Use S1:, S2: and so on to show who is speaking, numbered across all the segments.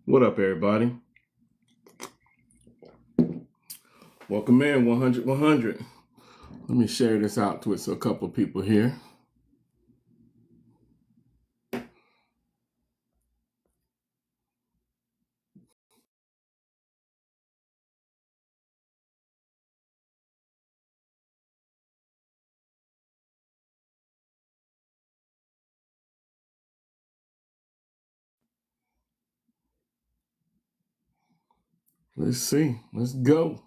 S1: What up, everybody? Welcome in 100 100. Let me share this out to a couple of people here. Let's see. Let's go.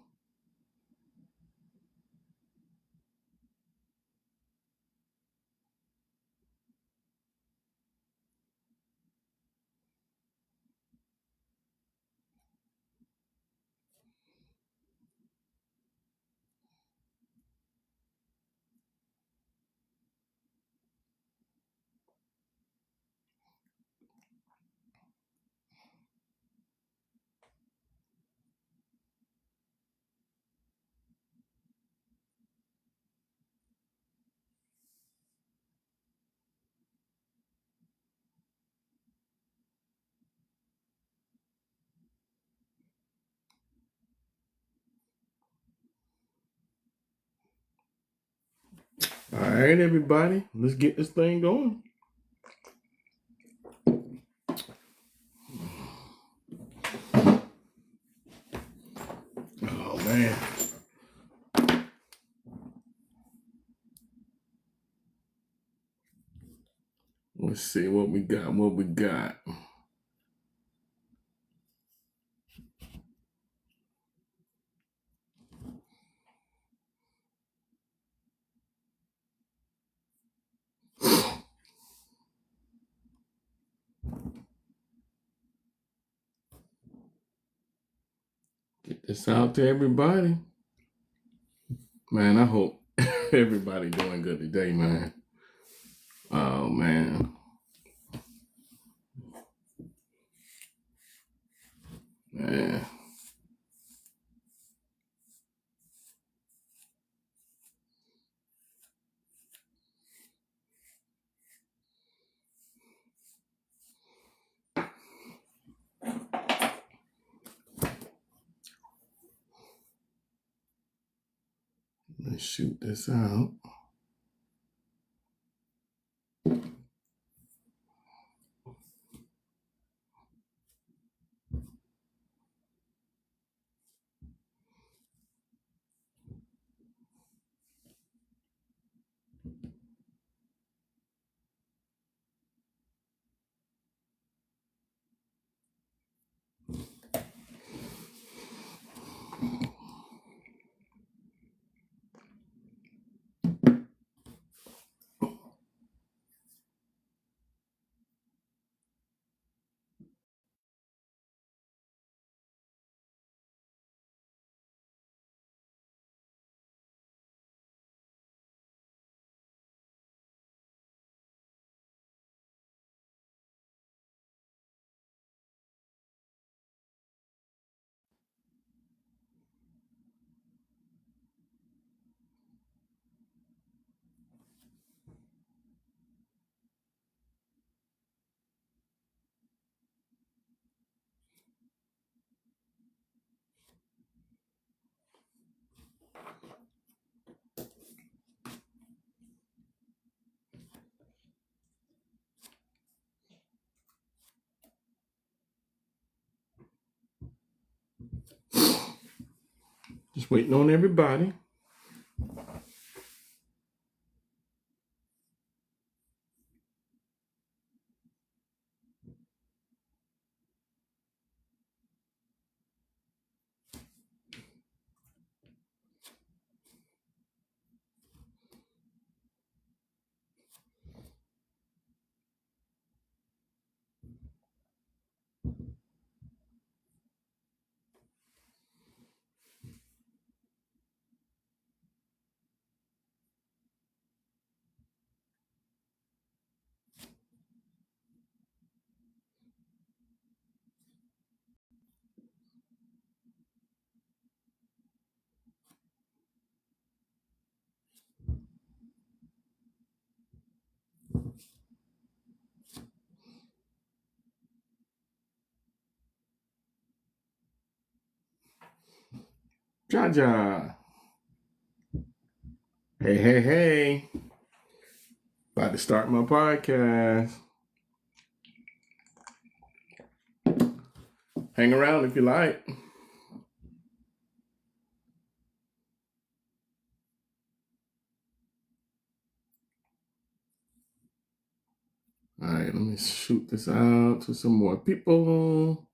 S1: All right, everybody. Let's get this thing going. Oh, man. Let's see what we got. Get this out to everybody. Man, I hope everybody doing good today, man. Oh, man. Man. Let's shoot this out. Just waiting on everybody. Jaja. Hey, hey, hey. About to start my podcast. Hang around if you like. All right, let me shoot this out to some more people.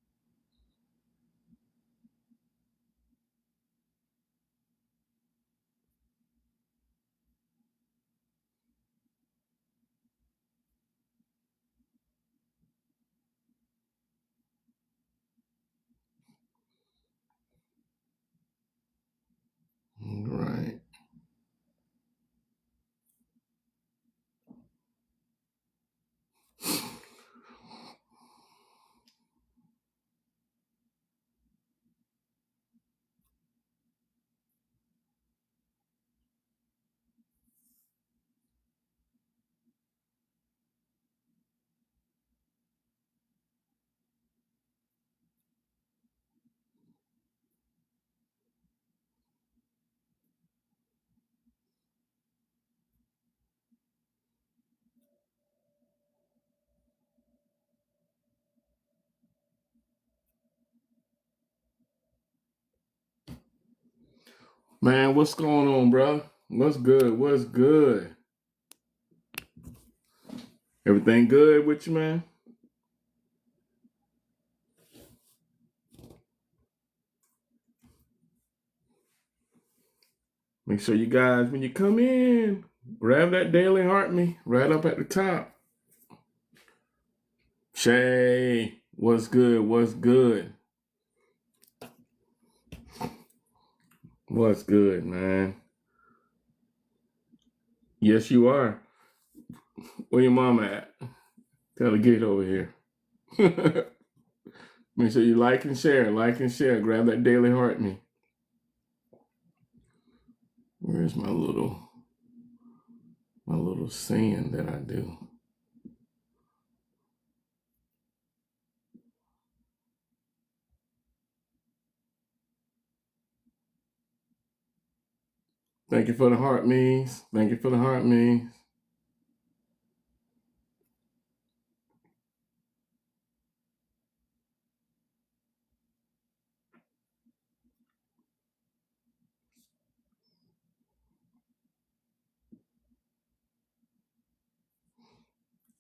S1: All right. Man, what's going on, bro? What's good? What's good? Everything good with you, man? Make sure you guys, when you come in, grab that daily heart me right up at the top. Shay, what's good? What's good? What's good, man? Yes, you are. Where your mama at? Tell her get over here. Make sure you like and share. Like and share. Grab that daily heart me. Where's my little saying that I do? Thank you for the heart me's. Thank you for the heart me's.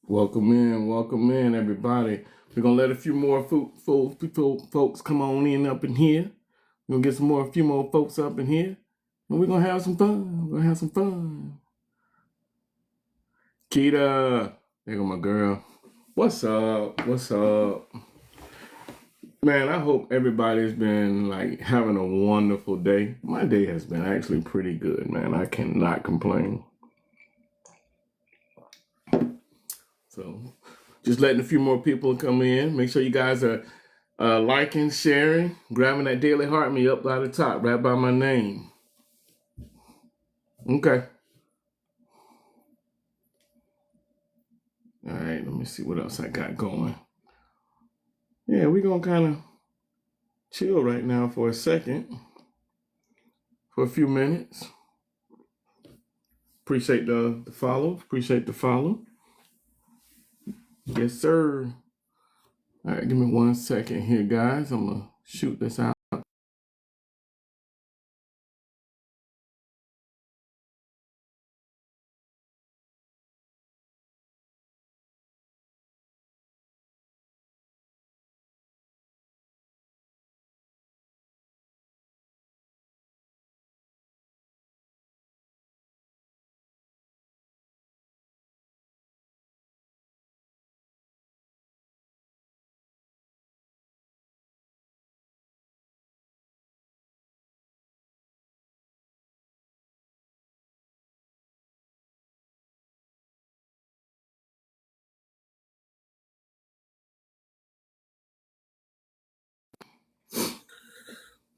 S1: Welcome in, everybody. We're gonna let a few more folks come on in up in here. We're gonna get a few more folks up in here, and we're gonna have some fun. We're gonna have some fun. Keita, there go my girl. What's up? What's up? Man, I hope everybody's been like having a wonderful day. My day has been actually pretty good, man. I cannot complain. So, just letting a few more people come in. Make sure you guys are liking, sharing, grabbing that daily heart me up by the top, right by my name. Okay. All right, let me see what else I got going. Yeah, we're going to kind of chill right now for a second, for a few minutes. Appreciate the follow. Appreciate the follow. Yes, sir. All right, give me 1 second here, guys. I'm going to shoot this out.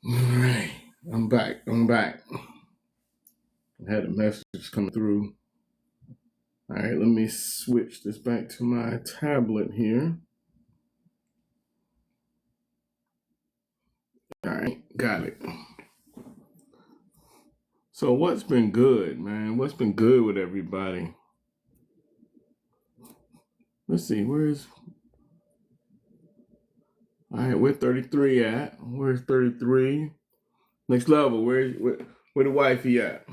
S1: All right, I'm back. I had a message come through. All right, let me switch this back to my tablet here. All right, got it. So what's been good, man? What's been good with everybody? Let's see, all right, where 33 at? Where's 33? Next level, where the wifey at?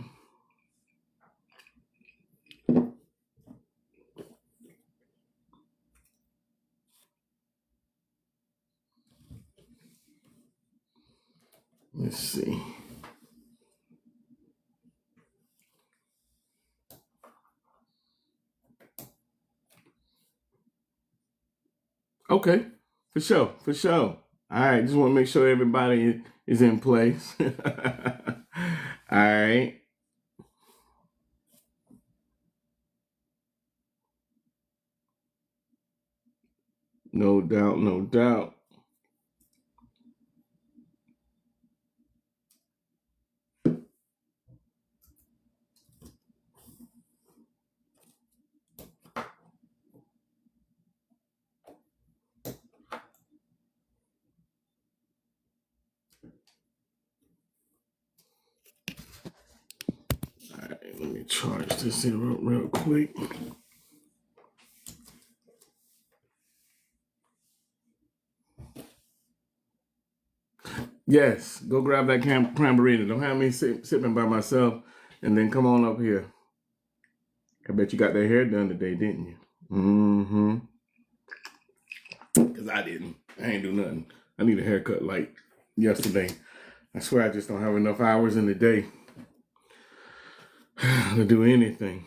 S1: Let's see. Okay, for sure, for sure. All right, just want to make sure everybody is in place. All right. No doubt, no doubt. All right, let me charge this in real quick. Yes, go grab that cranberry. Don't have me sipping by myself, and then come on up here. I bet you got that hair done today, didn't you? Mm-hmm. Because I didn't. I ain't do nothing. I need a haircut like yesterday. I swear I just don't have enough hours in the day to do anything.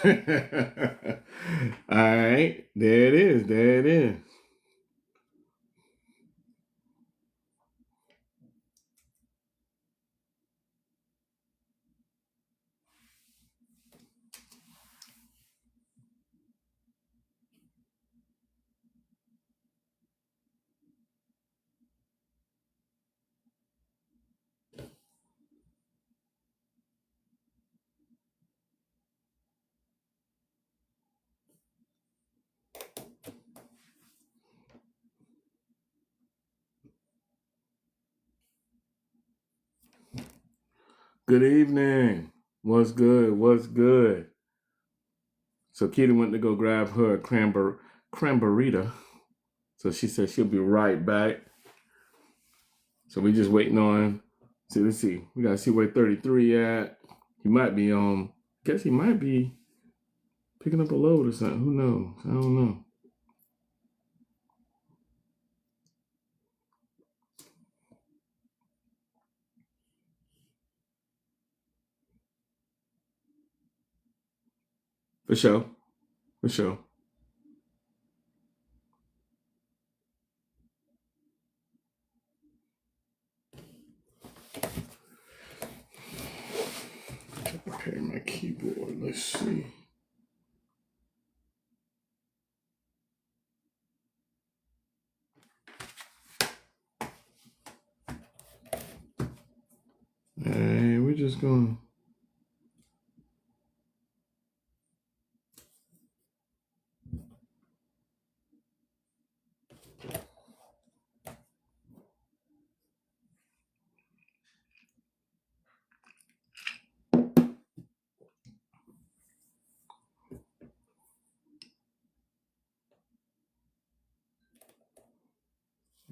S1: All right, there it is. There it is. Good evening. What's good? What's good? So Kitty went to go grab her cranberry. So she said she'll be right back. So we just waiting on. See, let's see. We gotta see where 33 at. He might be guess he might be picking up a load or something. Who knows? I don't know. For sure. For sure. Okay, my keyboard. Let's see. Hey, we're just going.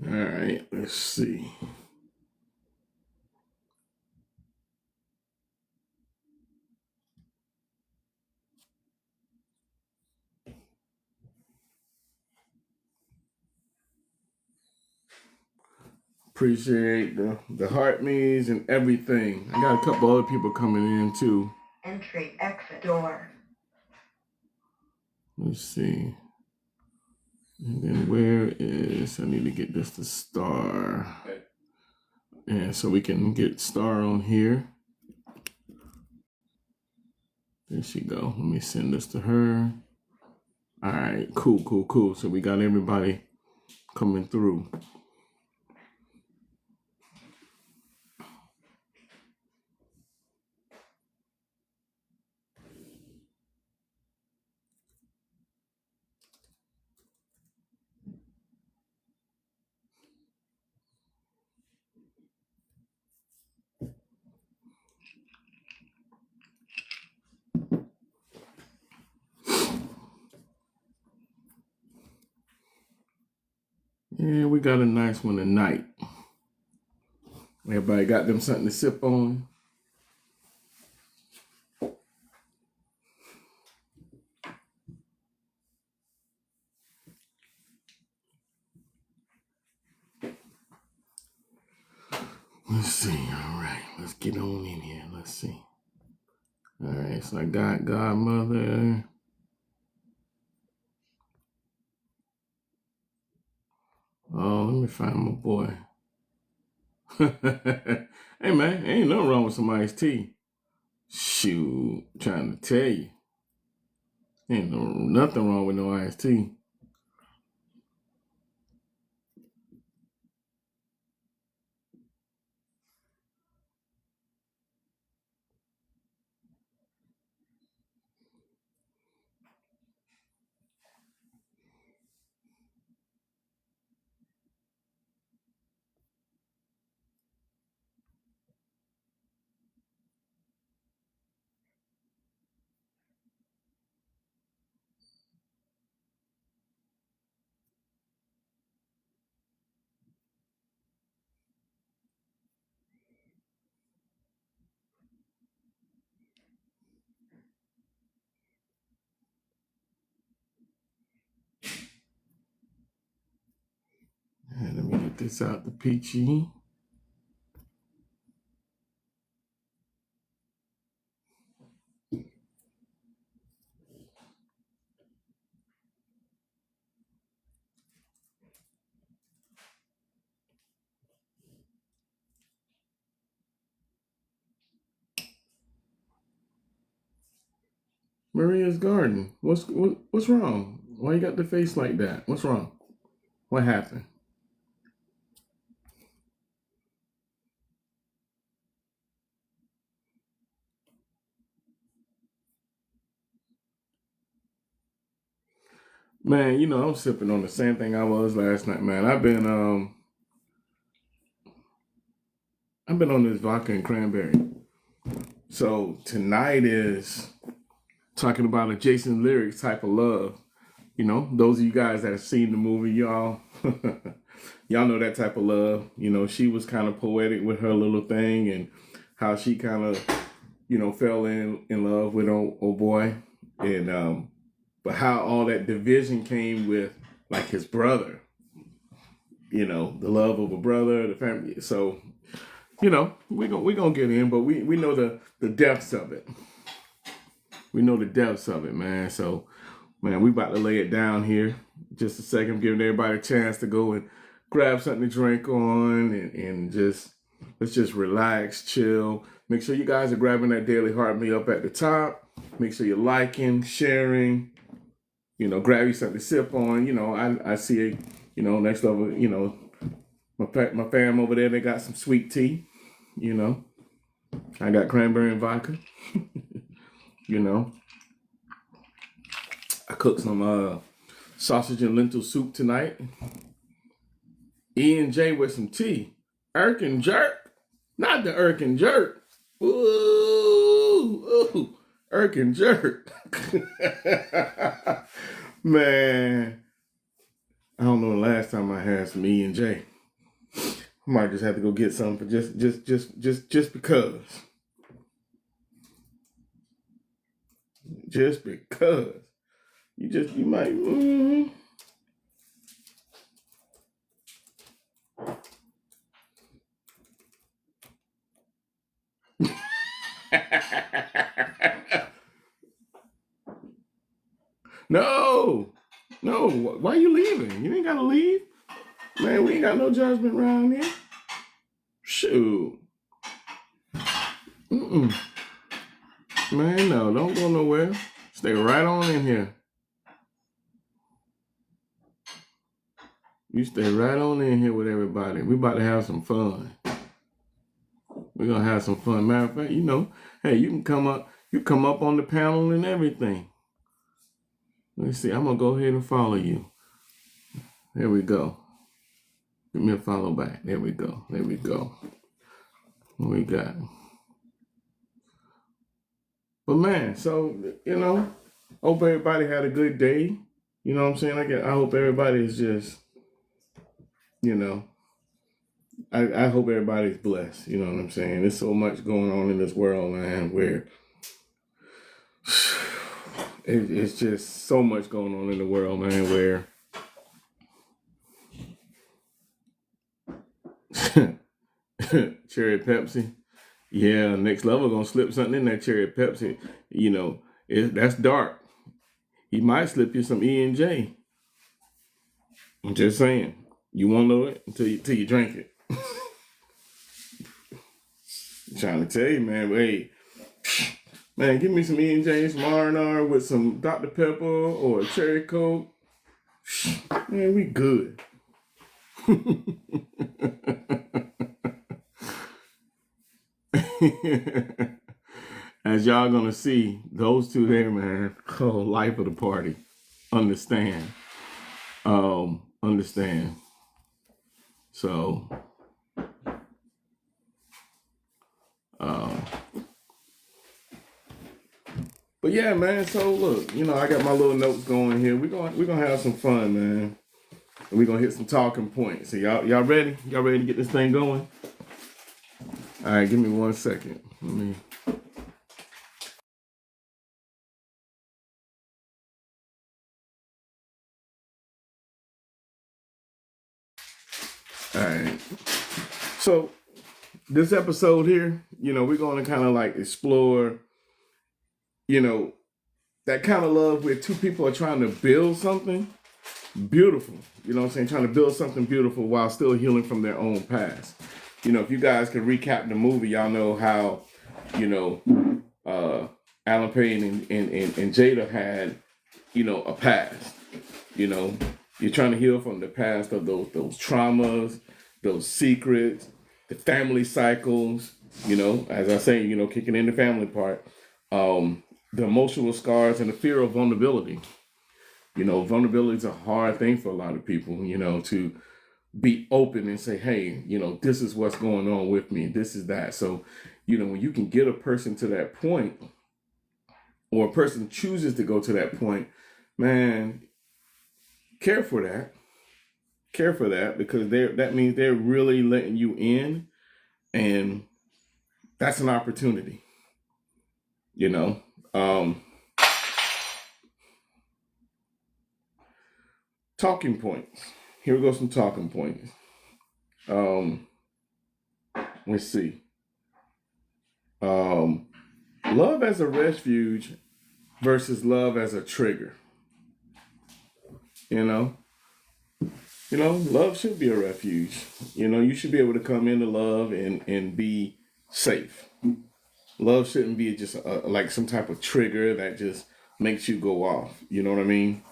S1: All right, let's see. Appreciate the heart me's and everything. I got a couple other people coming in too.
S2: Entry, exit door.
S1: Let's see. And then where is, I need to get this to star. And so we can get star on here. There she go. Let me send this to her. All right, cool. So we got everybody coming through. Yeah, we got a nice one tonight. Everybody got them something to sip on. Let's see. All right, let's get on in here. Let's see. All right, so I got Godmother. Oh, let me find my boy. Hey man, ain't nothing wrong with some iced tea. Shoot, trying to tell you, ain't nothing wrong with no iced tea. And let me get this out the peachy. Maria's garden. What's wrong? Why you got the face like that? What's wrong? What happened? Man, I'm sipping on the same thing I was last night, man. I've been on this vodka and cranberry. So tonight is talking about a Jason lyrics type of love. Those of you guys that have seen the movie, y'all y'all know that type of love. She was kind of poetic with her little thing and how she kind of, fell in love with old boy. And but how all that division came with like his brother, the love of a brother, the family. So, we're gonna get in, but we know the depths of it. We know the depths of it, man. So, man, we about to lay it down here. Just a second, giving everybody a chance to go and grab something to drink on and just let's just relax, chill. Make sure you guys are grabbing that daily heart meal up at the top. Make sure you're liking, sharing. Grab you something to sip on. I see it. Next over. My fam over there, they got some sweet tea. I got cranberry and vodka. I cooked some sausage and lentil soup tonight. E and J with some tea. Irk and jerk. Not the irk and jerk. Ooh. Irk and jerk. Man. I don't know the last time I had some E and J. I might just have to go get some for just because. Just because. You might. No. Why you leaving? You ain't gotta leave. Man, we ain't got no judgment around here. Shoot. Man, no, don't go nowhere. Stay right on in here. You stay right on in here with everybody. We about to have some fun. We're gonna have some fun. Matter of fact, hey, you can come up on the panel and everything. Let's see, I'm gonna go ahead and follow you. There we go. Give me a follow back. There we go. What we got? But man, so hope everybody had a good day. You know what I'm saying? I hope everybody is just you know, I hope everybody's blessed. You know what I'm saying? There's so much going on in this world, man, where it's just so much going on in the world, man, where cherry Pepsi. Yeah, next level gonna slip something in that cherry Pepsi. You know, that's dark. He might slip you some E&J. I'm just saying. You won't know it until you drink it. I'm trying to tell you, man. Hey, man, give me some E&J, some R&R with some Dr. Pepper or a cherry Coke. Man, we good. As y'all gonna see, those two there, man, life of the party. Understand. Understand. So, but yeah, man. So look, I got my little notes going here. We're gonna have some fun, man. And we're gonna hit some talking points. So y'all ready? Y'all ready to get this thing going? All right, give me 1 second. Let me. All right. So this episode here, we're going to kind of like explore, that kind of love where two people are trying to build something beautiful. You know what I'm saying? Trying to build something beautiful while still healing from their own past. If you guys can recap the movie, y'all know how, Alan Payne and Jada had, a past. You're trying to heal from the past of those traumas, those secrets, the family cycles, as I say, kicking in the family part, the emotional scars and the fear of vulnerability. Vulnerability is a hard thing for a lot of people, to be open and say, hey, this is what's going on with me. This is that. So, when you can get a person to that point, or a person chooses to go to that point, man, care for that. Care for that, because that means they're really letting you in, and that's an opportunity. Talking points. Here we go, some talking points. Let's see. Love as a refuge versus love as a trigger. Love should be a refuge. You should be able to come into love and be safe. Love shouldn't be just like some type of trigger that just makes you go off. You know what I mean?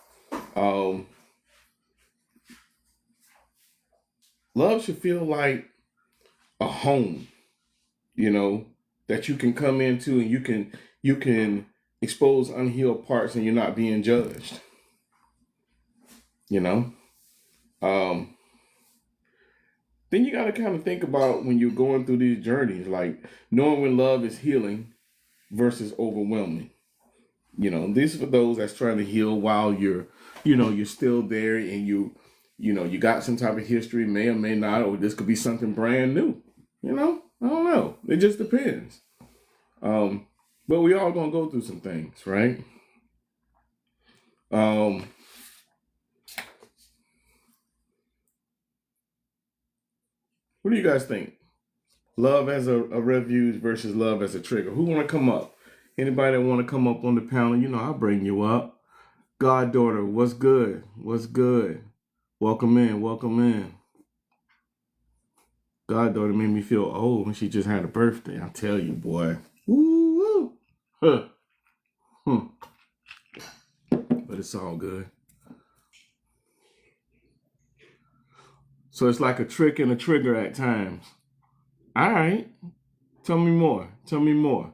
S1: Love should feel like a home, that you can come into, and you can expose unhealed parts and you're not being judged. Then you got to kind of think about when you're going through these journeys, like knowing when love is healing versus overwhelming. These are for those that's trying to heal while you're still there, and you got some type of history, may or may not, or this could be something brand new. I don't know. It just depends. But we all gonna go through some things, right? What do you guys think? Love as a refuge versus love as a trigger. Who want to come up? Anybody that want to come up on the panel, I'll bring you up. Goddaughter, what's good? What's good? Welcome in. Welcome in. Goddaughter made me feel old when she just had a birthday. I tell you, boy. Woo! Huh. But it's all good. So it's like a trick and a trigger at times. All right. Tell me more. Tell me more.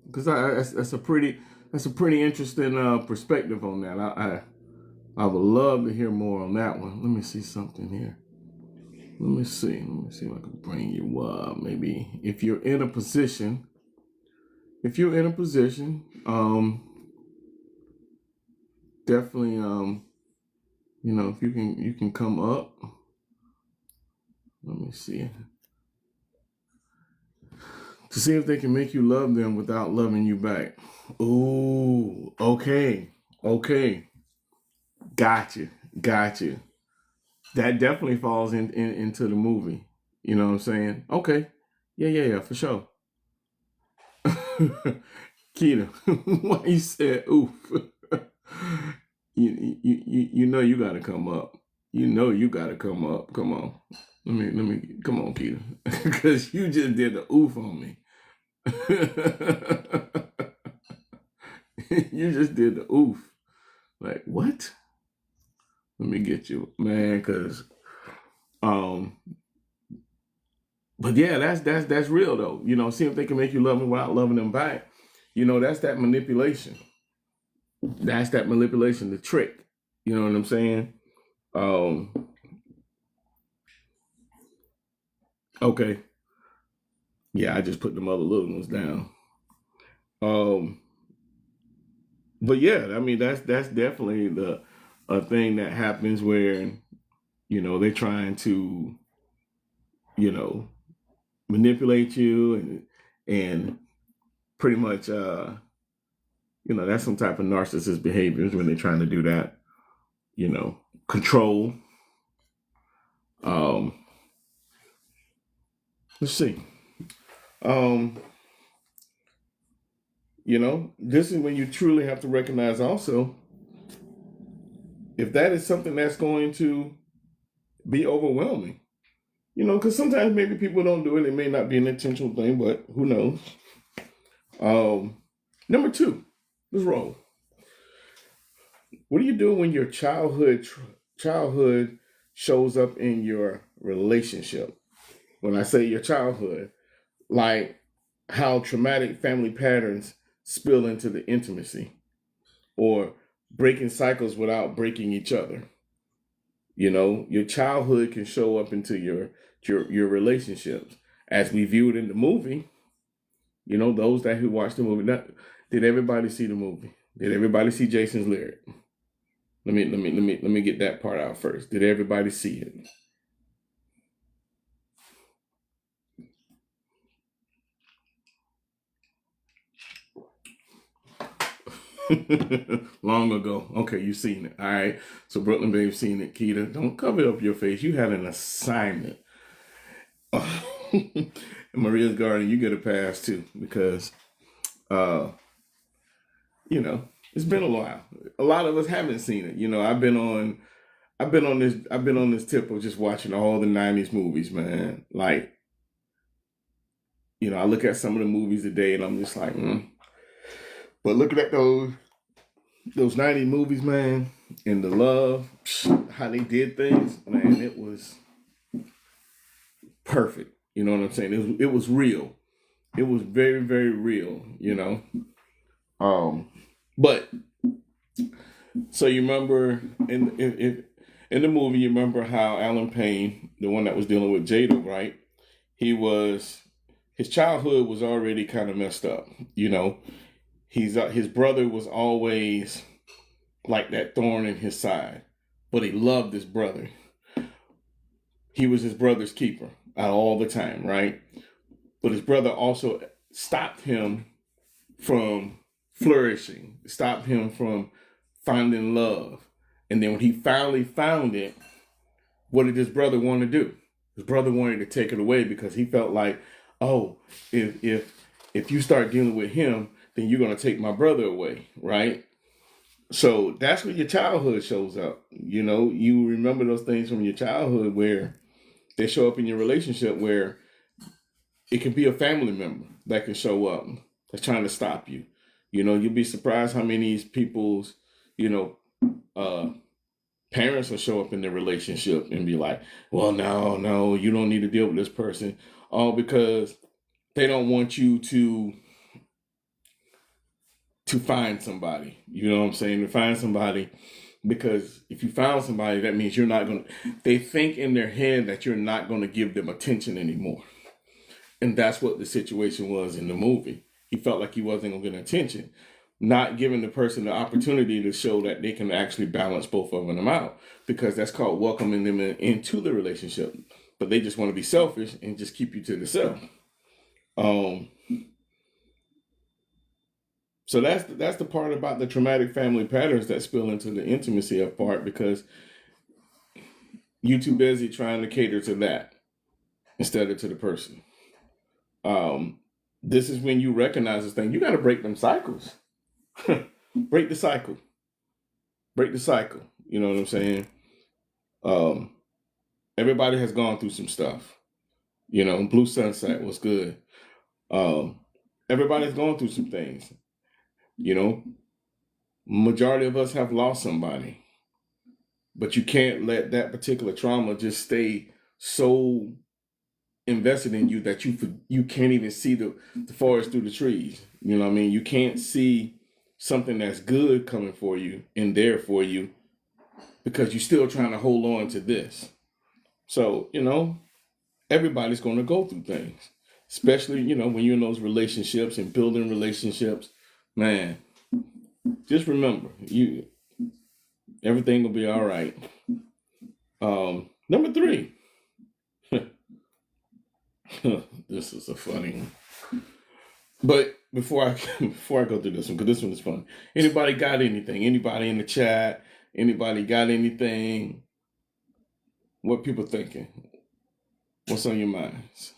S1: Because that's a pretty interesting perspective on that. I would love to hear more on that one. Let me see something here. Let me see if I can bring you up. Maybe if you're in a position, definitely if you can come up. Let me see. To see if they can make you love them without loving you back. Ooh, okay. Okay. Gotcha. Gotcha. That definitely falls into the movie. You know what I'm saying? Okay. Yeah, for sure. Keita, why you said oof? You know you gotta come up. You know you gotta come up. Come on. Let me come on, Keita. Because you just did the oof on me. You just did the oof. Like what? Let me get you, man, cause um but yeah, that's real though. See if they can make you love them without loving them back. That's that manipulation. That's that manipulation, the trick. You know what I'm saying? Um, okay. Yeah, I just put them other little ones down. Um, but yeah, I mean that's definitely the a thing that happens where they're trying to you know manipulate you and pretty much that's some type of narcissist behaviors when they're trying to do that. Control. Um, let's see. Um, this is when you truly have to recognize also if that is something that's going to be overwhelming. Because sometimes maybe people don't do it. It may not be an intentional thing, but who knows? Number two, let's roll. What do you do when your childhood shows up in your relationship? When I say your childhood, like how traumatic family patterns spill into the intimacy, or breaking cycles without breaking each other. Your childhood can show up into your relationships, as we viewed in the movie. Those that who watched the movie. Did everybody see the movie? Did everybody see Jason's lyric? Let me get that part out first. Did everybody see it? Long ago. Okay, you've seen it. All right. So Brooklyn Babe's seen it. Keita, don't cover up your face. You had an assignment. And Maria's Garden, you get a pass too, because uh, it's been a while. A lot of us haven't seen it. I've been on this tip of just watching all the 90s movies, man. Like, I look at some of the movies today and I'm just like, But looking at those 90s movies, man, and the love, how they did things, man, it was perfect. You know what I'm saying? It was real. It was very, very real, But so you remember in the movie, you remember how Alan Payne, the one that was dealing with Jada, right? His childhood was already kind of messed up. His brother was always like that thorn in his side, but he loved his brother. He was his brother's keeper all the time, right? But his brother also stopped him from flourishing, stopped him from finding love. And then when he finally found it, what did his brother want to do? His brother wanted to take it away because he felt like, oh, if you start dealing with him, then you're going to take my brother away, right? So that's where your childhood shows up. You remember those things from your childhood where they show up in your relationship, where it can be a family member that can show up that's trying to stop you. You'll be surprised how many people's, parents will show up in their relationship and be like, well, no, you don't need to deal with this person. All because they don't want you to find somebody. You know what I'm saying? To find somebody, because if you found somebody, that means you're not going to, they think in their head that you're not going to give them attention anymore. And that's what the situation was in the movie. He felt like he wasn't going to get attention. not giving the person the opportunity to show that they can actually balance both of them out, because that's called welcoming them into the relationship. But they just want to be selfish and just keep you to themselves. Um, so that's the part about the traumatic family patterns that spill into the intimacy of part, because you too busy trying to cater to that instead of to the person. Um, this is when you recognize this thing. You got to break them cycles. break the cycle. Break the cycle. You know what I'm saying? Um, everybody has gone through some stuff. Blue Sunset was good. Um, everybody's going through some things. Majority of us have lost somebody, but you can't let that particular trauma just stay so invested in you that you can't even see the forest through the trees. You know what I mean? You can't see something that's good coming for you and there for you, because you're still trying to hold on to this. So, everybody's going to go through things, especially, when you're in those relationships and building relationships. Man, just remember, everything will be all right. Number 3. This is a funny one. But before I go through this one, because this one is fun. Anybody got anything? Anybody in the chat? Anybody got anything? What people thinking? What's on your minds?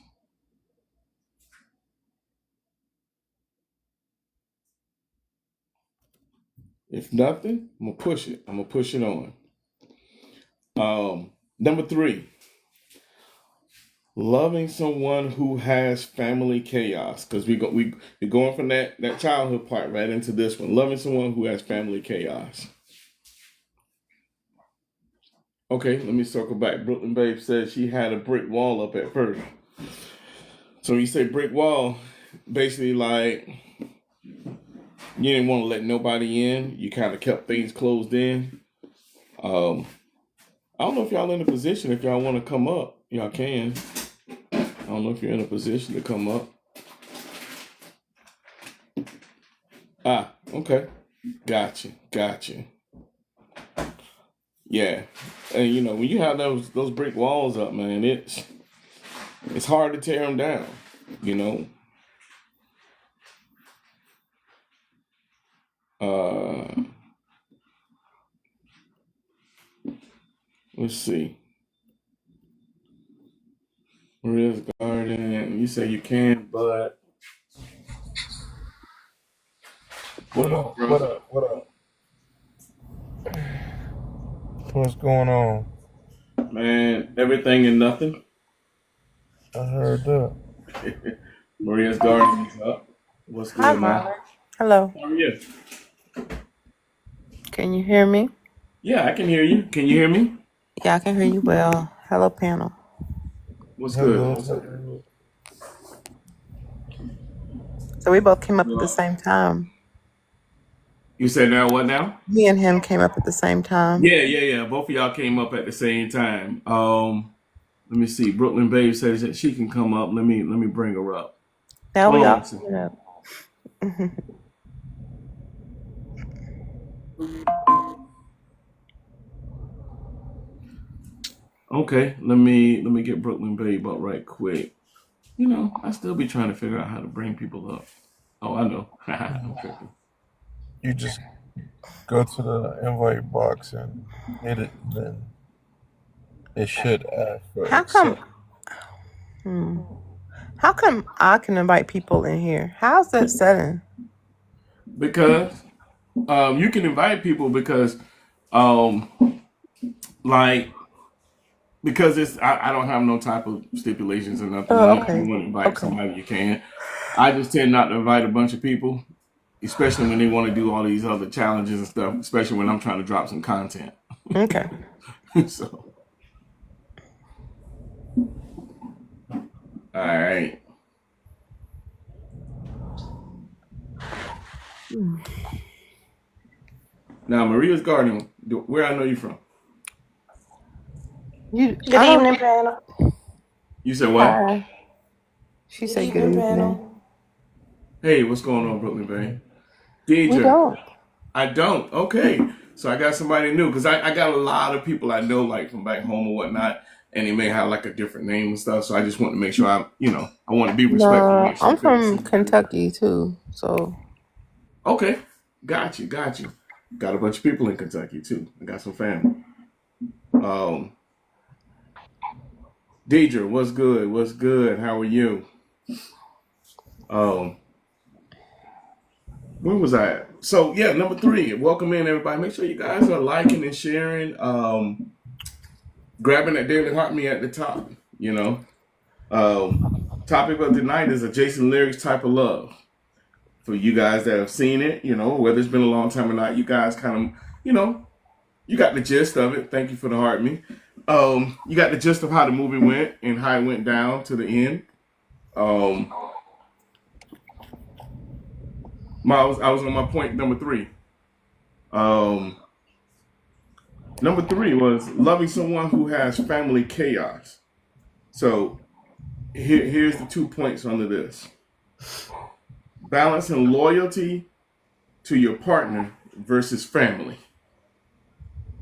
S1: If nothing, I'm gonna push it. I'm gonna push it on. Number 3, loving someone who has family chaos, because we're going from that childhood part right into this one. Loving someone who has family chaos. Okay, let me circle back. Brooklyn Babe said she had a brick wall up at first. So you say brick wall, basically like you didn't want to let nobody in. You kind of kept things closed in. I don't know if y'all in a position. If y'all want to come up, y'all can. I don't know if you're in a position to come up. Okay. Gotcha. Yeah. And when you have those brick walls up, man, it's hard to tear them down, let's see. Maria's Garden. You say you can, but
S3: What up? What up? What up? What's going on?
S1: Man, everything and nothing.
S3: I heard that.
S1: Maria's Garden is up. What's
S4: Hi,
S1: good, man?
S4: Marlon. Hello.
S1: How are you?
S4: Can you hear me?
S1: Yeah, I can hear you. Can you hear me?
S4: Yeah, I can hear you well. Hello, panel.
S1: What's
S3: Hello.
S1: good?
S4: So we both came up at the
S1: Well,
S4: same time.
S1: you said now what now?
S4: Me and him came up at the same time.
S1: Yeah. Both of y'all came up at the same time. Let me see. Brooklyn Babe says that she can come up. Let me bring her up.
S4: Now
S1: Hold
S4: we
S1: on
S4: all
S1: one second.
S4: came up.
S1: Okay, let me get Brooklyn Babe up right quick. I still be trying to figure out how to bring people up. Oh, I know. I'm tripping.
S3: You just go to the invite box and hit it, then it should ask for
S4: How come?
S3: accept.
S4: How come I can invite people in here? How's that setting?
S1: Because you can invite people because um like because I don't have no type of stipulations or nothing.
S4: Oh,
S1: If you
S4: okay.
S1: want to invite
S4: Okay.
S1: somebody, you can. I just tend not to invite a bunch of people, especially when they want to do all these other challenges and stuff, especially when I'm trying to drop some content.
S4: Okay.
S1: So, all right. Now, Maria's Garden, where I know you from?
S4: Good
S5: Good evening, panel.
S1: You said what?
S4: Hi. She
S5: Good
S4: said good
S5: evening,
S4: evening.
S5: panel.
S1: Hey, what's going on, Brooklyn Bay?
S4: We
S1: Deidre,
S4: don't.
S1: I don't. Okay. So I got somebody new because I got a lot of people I know like from back home or whatnot, and they may have like a different name and stuff. So I just want to make sure I want to be respectful,
S4: No,
S1: make sure
S4: I'm
S1: if it was
S4: from
S1: somebody.
S4: Kentucky too. So
S1: Okay. Got you. Got you. Got a bunch of people in Kentucky too. I got some family. Um, Deidre, what's good? What's good? How are you? Um, where was I at? So yeah, number three. Welcome in everybody. Make sure you guys are liking and sharing. Grabbing that daily heart me at the top. You know. Um, topic of the night is a Jason Lyrics type of love. For you guys that have seen it, whether it's been a long time or not, you guys kind of, you got the gist of it. Thank you for the heart me. You got the gist of how the movie went and how it went down to the end. Um, I was on my point number three. Um, Number three was loving someone who has family chaos. So here's the 2 points under this: balancing loyalty to your partner versus family.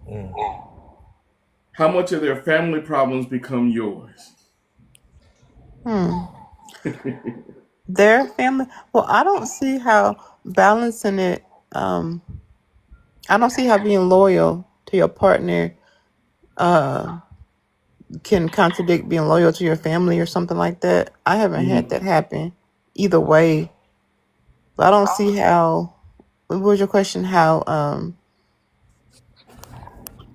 S3: Mm.
S1: How much of their family problems become yours?
S4: hmm. Their family. Well, I don't see how balancing it. Um, I don't see how being loyal to your partner uh can contradict being loyal to your family or something like that. I haven't had
S1: Mhm.
S4: that happen either way. But I don't see how. What was your question? How?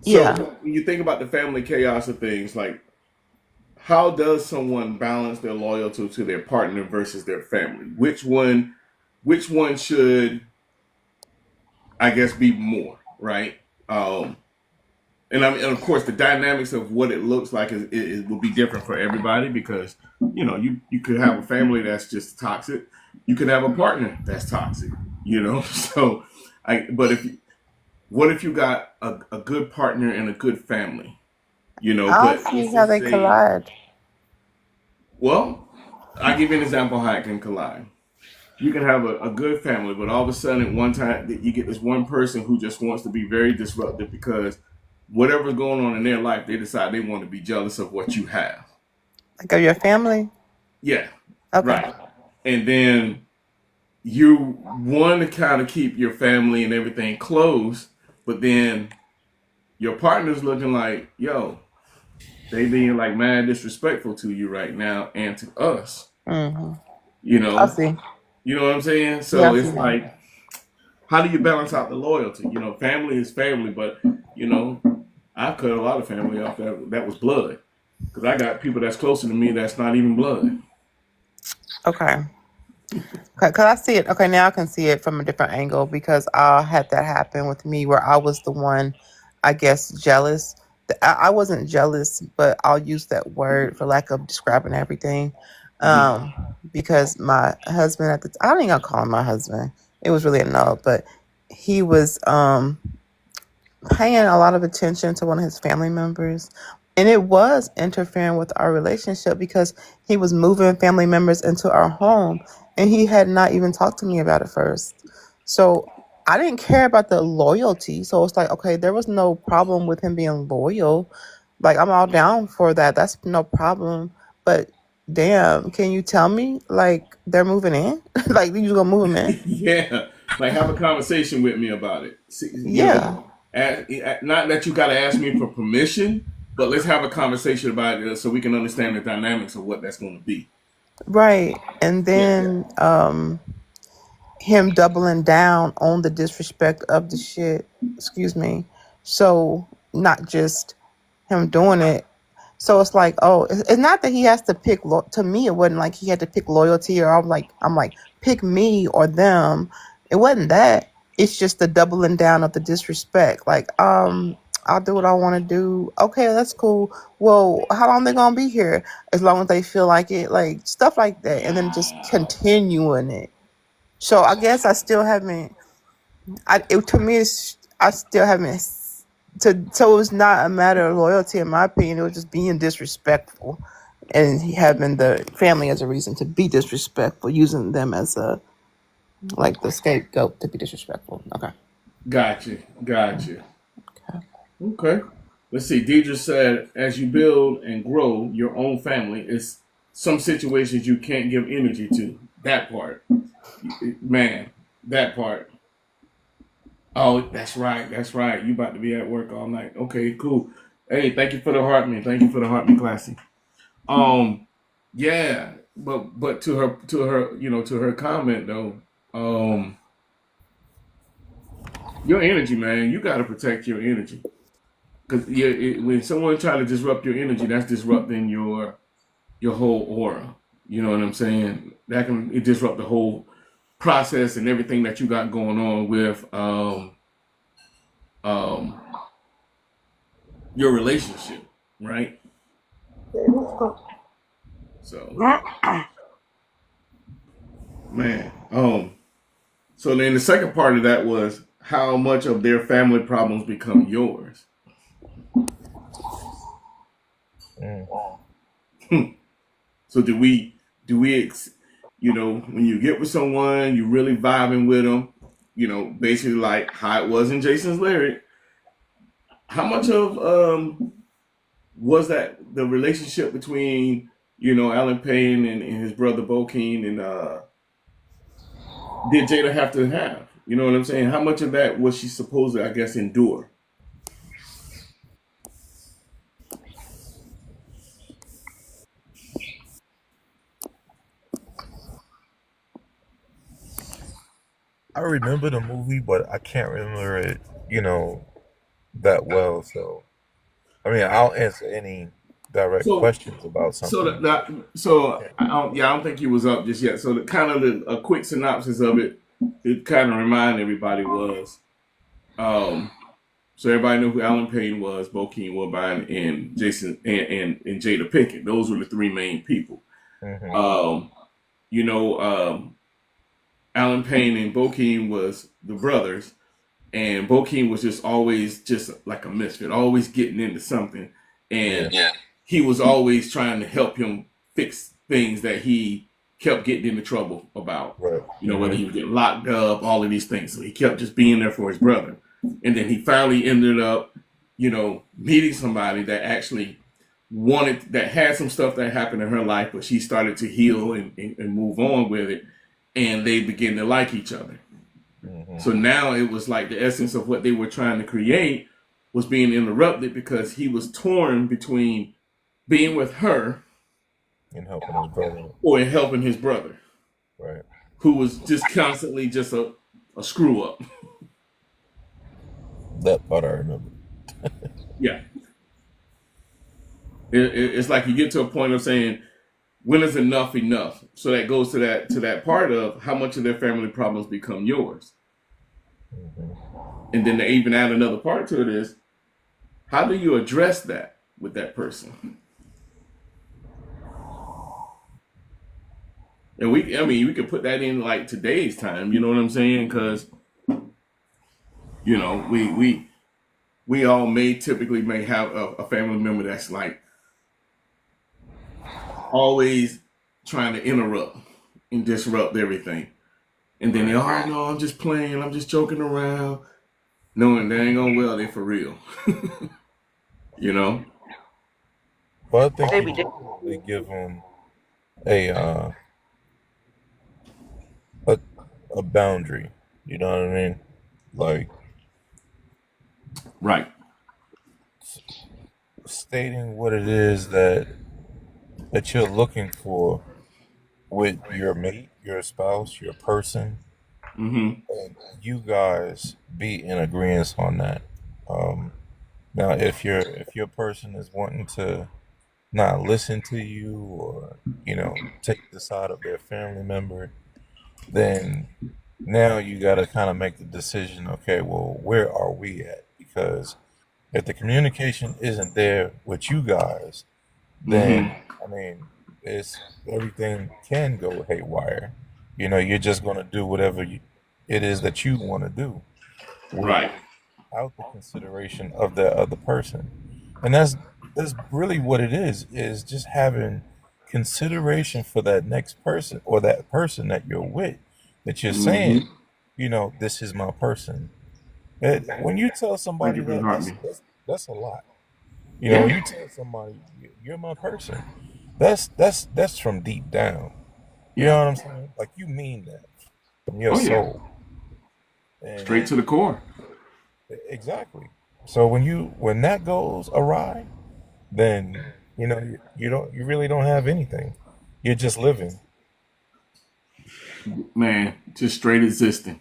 S1: So
S4: Yeah.
S1: when you think about the family chaos of things, like how does someone balance their loyalty to their partner versus their family? Which one should I guess be more, right? Um, and of course the dynamics of what it looks like it will be different for everybody because you could have a family that's just toxic, you could have a partner that's toxic, so but if what if you got a good partner and a good family,
S4: I don't
S1: but
S4: see
S1: let's
S4: how
S1: just
S4: they
S1: say,
S4: collide.
S1: well, I'll give you an example how it can collide. You can have a good family, but all of a sudden at one time you get this one person who just wants to be very disruptive because whatever's going on in their life, they decide they want to be jealous of what you have.
S4: Like of your family.
S1: Yeah,
S4: Okay.
S1: right. And then you want to kind of keep your family and everything close, but then your partner's looking like, yo, they being like mad disrespectful to you right now and to us.
S4: Mm-hmm.
S1: You
S4: I
S1: know,
S4: see.
S1: you know what I'm saying?
S4: Yeah, I
S1: So
S4: see
S1: it's
S4: that.
S1: like, how do you balance out the loyalty? Family is family, but I cut a lot of family off that was blood because I got people that's closer to me that's not even blood.
S4: Okay. Because I see it. Okay, now I can see it from a different angle because I had that happen with me where I was the one, I guess, jealous. I wasn't jealous, but I'll use that word for lack of describing everything.
S1: Mhm.
S4: Because my husband at the I don't even gonna call him my husband. It was really a no, but he was paying a lot of attention to one of his family members. And it was interfering with our relationship because he was moving family members into our home and he had not even talked to me about it first. So I didn't care about the loyalty. So it's like, okay, there was no problem with him being loyal. Like, I'm all down for that. That's no problem. But damn, can you tell me, like, they're moving in? Like, you gonna move them in?
S1: Yeah, like have a conversation with me about it. See,
S4: Yeah.
S1: not that you got to ask me for permission, but let's have a conversation about it so we can understand the dynamics of what that's going to be.
S4: Right. And
S1: Yeah.
S4: then him doubling down on the disrespect of the shit. Excuse me. So not just him doing it. So it's like, oh, it's not that he has to pick. To me, it wasn't like he had to pick loyalty, or I'm like, pick me or them. It wasn't that. It's just the doubling down of the disrespect. Like, I'll do what I want to do. Okay, that's cool. Well, how long they gonna be here? As long as they feel like it, like stuff like that, and then just continuing it. So I guess I still haven't. To me, I still haven't. So it was not a matter of loyalty, in my opinion. It was just being disrespectful, and having the family as a reason to be disrespectful, using them as a like the scapegoat to be disrespectful. Okay.
S1: Gotcha. Gotcha.
S4: Okay.
S1: Okay. Let's see. Deidre said, as you build and grow your own family, it's some situations you can't give energy to. That part. Man, that part. Oh, that's right. That's right. You about to be at work all night. Okay, cool. Hey, thank you for the heart, man. Thank you for the heart, man, classy. Um, yeah, but to her comment though, um, your energy, man, you got to protect your energy because when someone try to disrupt your energy, that's disrupting your whole aura. You know what I'm saying? That can it disrupt the whole process and everything that you got going on with um your relationship, right? So, man, so then the second part of that was how much of their family problems become yours.
S3: Mm.
S1: So when you get with someone, you really vibing with them, basically like how it was in Jason's lyric. How much of was that the relationship between Alan Payne and his brother Bokeem and did Jada have to have? You know what I'm saying? How much of that was she supposed to, I guess, endure?
S3: I remember the movie, but I can't remember it, that well. So, I mean, I'll answer any direct
S1: So
S3: questions about
S1: So
S3: something.
S1: I don't think he was up just yet. So the kind of a quick synopsis of it, it kind of remind everybody was, um, so everybody knew who Alan Payne was, Bokeem Woodbine, and Jason and Jada Pinkett. Those were the three main people.
S3: Hmm.
S1: Um, you know, Alan Payne and Bokeem was the brothers, and Bokeem was just always just like a misfit, always getting into something,
S3: Yeah.
S1: and he was always trying to help him fix things that he kept getting into trouble about.
S3: Right.
S1: Whether
S3: Hmm.
S1: he was getting locked up, all of these things. So he kept just being there for his brother, and then he finally ended up, meeting somebody that actually that had some stuff that happened in her life, but she started to heal and move on with it, and they began to like each other.
S3: Hmm.
S1: So now it was like the essence of what they were trying to create was being interrupted because he was torn between being with her
S3: And helping his brother.
S1: or helping his brother,
S3: Right.
S1: who was just constantly just a screw up.
S3: That part I remember.
S1: Yeah. It's like you get to a point of saying, when is enough enough? So that goes to that part of how much of their family problems become yours.
S3: Hmm.
S1: And then they even add another part to it is, how do you address that with that person? And we could put that in like today's time. You know what I'm saying? Because we all typically may have a family member that's like always trying to interrupt and disrupt everything. And then they, oh no, I'm just playing, I'm just joking around, knowing they ain't gonna well, they for real. you know?
S3: But I think you definitely give him a a a boundary. You know what I mean? Like
S1: Right.
S3: stating what it is that you're looking for with your mate, your spouse, your person,
S1: Mm-hmm.
S3: and you guys be in agreement on that. Um, Now, if your person is wanting to not listen to you or take the side of their family member, then now you got to kind of make the decision. Okay, well, where are we at? Because if the communication isn't there with you guys, then
S1: Mm-hmm.
S3: I mean, it's everything can go haywire. You're just going to do whatever it is that you want to do
S1: Right.
S3: without the consideration of the other person. And that's really what it is just having consideration for that next person or that person that you're with. that you're saying,
S1: Mm-hmm.
S3: this is my person. When you tell
S1: Thank
S3: somebody
S1: you for the
S3: that, that's
S1: heartbeat.
S3: that's that's a lot. When
S1: Yeah.
S3: you tell somebody you're my person, that's from deep down. You
S1: Yeah.
S3: know what I'm saying? Like you mean that from your
S1: Oh yeah.
S3: soul. And
S1: Straight to the core.
S3: exactly. So when that goes awry, then you really don't have anything. You're just living.
S1: Man, just straight existing.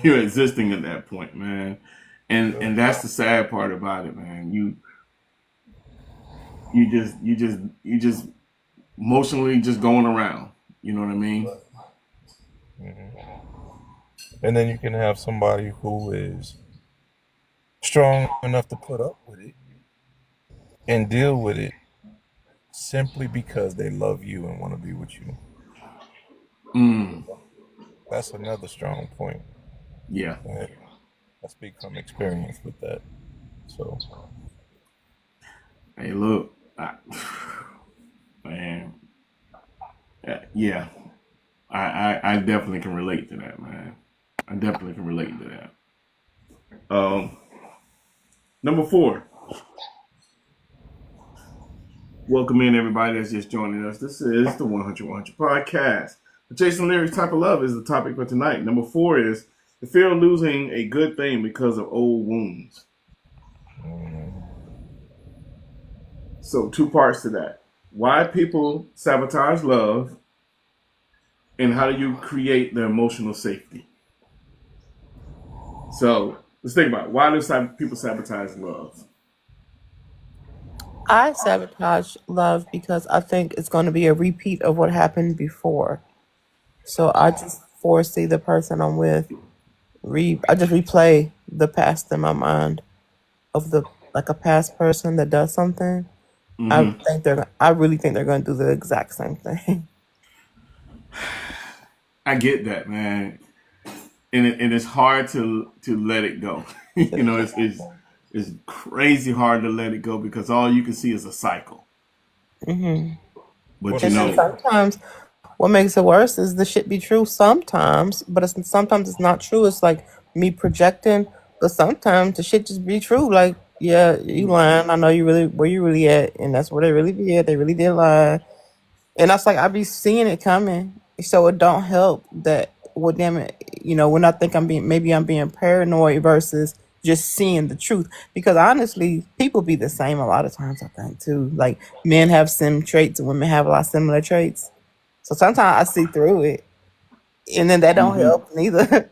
S1: You're existing at that point, man. And that's the sad part about it, man. You just emotionally just going around. You know what I mean?
S3: Hmm. And then you can have somebody who is strong enough to put up with it and deal with it simply because they love you and want to be with you.
S1: Mm,
S3: That's another strong point.
S1: yeah.
S3: And I speak from experience with that. So,
S1: Hey, look, man. Yeah, I definitely can relate to that, man. I definitely can relate to that. Number four. Welcome in everybody that's just joining us. This is the 100 podcast. The Jason Leary's type of love is the topic for tonight. Number four is the fear of losing a good thing because of old wounds.
S3: mm,
S1: So two parts to that. Why people sabotage love and how do you create the emotional safety? So let's think about it. Why do people sabotage love?
S4: I sabotage love because I think it's going to be a repeat of what happened before. So I just foresee the person I'm with. I just replay the past in my mind of the like a past person that does something.
S1: Mm-hmm.
S4: I really think they're going to do the exact same thing.
S1: I get that, man, and it's hard to let it go. You know, it's crazy hard to let it go because all you can see is a cycle.
S4: Hmm.
S1: But
S3: what a
S1: you
S4: And then
S1: know,
S3: cycle.
S4: sometimes what makes it worse is the shit be true sometimes, but sometimes it's not true. It's like me projecting, but sometimes the shit just be true. Like, yeah, you lying. I know you really where you really at, and that's where they really be at. They really did lie, and that's like I be seeing it coming. So it don't help that. Well, damn it, when I think I'm being paranoid versus just seeing the truth. Because honestly, people be the same a lot of times. I think too. Like men have some traits, and women have a lot of similar traits. So sometimes I see through it, and then that don't
S1: mm-hmm.
S4: help neither.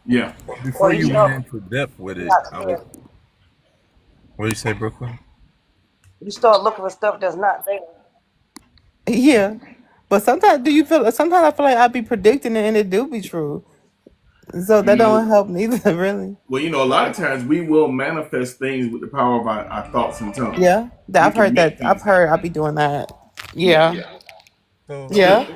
S1: Yeah,
S3: But
S2: Well,
S3: before
S2: you
S3: you went
S2: start,
S3: into depth with it,
S2: not
S3: I was.
S2: there.
S3: What do you say, Brooklyn?
S2: You start looking for stuff that's not there.
S4: Yeah, but sometimes do you feel? Sometimes I feel like I be predicting it, and it do be true. So
S1: you
S4: that
S1: know.
S4: don't help neither, really.
S1: Well, a lot of times we will manifest things with the power of our thoughts and tongue.
S4: Yeah,
S1: We
S4: I've
S1: can
S4: heard
S1: make
S4: that. I've
S1: things
S4: heard
S1: happen.
S4: I be doing that.
S1: Yeah,
S4: Yeah,
S3: So
S4: yeah,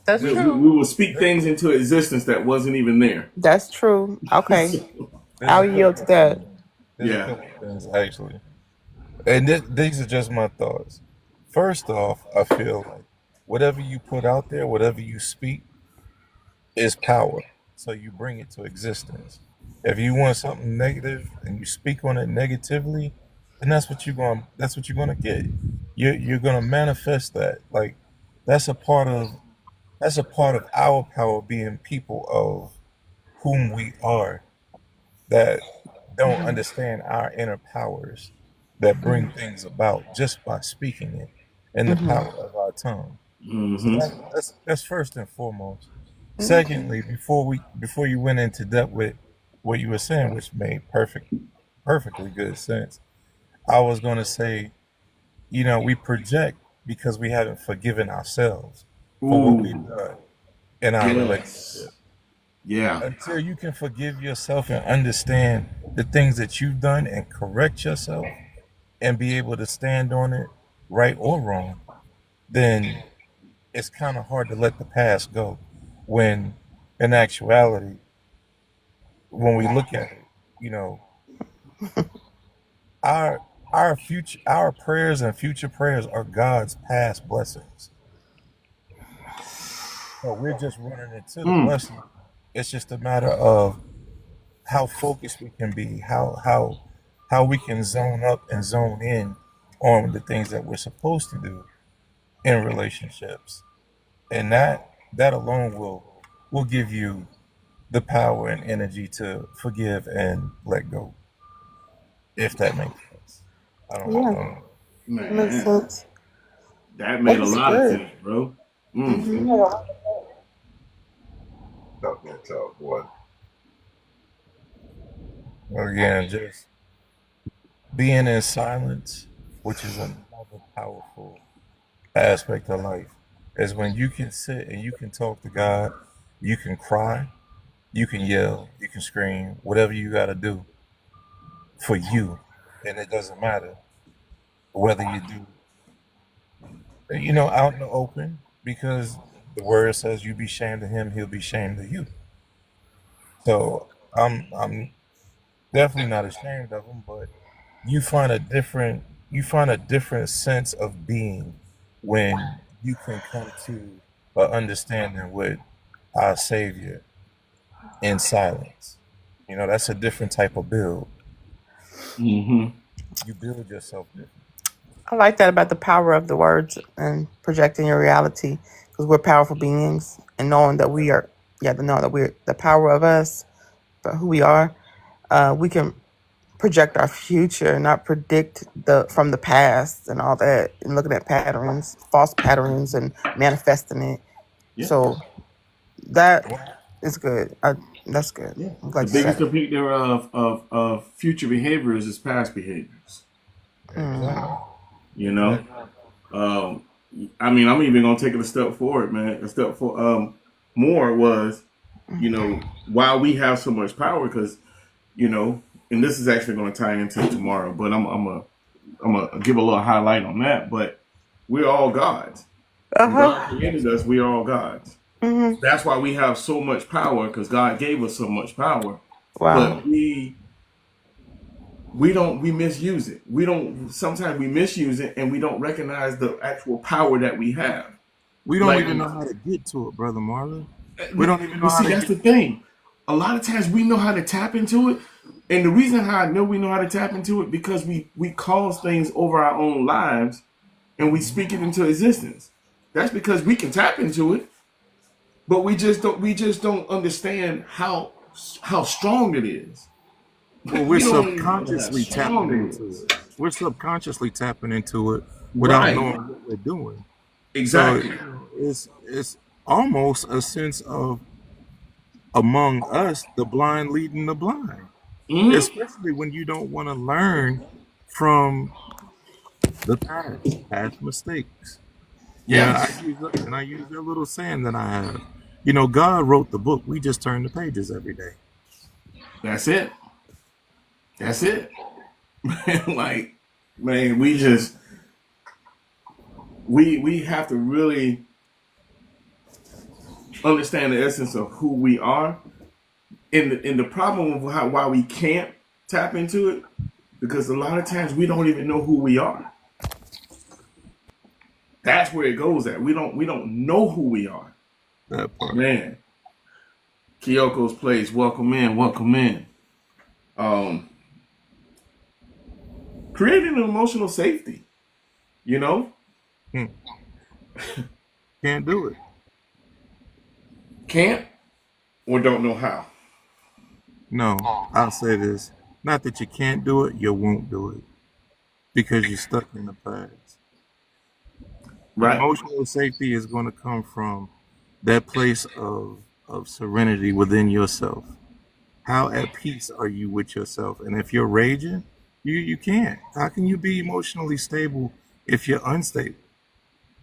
S4: that's
S1: we
S4: true.
S1: will speak
S3: there,
S1: things into existence that wasn't even there.
S4: That's true. Okay,
S1: So,
S3: there's a
S4: I'll yield
S3: couple
S4: to
S3: of
S4: that.
S3: things. There's a
S1: yeah.
S3: couple of things actually, and these are just my thoughts. First off, I feel like whatever you put out there, whatever you speak, is power. So you bring it to existence. If you want something negative and you speak on it negatively, then that's what you're gonna get. You're gonna manifest that. Like that's a part of that's a part of our power being people of whom we are that don't
S4: Hmm.
S3: understand our inner powers that bring things about just by speaking it and the
S4: Hmm.
S3: power of our tongue. So
S1: Mm-hmm.
S3: that's first and foremost.
S4: Okay.
S3: Secondly, before you went into depth with what you were saying, which made perfectly good sense, I was going to say, we project because we haven't forgiven ourselves for what we've
S1: Ooh,
S3: done in our
S1: yes.
S3: relationship.
S1: Yeah.
S3: Until you can forgive yourself and understand the things that you've done and correct yourself and be able to stand on it, right or wrong, then it's kind of hard to let the past go. When in actuality, when we look at it, you know, our our prayers and future prayers are God's past blessings. So we're just running into the
S1: Mm.
S3: blessing. It's just a matter of how focused we can be, how we can zone up and zone in on the things that we're supposed to do in relationships, and that alone will give you the power and energy to forgive and let go, if that makes sense. I
S4: Yeah,
S3: don't know.
S4: that makes
S1: Man,
S4: sense.
S1: that made a
S4: That's
S1: lot of
S4: good.
S1: sense, bro. Mm.
S4: Hmm.
S3: Talk that talk, boy. Again, just being in silence, which is another powerful aspect of life, is when you can sit and you can talk to God, you can cry, you can yell, you can scream, whatever you got to do for you, and it doesn't matter whether you do, out in the open, because the word says you be shamed of him, he'll be shamed of you. So I'm definitely not ashamed of him, but you find a different sense of being when you can come to an understanding with our Savior in silence. That's a different type of build.
S1: Hmm.
S3: You build yourself different.
S4: I like that about the power of the words and projecting your reality because we're powerful beings and knowing that we are, yeah, to know that we're the power of us, but who we are, we can project our future, not predict the from the past and all that, and looking at patterns, false patterns, and manifesting it.
S1: Yeah.
S4: So that is good. That's good.
S1: Yeah.
S4: I'm
S1: The
S4: glad you said
S1: biggest
S4: it.
S1: predictor of future behaviors is past behaviors.
S3: Exactly.
S1: You know,
S3: Exactly.
S1: um, I mean, I'm even gonna take it a step forward, man. A step for more was, while we have so much power, because you know, and this is actually going to tie into tomorrow, but I'm gonna give a little highlight on that. But we're all gods.
S4: Uh
S1: When God
S4: huh.
S1: created us, we're all gods.
S4: Hmm.
S1: That's why we have so much power because God gave us so much power.
S4: Wow.
S1: But we misuse it. We don't sometimes we misuse it and we don't recognize the actual power that we have.
S3: We don't
S1: Like,
S3: even know how to get to it, brother Marlon. We don't even know
S1: but
S3: how
S1: see,
S3: to
S1: that's
S3: get.
S1: the thing. A lot of times we know how to tap into it, and the reason how I know we know how to tap into it because we cause things over our own lives and we speak it into existence. That's because we can tap into it, but we just don't understand how strong it is.
S3: Well, we're
S1: We don't even know how
S3: subconsciously tapping
S1: strong it
S3: into
S1: is.
S3: it. We're subconsciously tapping into it without
S1: Right.
S3: knowing what we're doing. So
S1: Exactly.
S3: it's almost a sense of among us the blind leading the blind,
S1: Hmm.
S3: especially when you don't want to learn from the past mistakes.
S1: Yes.
S3: I use that little saying that I have. God wrote the book. We just turn the pages every day.
S1: That's it. That's it. Like, man, we have to really understand the essence of who we are, and the problem of why we can't tap into it because a lot of times we don't even know who we are. That's where it goes at. We don't know who we are.
S3: That part.
S1: Man, Kyoko's place. Welcome in. Welcome in. Um, Creating an emotional safety. You know,
S3: Hmm. Can't do it.
S1: can't or don't know how.
S3: No, I'll say this. Not that you can't do it, you won't do it because you're stuck in the past.
S1: Right.
S3: Emotional safety is going to come from that place of serenity within yourself. How at peace are you with yourself? And if you're raging, you can't. How can you be emotionally stable if you're unstable?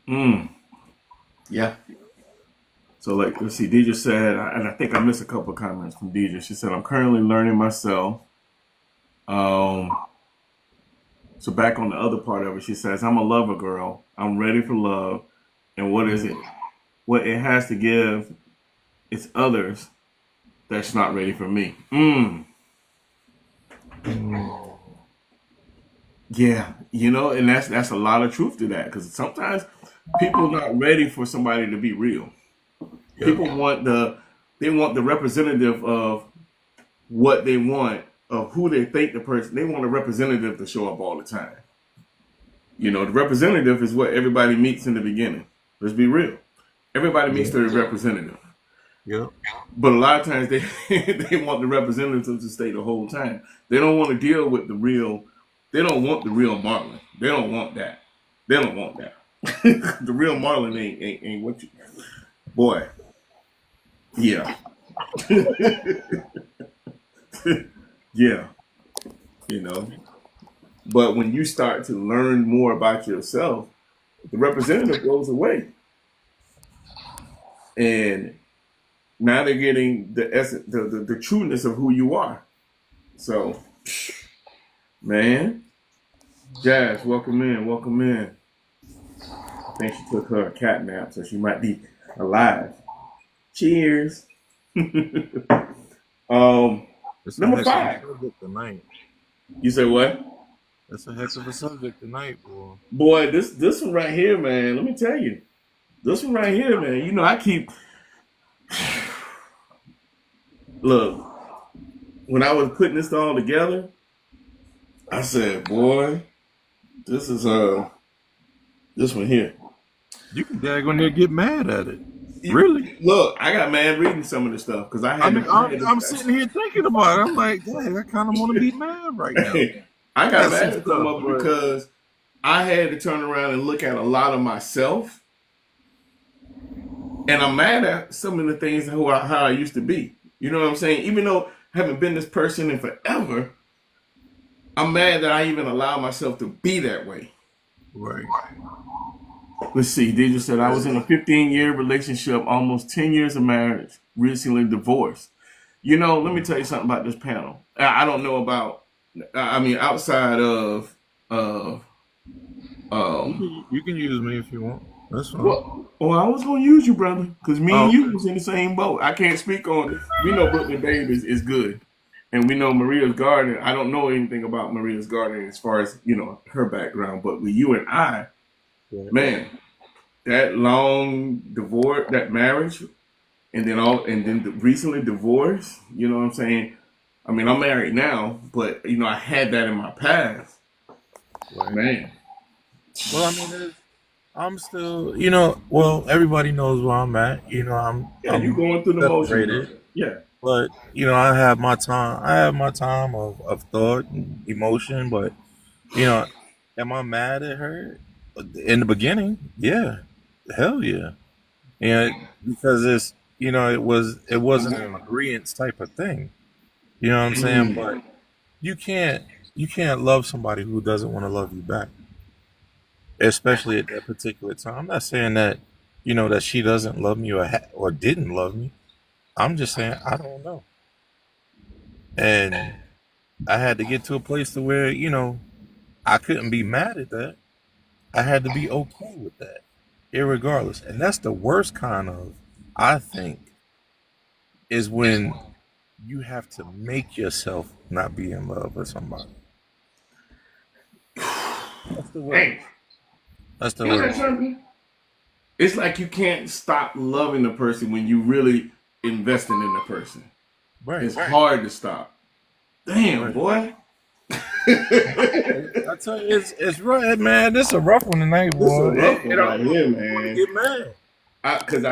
S1: Mm. Yeah. So, like, let's see. Deidre said, and I think I missed a couple of comments from Deidre. She said, "I'm currently learning myself." Um, so back on the other part of it, she says, "I'm a lover girl. I'm ready for love, and what is it? What it has to give, it's others that's not ready for me." Mm.
S3: Mm,
S1: Yeah, and that's a lot of truth to that because sometimes people not ready for somebody to be real.
S3: Yeah.
S1: People want the representative of what they want, of who they think the person. They want a representative to show up all the time. The representative is what everybody meets in the beginning. Let's be real. Everybody meets
S3: Yeah.
S1: their representative.
S3: Yeah.
S1: But a lot of times they they want the representative to stay the whole time. They don't want to deal with the real. They don't want the real Marlon. They don't want that. They don't want that. The real Marlon ain't what you. Boy, yeah, yeah. You know. But when you start to learn more about yourself, the representative goes away, and now they're getting the essence, the trueness of who you are. So, man, Jazz, welcome in, welcome in. I think she took her cat nap, so she might be alive. Cheers. um,
S3: It's a
S1: Number
S3: heck of a
S1: five.
S3: subject tonight.
S1: You say what?
S3: That's a heck of a subject tonight, boy.
S1: Boy, this one right here, man. Let me tell you, this one right here, man. I keep look. When I was putting this all together, I said, boy, this is this one here.
S3: You can daggone near get mad at it. Really?
S1: Look, I got mad reading some of this stuff because I
S3: I
S1: had.
S3: mean, I'm sitting here thinking about it. I'm like, dang, I kind of want to be mad right now.
S1: I got
S3: That's
S1: mad
S3: some
S1: at some
S3: stuff,
S1: of it because I had to turn around and look at a lot of myself, and I'm mad at some of the things how I used to be. You know what I'm saying? Even though I haven't been this person in forever, I'm mad that I even allow myself to be that way.
S3: Right.
S1: Let's see. Deidre said, I was in a 15-year relationship, almost 10 years of marriage, recently divorced. Let me tell you something about this panel. I don't know about, I mean, outside of,
S3: You can use me if you want. That's fine.
S1: well, I was going to use you, brother, because me
S3: Oh,
S1: and you was in the same boat. I can't speak on, we know Brooklyn Babe is good. And we know Maria's Garden. I don't know anything about Maria's Garden as far as, her background. But with you and I, man, that long divorce, that marriage, and then recently divorced. You know what I'm saying? I mean, I'm married now, but I had that in my past.
S3: right.
S1: Man,
S3: Well, I mean, I'm still, well, everybody knows where I'm at.
S1: yeah, you
S3: I'm
S1: going through the motions,
S3: separated,
S1: brother. Yeah.
S3: but I have my time. I have my time of thought and emotion. But am I mad at her in the beginning? Yeah, hell yeah. And because it wasn't an agreement type of thing. You know what I'm saying?
S1: Mm.
S3: But you can't you can't love somebody who doesn't want to love you back, especially at that particular time. I'm not saying that that she doesn't love me or didn't love me. I'm just saying I don't know. And I had to get to a place to where I couldn't be mad at that. I had to be okay with that, irregardless. And that's the worst kind of, I think, is when you have to make yourself not be in love with somebody. That's the worst.
S1: Hey,
S3: That's the
S1: you know that
S3: worst.
S1: something? It's like you can't stop loving the person when you really investing in the person.
S3: Right.
S1: It's hard to stop. Damn,
S3: Right.
S1: boy.
S3: I tell you, it's right, man. This is a rough one tonight,
S1: This is a
S3: boy.
S1: rough
S3: It
S1: one right
S3: don't
S1: here,
S3: want to
S1: man.
S3: get mad.
S1: Because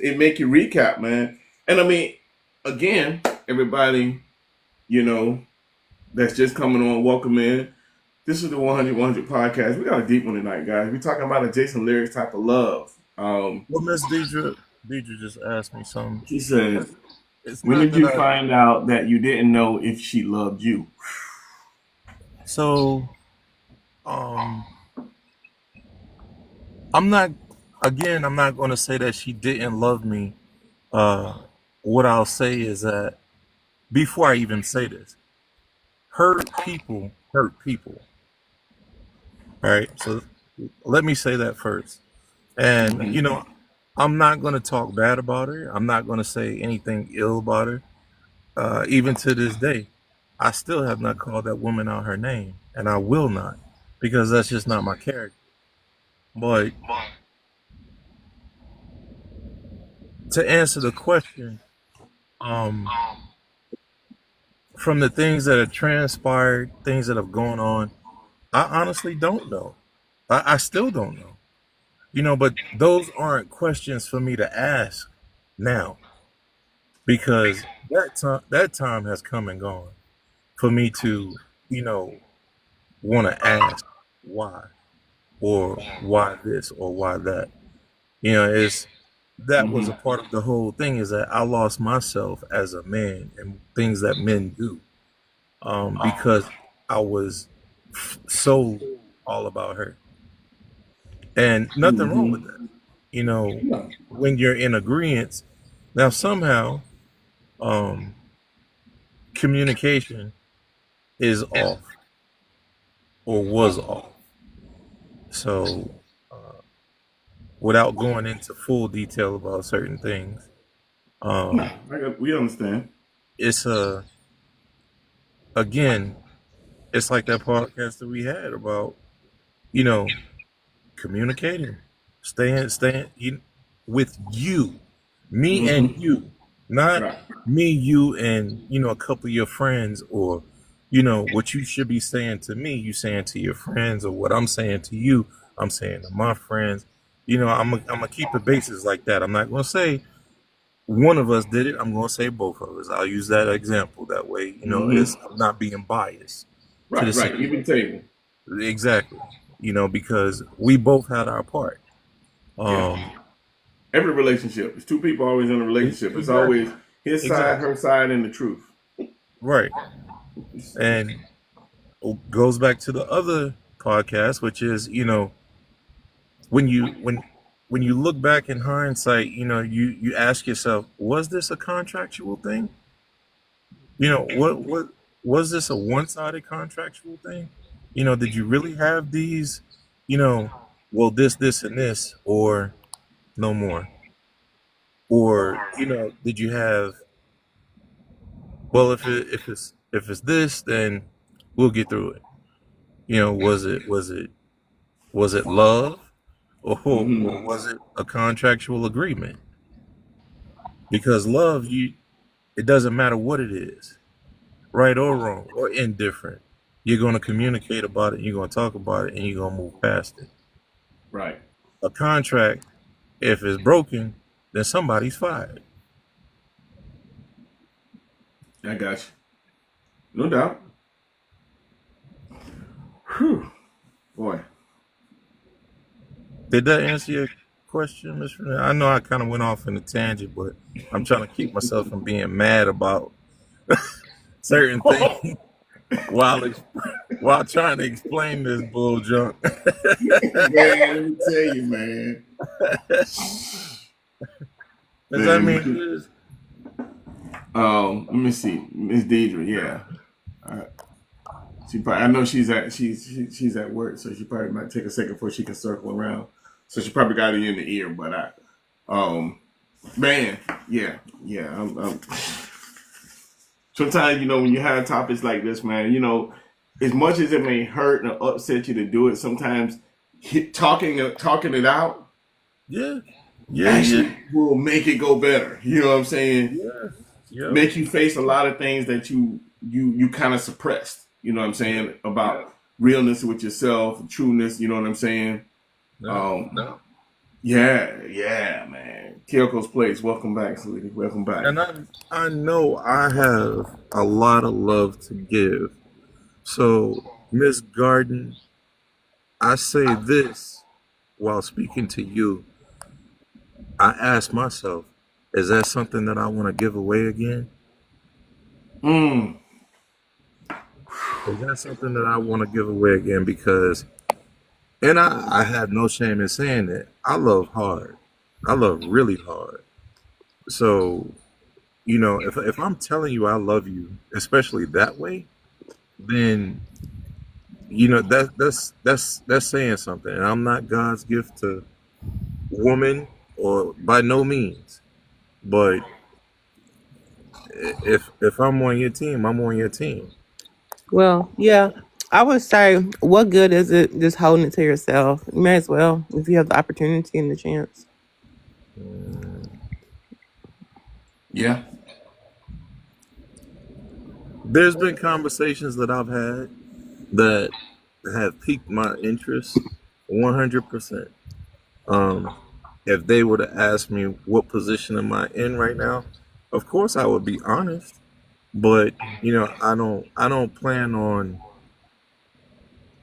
S1: it make you recap, man. And I mean, again, everybody, you know, that's just coming on, welcome in. This is the 100 podcast. We got a deep one tonight, guys. We're talking about a Jason Lyrics type of love.
S3: Well, Miss Deidre just asked me something.
S1: She said,
S3: It's
S1: when
S3: not
S1: did
S3: that
S1: you
S3: I.
S1: find out that you didn't know if she loved you?
S3: So, um, I'm not. Again, I'm not going to say that she didn't love me. Uh, what I'll say is that before I even say this, hurt people hurt people. All right. So let me say that first. And
S1: Mm-hmm.
S3: I'm not going to talk bad about her. I'm not going to say anything ill about her. Even to this day, I still have not called that woman out her name, and I will not, because that's just not my character. But to answer the question, um, from the things that have transpired, things that have gone on, I honestly don't know. I still don't know. But those aren't questions for me to ask now because that time has come and gone for me to, you know, want to ask why or why this or why that. It's that was a
S1: Mm-hmm.
S3: part of the whole thing is that I lost myself as a man and things that men do because I was so all about her. And nothing wrong with that.
S1: Mm-hmm.
S3: You know,
S1: No.
S3: when you're in agreement, now somehow um, communication is off or was off. So, without going into full detail about certain things,
S1: No.
S3: um,
S1: We understand.
S3: it's again, it's like that podcast that we had about you know communicating, staying with you, me and
S1: Mm-hmm.
S3: you, not
S1: Right.
S3: me, you, and a couple of your friends, or what you should be saying to me, you saying to your friends, or what I'm saying to you, I'm saying to my friends. I'm gonna keep the bases like that. I'm not gonna say one of us did it. I'm gonna say both of us. I'll use that example that way. It's
S1: Mm-hmm.
S3: I'm not being biased to the
S1: Right. Right.
S3: situation.
S1: Even table.
S3: Exactly. Because we both had our part.
S1: Yeah.
S3: Um,
S1: Every relationship. It's two people always in a relationship. It's
S3: exactly,
S1: always his side,
S3: exactly,
S1: her side, and the truth.
S3: right. And it goes back to the other podcast, which is when you look back in hindsight, you ask yourself, was this a contractual thing? What was this a one-sided contractual thing? Did you really have these, you know, well, this and this, or no more? Or did you have, well, if it's this, then we'll get through it. Was it love, or
S1: Mm-hmm.
S3: was it a contractual agreement? Because love, it doesn't matter what it is, right or wrong or indifferent. You're going to communicate about it. You're going to talk about it, and you're going to move past it.
S1: Right.
S3: A contract, if it's broken, then somebody's fired.
S1: I got you. No doubt. Whew. Boy.
S3: Did that answer your question, Miss Renee? I know I kind of went off in a tangent, but I'm trying to keep myself from being mad about certain things while while trying to explain this bull junk.
S1: Man, let me tell you, man.
S3: Does that
S1: Man,
S3: mean this?
S1: let me see, Miss Deidre. Yeah, she probably. I know she's at work, so she probably might take a second before she can circle around. So she probably got it in the ear, but um, man, yeah, yeah. Sometimes when you have topics like this, man, as much as it may hurt and upset you to do it, sometimes talking it out
S3: Yeah, yeah, yeah,
S1: actually will make it go better. You know what I'm saying?
S3: yeah, yep,
S1: Make you face a lot of things that you kind of suppressed. You know what I'm saying about realness with yourself, trueness. You know what I'm saying?
S3: no,
S1: Um,
S3: no.
S1: yeah, yeah, man. Kyoko's place. Welcome back, sweetie. Welcome back.
S3: And I know I have a lot of love to give. So, Miss Garden, I say this while speaking to you. I ask myself, is that something that I want to give away again?
S1: Mm,
S3: Is that something that I want to give away again? Because, and I have no shame in saying that, I love hard. I love really hard. So, if I'm telling you I love you, especially that way, then that's saying something. And I'm not God's gift to woman, or by no means. But if I'm on your team, I'm on your team.
S4: Well, yeah, I would say, what good is it just holding it to yourself? You may as well if you have the opportunity and the chance.
S3: Mm.
S1: Yeah.
S3: There's been conversations that I've had that have piqued my interest 100%. Um, if they were to ask me what position am I in right now, of course I would be honest. But I don't plan on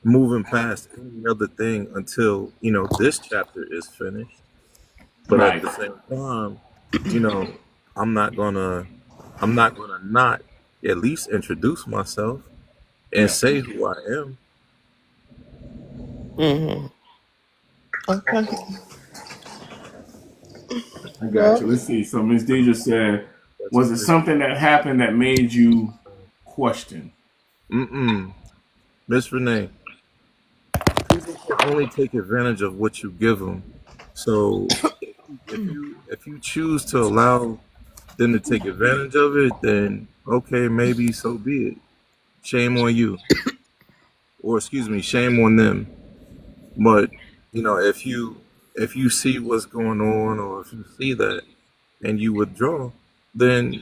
S3: moving past any other thing until this chapter is finished. But at
S1: Right.
S3: the same time, you know, I'm not gonna I'm not gonna not at least introduce myself and
S1: Yeah.
S3: say who I am.
S4: Mm-hmm. Okay.
S1: I got
S4: Well,
S1: you. Let's see. So Miss Deidre said,
S3: That's
S1: was it
S3: official.
S1: something that happened that made you question?
S3: Mm-mm. Miss Renee, people can only take advantage of what you give them. So if you choose to allow them to take advantage of it, then okay, maybe so be it. Shame on you, or excuse me, shame on them. But if you see what's going on, or if you see that and you withdraw, then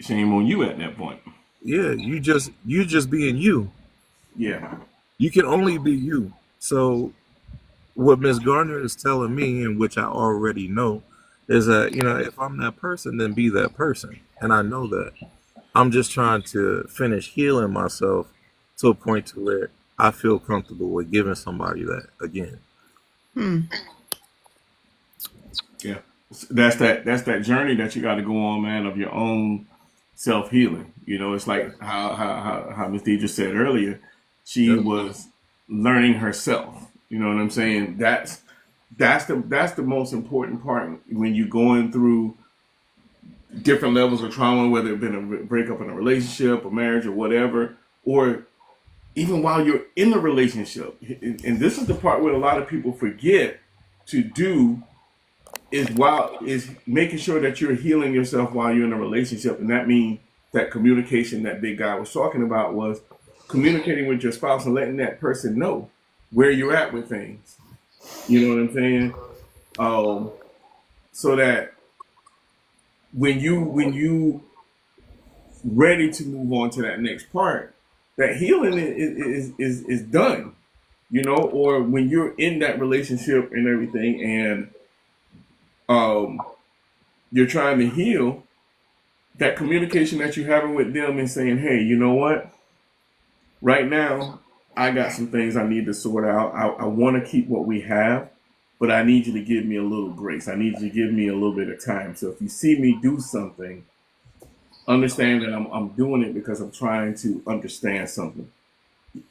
S1: Shame on you at that point.
S3: yeah, you just being you.
S1: Yeah.
S3: You can only be you. So what Miss Garner is telling me, and which I already know, is that if I'm that person, then be that person, and I know that. I'm just trying to finish healing myself to a point to where I feel comfortable with giving somebody that again.
S4: hmm.
S1: Yeah. That's that journey that you got to go on, man, of your own self healing. It's like how Miss Deidre said earlier, she
S3: Yep.
S1: was learning herself. You know what I'm saying? That's the most important part when you're going through different levels of trauma, whether it been a breakup in a relationship, a marriage, or whatever, or even while you're in a relationship. And this is the part where a lot of people forget to do is making sure that you're healing yourself while you're in a relationship, and that means that communication that big guy was talking about was communicating with your spouse and letting that person know where you're at with things. You know what I'm saying? So that when you ready to move on to that next part, that healing is done. Or when you're in that relationship and everything, and um, you're trying to heal, that communication that you're having with them and saying, hey, you know what? Right now, I got some things I need to sort out. I want to keep what we have, but I need you to give me a little grace. I need you to give me a little bit of time. So if you see me do something, understand that I'm doing it because I'm trying to understand something.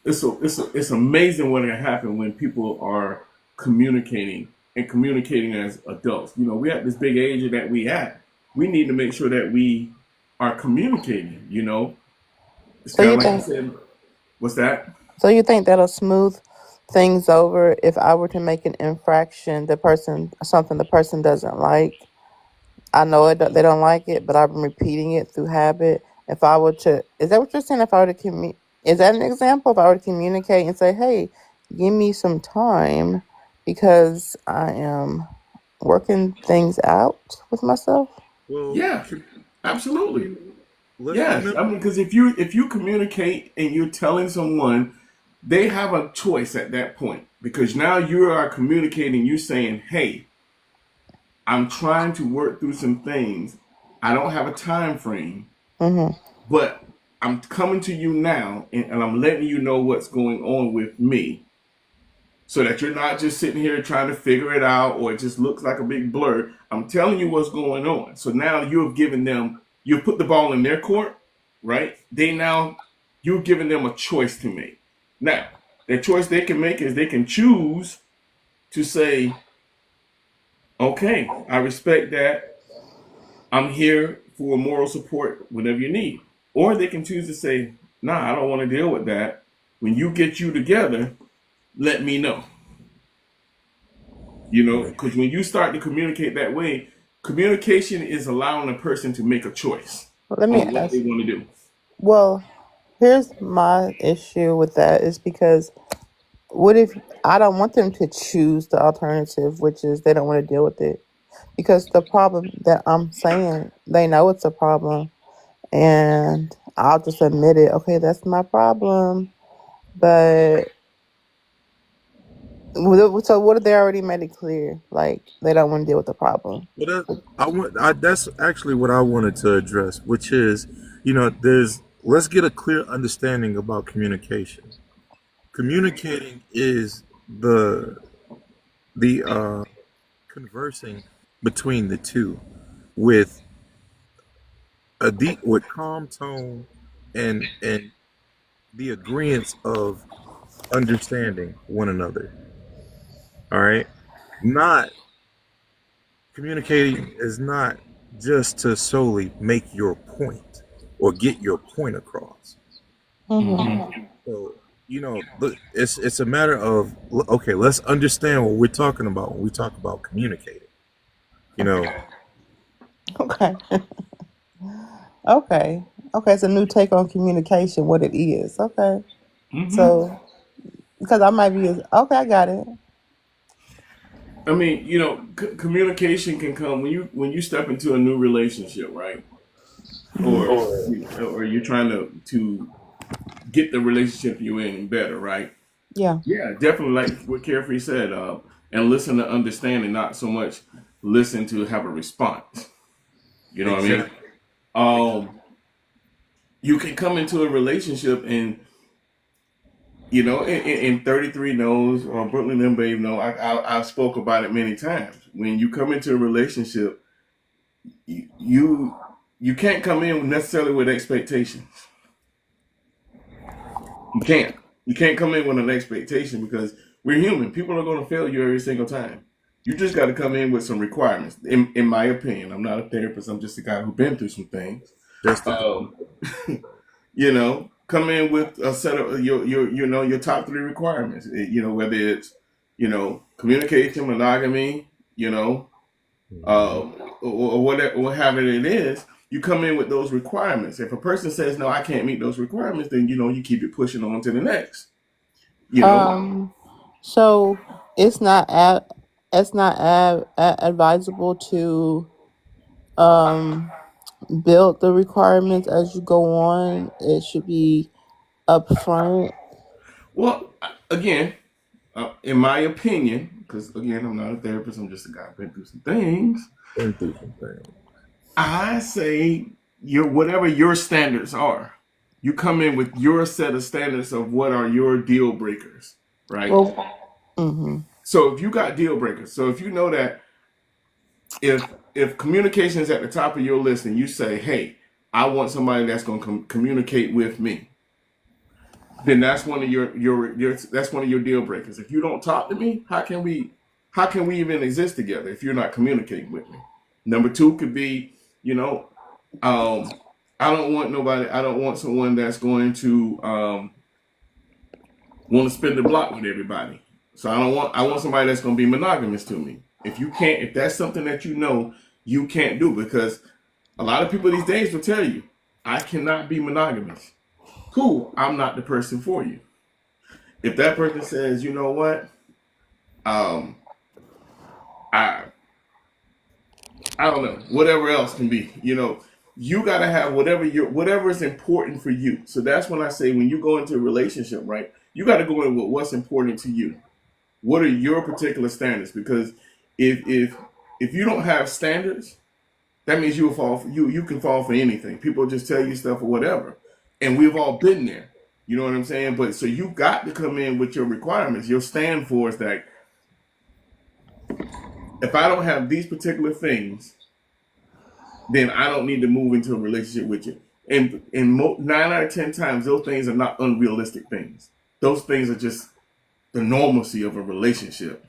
S1: It's amazing what can happen when people are communicating and communicating as adults. We at this big age that we at. We need to make sure that we are communicating. It's
S4: So
S1: kind
S4: you
S1: of like you
S4: think
S1: said. What's that?
S4: so you think that'll smooth things over if I were to make an infraction, the person doesn't like. I know they don't like it, but I've been repeating it through habit. If I were to, is that what you're saying? If I were to is that an example? If I were to communicate and say, "Hey, give me some time because I am working things out with myself."
S3: Well,
S1: Yeah, absolutely.
S3: let's
S1: Yes, I
S3: remember.
S1: mean, because if you communicate and you're telling someone, they have a choice at that point because now you are communicating. You're saying, "Hey, I'm trying to work through some things. I don't have a time frame,
S4: Mm-hmm.
S1: but I'm coming to you now, and I'm letting you know what's going on with me, so that you're not just sitting here trying to figure it out or it just looks like a big blur. I'm telling you what's going on. So now you've put the ball in their court, right? You've given them a choice to make. Now, their choice they can make is they can choose to say, okay, I respect that. I'm here for moral support whenever you need. Or they can choose to say, nah, I don't want to deal with that. When you get you together, let me know.
S3: Right.
S1: Because when you start to communicate that way, communication is allowing a person to make a choice
S4: Let me
S1: on what they
S4: ask.
S1: want to do.
S4: Well, here's my issue with that is because what if I don't want them to choose the alternative, which is they don't want to deal with it? because the problem that I'm saying, they know it's a problem, and I'll just admit it. Okay, that's my problem. But so what if they already made it clear? Like they don't want to deal with the problem.
S3: Well, that's actually what I wanted to address, which is, let's get a clear understanding about communication. Communicating is the conversing between the two with with calm tone and the agreement of understanding one another. All right, not communicating is not just to solely make your point or get your point across.
S4: Mm-hmm.
S3: So, look, it's a matter of, okay, let's understand what we're talking about when we talk about communicating. You know,
S4: Okay. Okay. Okay. It's a new take on communication, what it is. Okay. So, because I might be, okay, I got it.
S1: I mean, communication can come when you step into a new relationship, right? Or or you're trying to get the relationship you're in better, right?
S4: Yeah.
S1: Yeah, definitely. Like what Carefree said, and listen to understand, and not so much listen to have a response. You know what I mean?
S3: exactly, exactly.
S1: Um, you can come into a relationship and in 33 knows or Brooklyn and Babe know. I spoke about it many times. When you come into a relationship, you you can't come in necessarily with expectations. You can't. You can't come in with an expectation because we're human. People are going to fail you every single time. You just got to come in with some requirements. In my opinion, I'm not a therapist. I'm just a guy who's been through some things.
S3: Just a
S1: Um, come in with a set of your top three requirements. Whether it's communication, monogamy, or whatever it is. You come in with those requirements. If a person says no, I can't meet those requirements, then you keep it pushing on to the next. You know,
S4: Um, so it's not advisable to um build the requirements as you go on. It should be upfront.
S1: well, again, in my opinion, because again, I'm not a therapist. I'm just a guy who's been through some things.
S3: been through some things.
S1: I say whatever your standards are. You come in with your set of standards of what are your deal breakers, right?
S4: Well, mm-hmm.
S1: So if you got deal breakers, so if you know that if communication is at the top of your list and you say, "Hey, I want somebody that's going to communicate with me," then that's one of your that's one of your deal breakers. If you don't talk to me, how can we even exist together if you're not communicating with me? Number two could be, you know, um, I don't want nobody. I don't want someone that's going to want to spin the block with everybody. So I want somebody that's going to be monogamous to me. If that's something that you can't do, because a lot of people these days will tell you, I cannot be monogamous. Cool, I'm not the person for you. If that person says, you know what, um, I I don't know, whatever else can be, you gotta have whatever is important for you. So that's when I say when you go into a relationship, right, you gotta go in with what's important to you. What are your particular standards? Because if you don't have standards, that means you can fall for anything. People just tell you stuff or whatever. And we've all been there. You know what I'm saying? But so you got to come in with your requirements. Your stand for is that if I don't have these particular things, then I don't need to move into a relationship with you. And 9 out of 10 times, those things are not unrealistic things. Those things are just the normalcy of a relationship.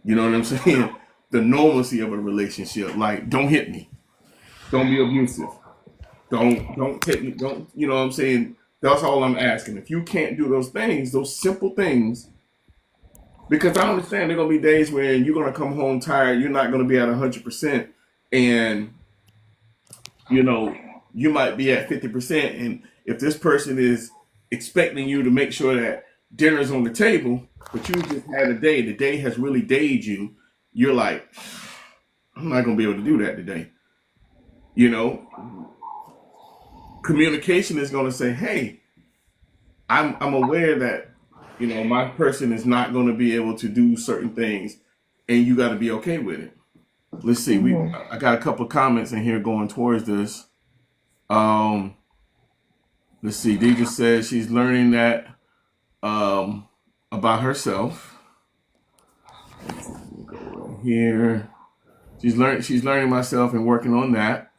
S1: You know what I'm saying? The normalcy of a relationship. Like, don't hit me. Don't be abusive. Don't take me. Don't you know what I'm saying? That's all I'm asking. If you can't do those things, those simple things, because I understand there are gonna be days when you're gonna come home tired. You're not gonna be at 100%, and you know, you might be at 50%. And if this person is expecting you to make sure that dinner's on the table, but you just had a day, the day has really dayed you, you're like, I'm not gonna be able to do that today. You know, communication is gonna say, hey, I'm aware that my person is not gonna be able to do certain things, and you got to be okay with it. Let's see.
S4: Hmm.
S1: I got a couple of comments in here going towards this. Um, let's see. Deidre says she's learning that um, about herself. Go right here. She's learning myself and working on that.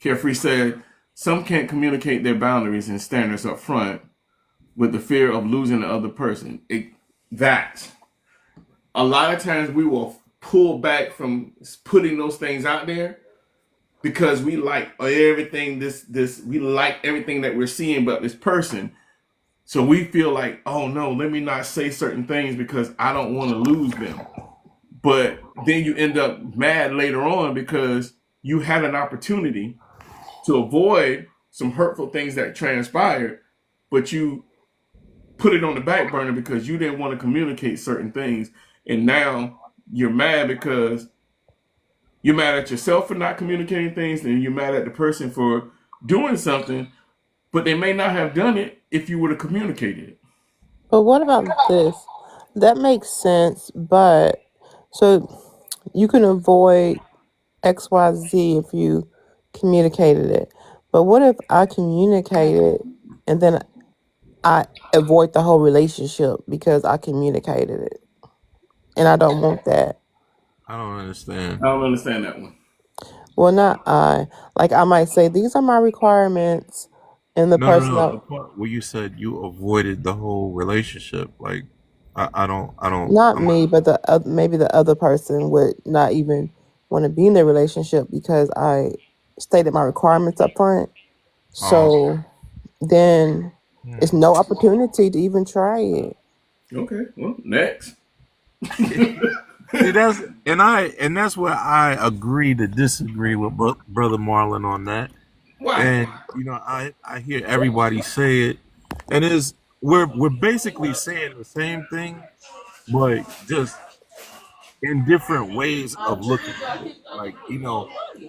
S1: Carefree said some can't communicate their boundaries and standards up front with the fear of losing the other person. That a lot of times we will pull back from putting those things out there because we like everything we like everything that we're seeing about this person. So we feel like, oh no, let me not say certain things because I don't want to lose them. But then you end up mad later on because you had an opportunity to avoid some hurtful things that transpired, but you put it on the back burner because you didn't want to communicate certain things. And now you're mad because you're mad at yourself for not communicating things, and you're mad at the person for doing something, but they may not have done it if you would have communicated it.
S4: But what about this? That makes sense, but so you can avoid XYZ if you communicated it. But what if I communicated and then I avoid the whole relationship because I communicated it? And I don't want that.
S3: I don't understand.
S1: I don't understand that one.
S4: Well, not I. Like I might say, these are my requirements, and the
S3: No, no,
S4: person
S3: no.
S4: that
S3: The part where you said you avoided the whole relationship, like I don't.
S4: not
S3: I'm
S4: me, but maybe the other person would not even want to be in the relationship because I stated my requirements up front.
S3: um.
S4: So then it's
S3: Hmm.
S4: no opportunity to even try it.
S1: Okay, well, next.
S3: See, that's where I agree to disagree with brother Marlon on that.
S1: Why?
S3: And I hear everybody say it, and is we're basically saying the same thing, but just in different ways of looking at it. Like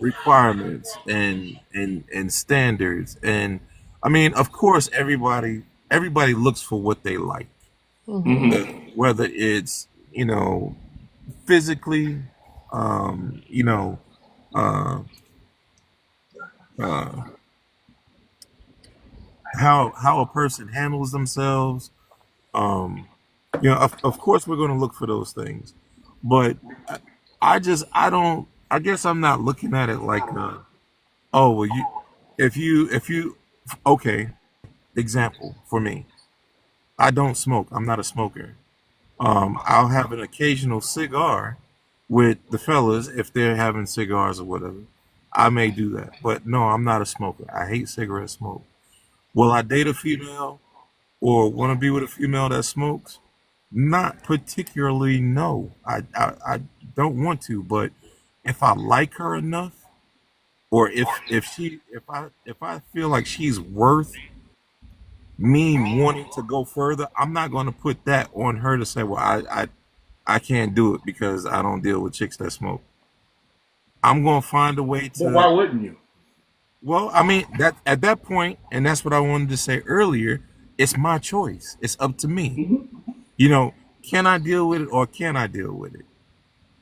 S3: requirements and standards, and I mean, of course, everybody looks for what they like,
S4: Hmm.
S1: Mm-hmm.
S3: whether it's physically, you know, uh, uh, how a person handles themselves. Um, of course, we're going to look for those things, but I don't. I guess I'm not looking at it like, oh, well, if you, okay. Example for me, I don't smoke. I'm not a smoker. I'll have an occasional cigar with the fellas if they're having cigars or whatever. I may do that, but no, I'm not a smoker. I hate cigarette smoke. Will I date a female or want to be with a female that smokes? Not particularly. No, I don't want to. But if I like her enough, or if I feel like she's worth me wanting to go further, I'm not going to put that on her to say, well, I can't do it because I don't deal with chicks that smoke. I'm going to find a way
S1: But why
S3: to.
S1: wouldn't you?
S3: Well, I mean that at that point, and that's what I wanted to say earlier. It's my choice. It's up to me.
S1: Mm-hmm.
S3: You know, can I deal with it or can I deal with it?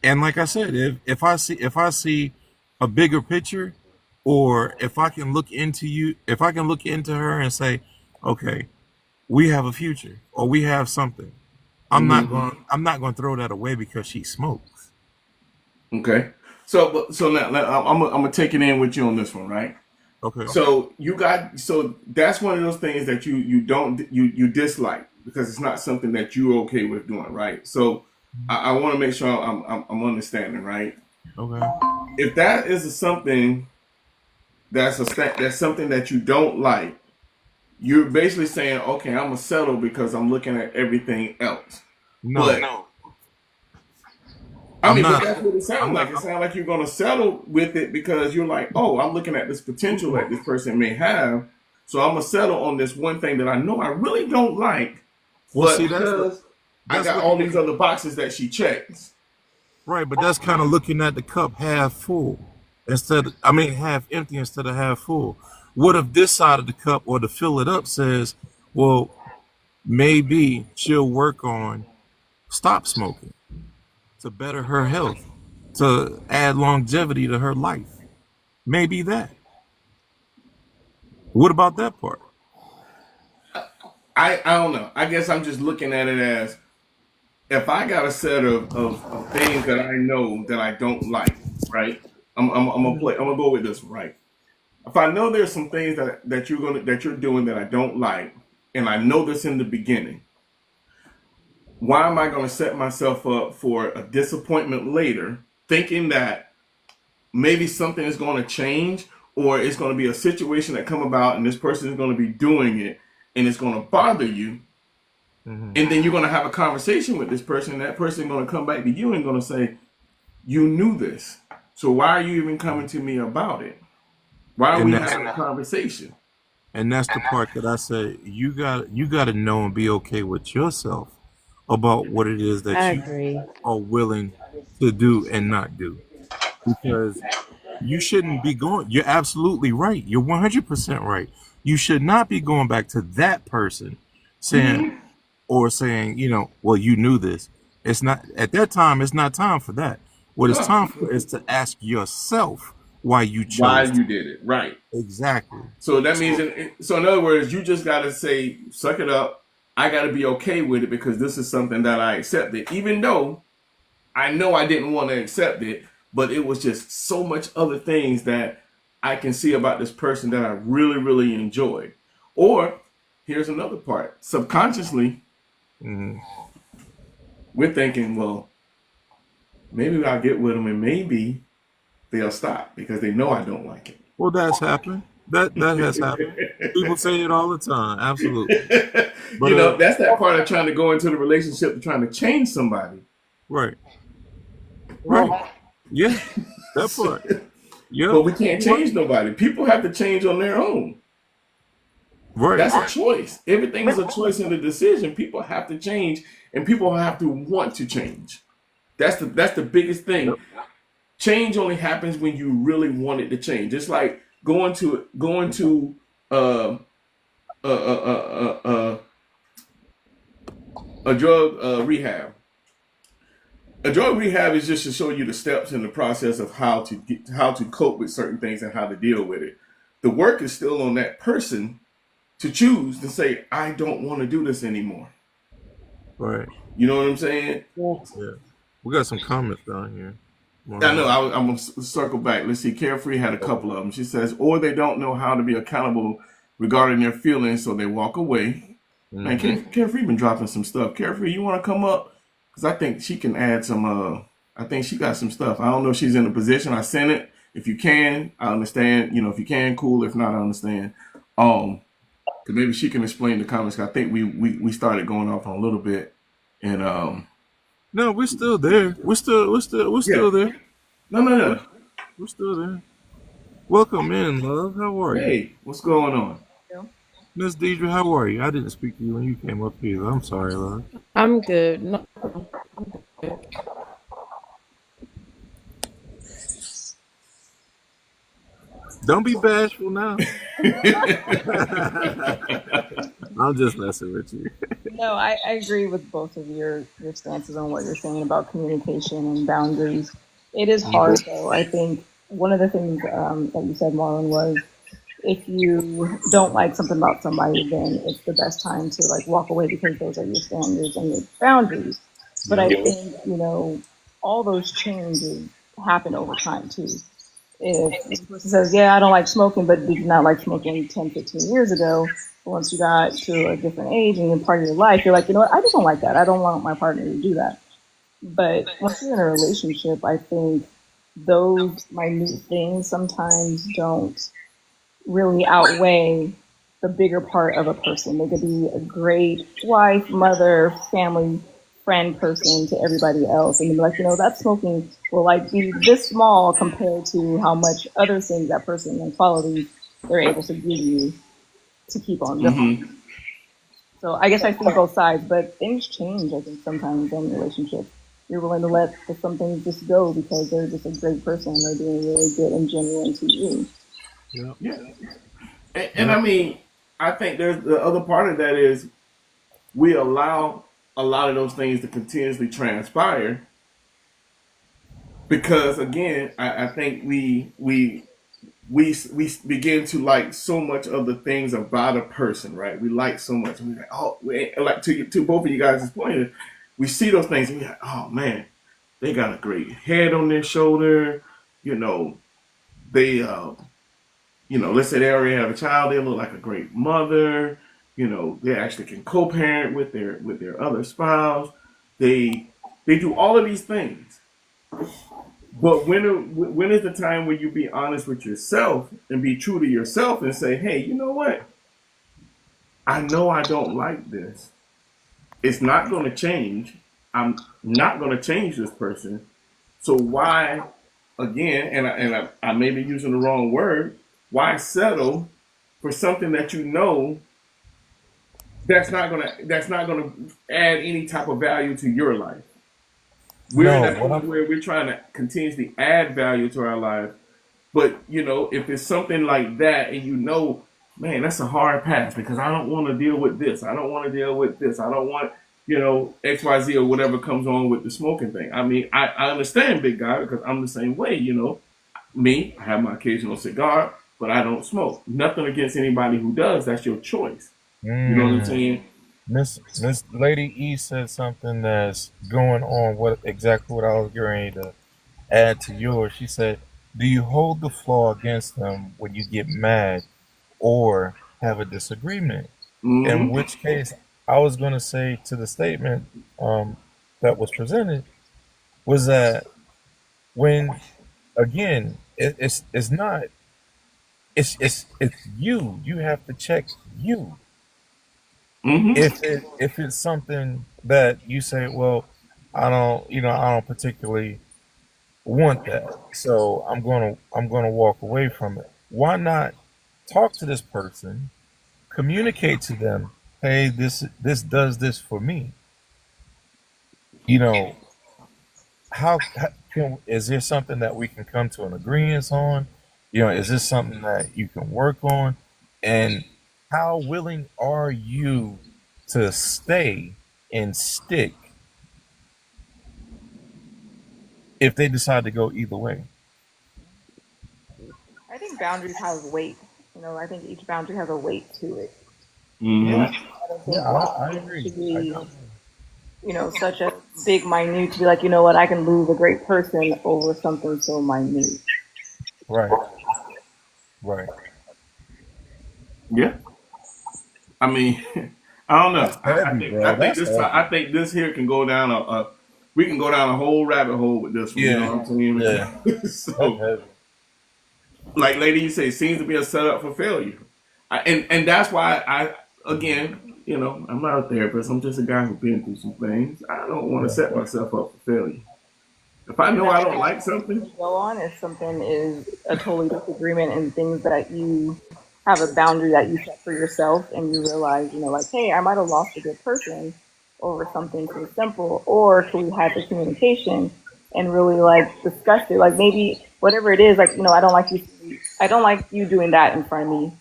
S3: And like I said, if I see a bigger picture, or if I can look into her and say, okay, we have a future or we have something.
S1: Mm-hmm.
S3: I'm not going to throw that away because she smokes.
S1: Okay. So now I'm gonna take it in with you on this one, right?
S3: Okay.
S1: So that's one of those things that you dislike because it's not something that you're okay with doing, right? So I want to make sure I'm understanding, right?
S3: Okay.
S1: If that is something that's something that you don't like, you're basically saying, okay, I'm gonna settle because I'm looking at everything else.
S3: No,
S1: But I
S3: I'm
S1: mean, but
S3: not.
S1: that's what it
S3: I'm
S1: sounds like.
S3: not.
S1: It sounds like you're going to settle with it because you're like, oh, I'm looking at this potential that this person may have. So I'm going to settle on this one thing that I know I really don't like,
S3: Well,
S1: but
S3: see,
S1: because I
S3: that's
S1: got
S3: what
S1: all these other boxes that she checks.
S3: Right, but that's kind of looking at the cup half full I mean, half empty instead of half full. What if this side of the cup or to fill it up says, well, maybe she'll work on stop smoking to better her health, to add longevity to her life. Maybe that. What about that part?
S1: I don't know. I guess I'm just looking at it as if I got a set of things that I know that I don't like, right? I'm gonna play. I'm gonna go with this, right? If I know there's some things that you're doing that I don't like, and I know this in the beginning, why am I going to set myself up for a disappointment later, thinking that maybe something is going to change, or it's going to be a situation that come about, and this person is going to be doing it, and it's going to bother you,
S3: Mm-hmm.
S1: and then you're going to have a conversation with this person, and that person is going to come back to you and going to say, "You knew this, so why are you even coming to me about it? Why are
S3: And
S1: we
S3: that's
S1: having a conversation?"
S3: and that's the part that I say you got to know and be okay with yourself about what it is
S5: I
S3: that you
S5: agree.
S3: are willing to do and not do, because you shouldn't be going. You're absolutely right. You're 100% right. You should not be going back to that person saying saying, well, you knew this. It's not at that time. It's not time for that. What it's
S1: No,
S3: time for is to ask yourself why you
S1: why
S3: chose to.
S1: you did it, right?
S3: Exactly.
S1: So that means,
S3: So
S1: so in other words, you just got to say, suck it up. I got to be okay with it because this is something that I accepted, even though I know I didn't want to accept it, but it was just so much other things that I can see about this person that I really, really enjoyed. Or here's another part. Subconsciously,
S3: mhm.
S1: we're thinking, well, maybe I'll get with them and maybe they'll stop because they know I don't like
S3: Well, that's happened. That has happened. People say it all the time. Absolutely.
S1: it.
S3: But
S1: That's that part of trying to go into the relationship and trying to change somebody.
S3: right, right, yeah, that part. Yep.
S1: But we can't change nobody. People have to change on their own.
S3: Right.
S1: That's a choice. Everything is a choice and a decision. People have to change, and people have to want to change. That's the biggest thing.
S3: Yep.
S1: Change only happens when you really want it to change. It's like going to uh, a drug rehab. A drug rehab is just to show you the steps in the process of how to cope with certain things and how to deal with it. The work is still on that person to choose to say, I don't want to do this anymore.
S3: Right.
S1: You know what I'm saying?
S3: Yeah. We got some comments down here.
S1: I know.
S3: Wow.
S1: I'm gonna circle back. Let's see. Carefree had a couple of them. She says, or they don't know how to be accountable regarding their feelings, so they walk away. Man,
S3: Hmm.
S1: Carefree been dropping some stuff. Carefree, you want to come up? Because I think she can add some. I think she got some stuff. I don't know if she's in a position. I sent it. If you can, I understand. If you can, cool. If not, I understand. Because maybe she can explain the comments. 'Cause I think we started going off on a little bit, and
S3: No, we're still there. We're
S1: yeah.
S3: still there.
S1: No.
S3: We're still there. Welcome in, love. How are you?
S1: Hey, what's going on?
S3: Miss Deidre, how are you? I didn't speak to you when you came up here. I'm sorry, love.
S5: I'm good. No,
S3: Don't be bashful now. I'm just messing with you.
S6: No, I agree with both of your stances on what you're saying about communication and boundaries. It is hard, though. I think one of the things that you said, Marlon, was if you don't like something about somebody, then it's the best time to like walk away because those are your standards and your boundaries. But I
S1: Yeah.
S6: think, all those changes happen over time too. If the person says, yeah, I don't like smoking, but did not like smoking 10, 15 years ago, but once you got to a different age and part of your life, you're like, you know what, I just don't like that. I don't want my partner to do that. But once you're in a relationship, I think those minute things sometimes don't really outweigh the bigger part of a person. They could be a great wife, mother, family, friend person to everybody else. And they're like, that smoking will like be this small compared to how much other things that person and qualities they're able to give you to keep on going. So I guess I see both sides, but things change, I think, sometimes in relationships. you're willing to let some things just go because they're just a great person and they're being really good and genuine to you.
S3: Yep.
S1: Yeah. And I
S3: Yep.
S1: mean, I think there's the other part of that is we allow a lot of those things to continuously transpire because again, I think we begin to like so much of the things about a person, right? We like so much. We like, oh, like to both of you guys' point, we see those things and we like, oh man, they got a great head on their shoulder. You know, they, let's say they already have a child. They look like a great mother. You know, they actually can co-parent with their other spouse. They they do all of these things. But when is the time where you be honest with yourself and be true to yourself and say, hey, you know what? I know I don't like this. It's not going to change. I'm not going to change this person. So why, again, I may be using the wrong word, why settle for something that you know that's not gonna add any type of value to your life? We're in
S3: No,
S1: that
S3: what
S1: point
S3: I'm
S1: where we're trying to continuously add value to our life. But if it's something like that, and man, that's a hard pass because I don't want to deal with this. I don't want to deal with this. I don't want, XYZ or whatever comes on with the smoking thing. I mean, I understand, big guy, because I'm the same way. Me, I have my occasional cigar, but I don't smoke. Nothing against anybody who does. That's your choice. You know what I'm
S3: mm,
S1: saying?
S3: Miss Lady E said something that's going on what exactly what I was getting ready to add to yours. She said, "Do you hold the flaw against them when you get mad or have a disagreement?" In
S1: Mm-hmm.
S3: which case, I was going to say to the statement that was presented was that when again it's not it's you have to check you
S1: Mm-hmm.
S3: if it's something that you say, well, I don't particularly want that, so I'm gonna walk away from it. Why not talk to this person, communicate to them, hey, this does this for me. You know, is there something that we can come to an agreement on? Is this something that you can work on? And how willing are you to stay and stick if they decide to go either way?
S6: I think boundaries have weight. I think each boundary has a weight to it.
S3: Yeah,
S1: Mm-hmm.
S6: I don't
S3: yeah,
S6: think
S3: I
S6: it
S3: agree.
S6: should
S3: I
S6: be,
S3: definitely.
S6: such a big minute to be like, you know what, I can lose a great person over something so minute.
S3: Right, right.
S1: Yeah. I mean, I don't
S3: That's
S1: know. I
S3: heavy,
S1: think I
S3: bro.
S1: think
S3: That's
S1: this
S3: heavy.
S1: I think this here can go down we can go down a whole rabbit hole with this one. You
S3: Yeah,
S1: know what I'm saying?
S3: yeah. That's
S1: So,
S3: heavy.
S1: like Lady, you say, seems to be a setup for failure, and that's why again, I'm not a therapist. I'm just a guy who's been through some things. I don't want to
S3: Yeah.
S1: set myself up for failure. If I
S6: And
S1: know I
S6: that's
S1: don't
S6: how
S1: like something,
S6: we go on if something is a totally disagreement and things that you have a boundary that you set for yourself and you realize, like, hey, I might have lost a good person over something so simple, or could we have the communication and really like discuss it? Like maybe whatever it is, like, I don't like you doing that in front of me.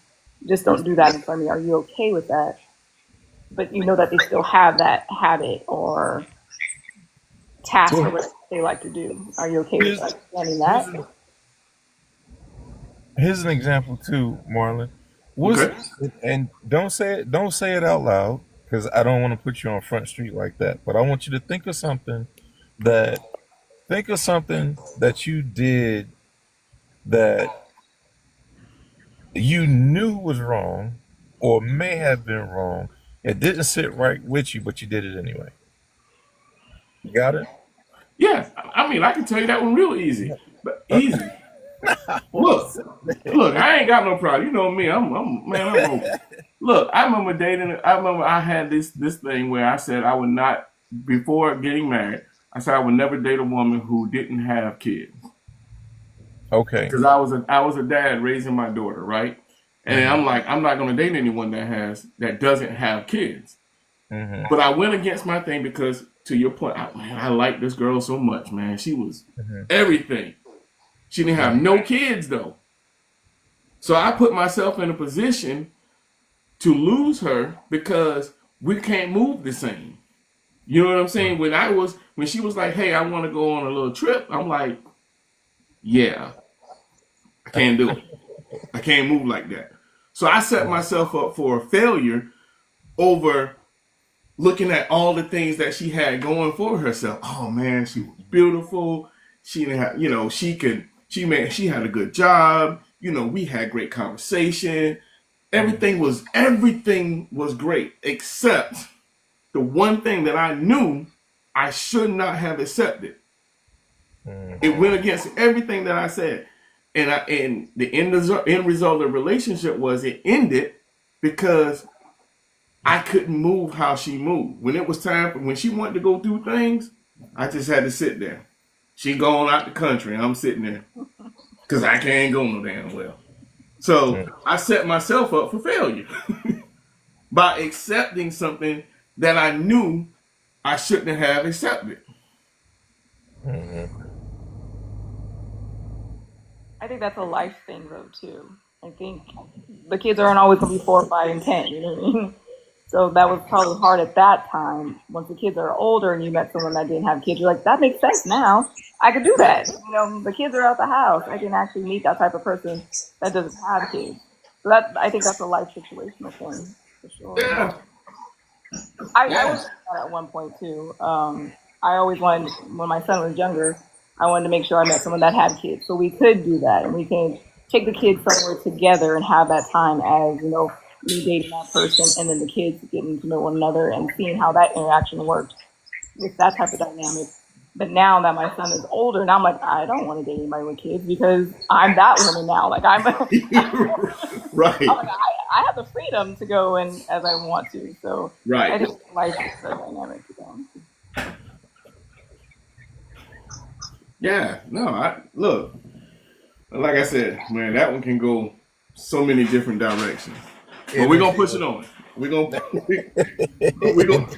S6: Just don't do that in front of me. Are you okay with that? But you know that they still have that habit or task or
S3: Well,
S6: whatever they like to do. Are you okay with
S3: here's
S6: understanding
S3: here's
S6: that?
S3: an, here's an example too, Marlon. Was
S1: okay,
S3: and don't say it out loud because I don't want to put you on Front Street like that. But I want you to that think of something that you did that you knew was wrong or may have been wrong. It didn't sit right with you, but you did it anyway. You got it?
S1: yeah. I mean, I can tell you that one real easy, but
S3: Uh,
S1: easy.
S3: I want to
S1: Look,
S3: say
S1: look,
S3: that.
S1: I ain't got no problem. You know me. I'm open. Look, I remember dating. I remember I had this thing where I said I would not before getting married. I said I would never date a woman who didn't have kids
S3: Okay.
S1: because I was a dad raising my daughter, right? And
S3: Mm-hmm.
S1: I'm like, I'm not going to date anyone that doesn't have kids.
S3: Mm-hmm.
S1: But I went against my thing because to your point, man, I like this girl so much, man. She was
S3: Mm-hmm.
S1: everything. She didn't have no kids though. So I put myself in a position to lose her because we can't move the same. You know what I'm saying? When she was like, "Hey, I want to go on a little trip," I'm like, "Yeah, I can't do it. I can't move like that." So I set myself up for a failure over looking at all the things that she had going for herself. Oh man, she was beautiful. She didn't have, she had a good job. We had great conversation. Everything was great except the one thing that I knew I should not have accepted. It went against everything that I said. And the end result of the relationship was it ended because I couldn't move how she moved. When it was time when she wanted to go do things, I just had to sit there. She going out the country, and I'm sitting there because I can't go no damn well. So I set myself up for failure by accepting something that I knew I shouldn't have accepted.
S3: Mm-hmm.
S6: I think that's a life thing though too. I think the kids aren't always gonna be 4, 5, and 10. You know what I mean? So that was probably hard at that time. Once the kids are older and you met someone that didn't have kids, you're like, that makes sense now. I could do that. The kids are out the house. I can actually meet that type of person that doesn't have kids. So I think that's a life situational thing for sure.
S1: Yeah,
S6: I was
S1: yeah.
S6: like that at one point too. I always wanted, when my son was younger, I wanted to make sure I met someone that had kids, so we could do that, and we can take the kids somewhere together and have that time as me dating that person, and then the kids getting to know one another and seeing how that interaction worked with that type of dynamic. But now that my son is older, now I'm like, I don't want to date anybody with kids because I'm that woman now. Like I'm like
S1: Right,
S6: I have the freedom to go and as I want to. So I
S1: right.
S6: think life is so dynamic.
S1: Yeah, no, I look, like I said, man, that one can go so many different directions. But we're gonna push it on. We're gonna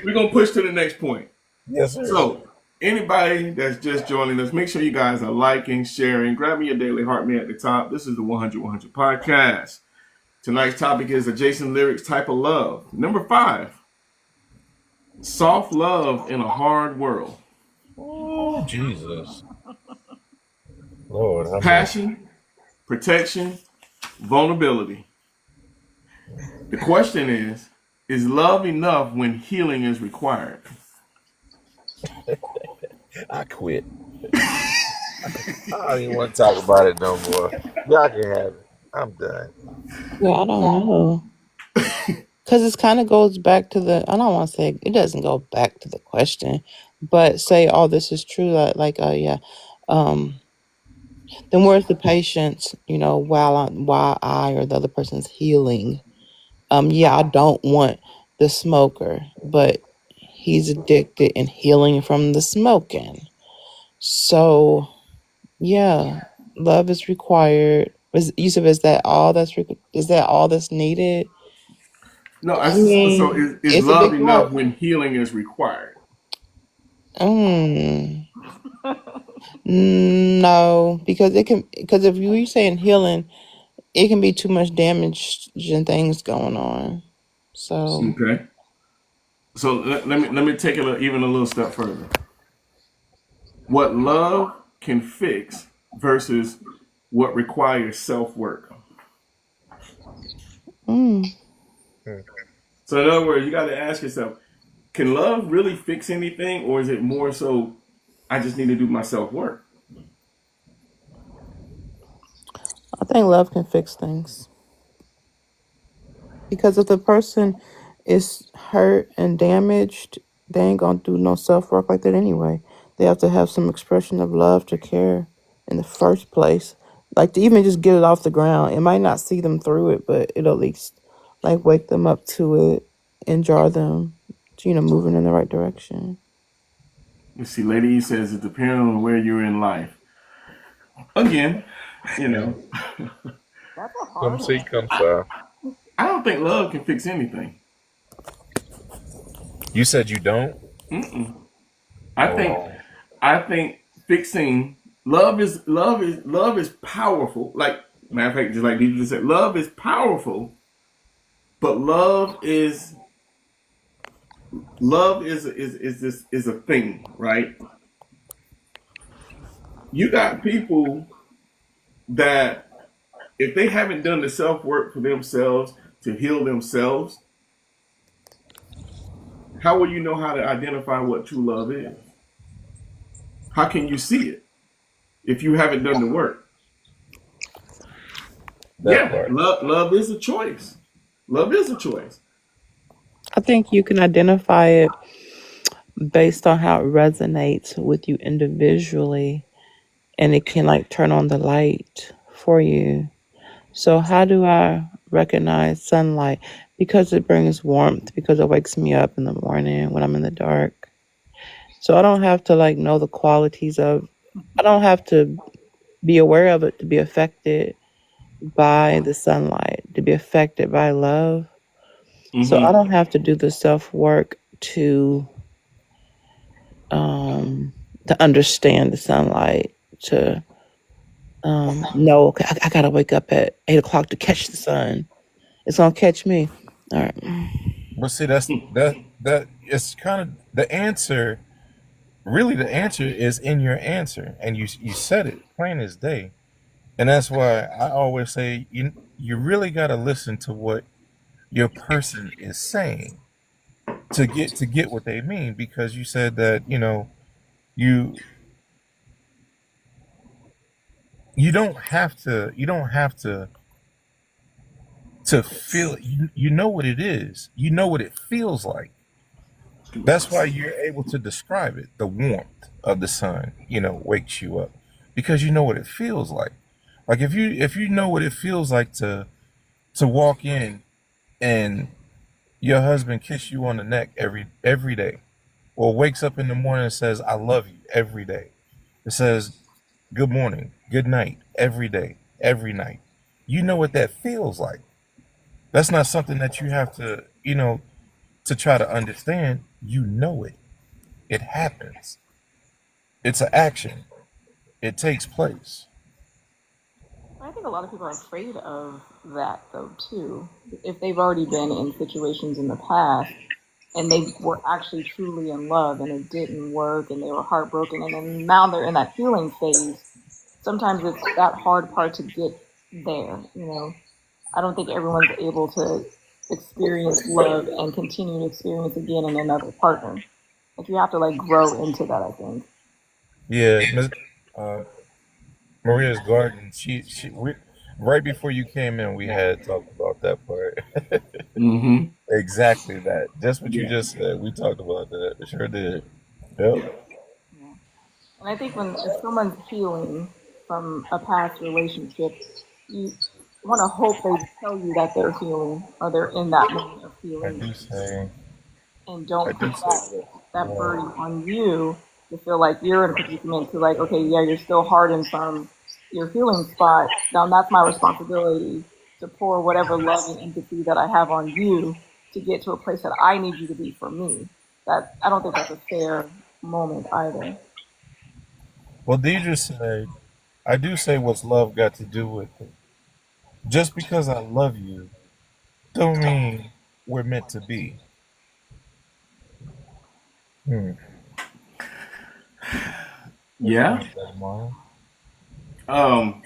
S1: we're gonna push to the next point.
S3: Yes, sir.
S1: So anybody that's just joining us, make sure you guys are liking, sharing, grabbing your daily heart me at the top. This is the 100 podcast. Tonight's topic is adjacent lyrics type of love. Number 5, soft love in a hard world.
S3: Oh, Jesus. Lord, have mercy.
S1: Passion, protection, vulnerability. The question is love enough when healing is required?
S3: I quit. I don't even want to talk about it no more. Y'all can have it. I'm done.
S4: Yeah, I don't know. Because it kind of goes back to I don't want to say, it doesn't go back to the question, but say all this is true, yeah. Um, then where's the patience, while I or the other person's healing? Yeah, I don't want the smoker, but he's addicted and healing from the smoking. So, yeah, love is required. Yusuf, is that all that's needed?
S1: No,
S4: I
S1: so
S4: mean,
S1: is
S4: it's a
S1: love
S4: big part.
S1: enough when healing is required?
S4: Mm, no, because if you're saying healing, it can be too much damage and things going on. So,
S1: Okay. So let me take it even a little step further. What love can fix versus what requires self work.
S4: mm,
S3: Hmm.
S1: So in other words, you got to ask yourself: can love really fix anything, or is it more so I just need to do my self work?
S4: I think love can fix things. Because if the person is hurt and damaged, they ain't gonna do no self work like that anyway. They have to have some expression of love to care in the first place. Like to even just get it off the ground. It might not see them through it, but it'll at least like wake them up to it and jar them to, moving in the right direction.
S1: You see, Lady E says it depends on where you're in life. Again, you
S3: Hmm.
S1: know,
S6: That's a
S3: Come
S6: hard
S3: see,
S6: one.
S3: come saw.
S1: I don't think love can fix anything.
S3: You said you don't?
S1: Mm-mm. I think
S3: Oh,
S1: I think fixing love is powerful. Like matter of fact, just like you just said, love is powerful, but love is a thing, right? You got people that if they haven't done the self work for themselves to heal themselves, how will you know how to identify what true love is? How can you see it if you haven't done the work?
S3: that
S1: Yeah,
S3: part.
S1: love is a choice. Love is a choice.
S4: I think you can identify it based on how it resonates with you individually, and it can like turn on the light for you. So, how do I recognize sunlight? Because it brings warmth, because it wakes me up in the morning when I'm in the dark. So, I don't have to like know the qualities of, I don't have to be aware of it to be affected by the sunlight, to be affected by love. So, I
S1: Mm-hmm.
S4: don't have to do the self work um, to understand the sunlight, to know, okay, I gotta wake up at 8 o'clock to catch the sun. It's gonna catch me. All right.
S3: But see, that it's kind of the answer. Really, the answer is in your answer, and you said it plain as day. And that's why I always say you really got to listen to what your person is saying to get what they mean, because you said that you you don't have to feel it. You know what it is. You know what it feels like. That's why you're able to describe it. The warmth of the sun, wakes you up because you know what it feels like. Like if you know what it feels like to walk in and your husband kiss you on the neck every day, or wakes up in the morning and says I love you every day. It says good morning, good night every day, every night. You know what that feels like. That's not something that you have to try to understand. You know it. It happens. It's an action. It takes place.
S6: I think a lot of people are afraid of that though too. If they've already been in situations in the past and they were actually truly in love and it didn't work and they were heartbroken and then now they're in that healing phase, sometimes it's that hard part to get there. I don't think everyone's able to experience love and continue to experience again in another partner. Like you have to like grow into that, I think.
S3: Yeah, uh, Maria's garden. Right before you came in, we had talked about that part.
S1: Mm-hmm.
S3: Exactly that. Just what you
S1: Yeah.
S3: just said. We talked about that. We sure did. Yep.
S1: Yeah.
S6: Yeah. And I think when if someone's healing from a past relationship, you want to hope they tell you that they're healing or they're in that moment of
S3: I
S6: healing
S3: do say.
S6: and
S3: I
S6: don't put
S3: do say
S6: that
S3: that.
S6: that
S3: Yeah.
S6: burden on you to feel like you're in a predicament to like, okay, yeah, you're still hardened from your healing spot. Now that's my responsibility to pour whatever love and empathy that I have on you to get to a place that I need you to be for me. That I don't think that's a fair moment either.
S3: Well, Deidre said, I do say what's love got to do with it. Just because I love you don't mean we're meant to be. Hmm. What you
S1: Yeah.
S3: think, Brother Marlon?
S1: Um.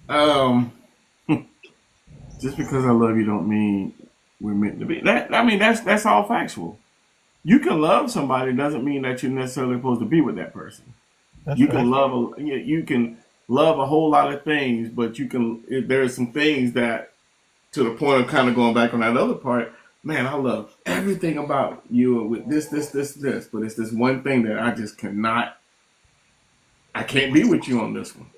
S1: Um. Just because I love you don't mean we're meant to be. That I mean that's all factual. You can love somebody doesn't mean that you're necessarily supposed to be with that person.
S3: That's
S1: You
S3: right.
S1: can you can love a whole lot of things, but there are some things that to the point of kind of going back on that other part. Man, I love everything about you with this, but it's this one thing that I just cannot. I can't be with you on this one.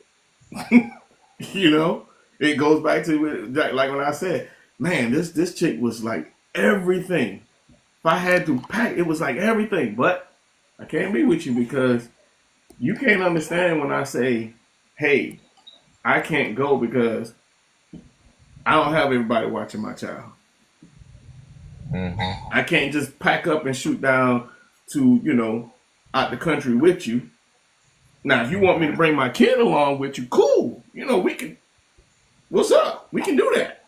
S1: you know, it goes back to like when I said, man, this chick was like everything. If I had to pack, it was like everything, but I can't be with you because you can't understand when I say, hey, I can't go because I don't have everybody watching my child.
S3: Hmm.
S1: I can't just pack up and shoot down to, out the country with you. Now, if you want me to bring my kid along with you, cool. We can. What's up? We can do that.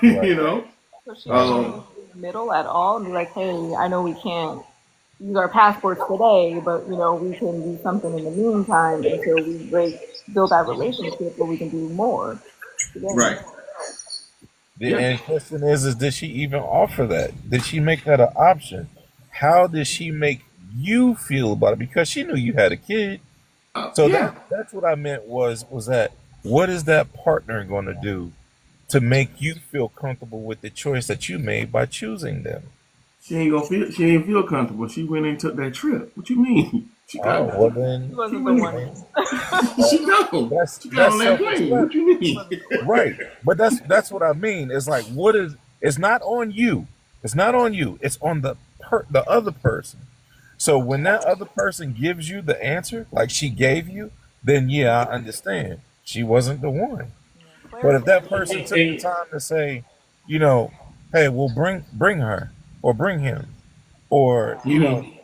S3: Right.
S1: you know.
S6: So she
S3: Right.
S6: didn't
S1: Um,
S6: meet in the middle at all and be like, hey, I know we can't use our passports today, but we can do something in the meantime until we build that relationship where we can do more together.
S1: right.
S3: The
S1: Yeah.
S3: and question is did she even offer that? Did she make that an option? How did she make you feel about it? Because she knew you had a kid. So
S1: Yeah.
S3: that's what I meant was that what is that partner going to do to make you feel comfortable with the choice that you made by choosing them?
S1: She ain't gonna feel. She ain't feel comfortable. She went and took that trip. What you mean? She got.
S3: Oh well
S6: She
S3: then,
S1: She
S6: wasn't the
S1: went.
S6: one.
S3: then
S1: She gone. She got
S3: that's
S1: on that
S3: self
S1: plane. What
S3: explanatory.
S1: you
S6: She
S1: mean?
S6: wasn't the one.
S3: Right. But that's what I mean. It's like what is it's not on you. It's not on you. It's on the other person. So when that other person gives you the answer, like she gave you, then yeah, I understand. She wasn't the one.
S6: Yeah,
S3: But if
S6: clarity.
S3: that person took the time to say, you know, hey, well bring her or bring him or,
S1: Mhm.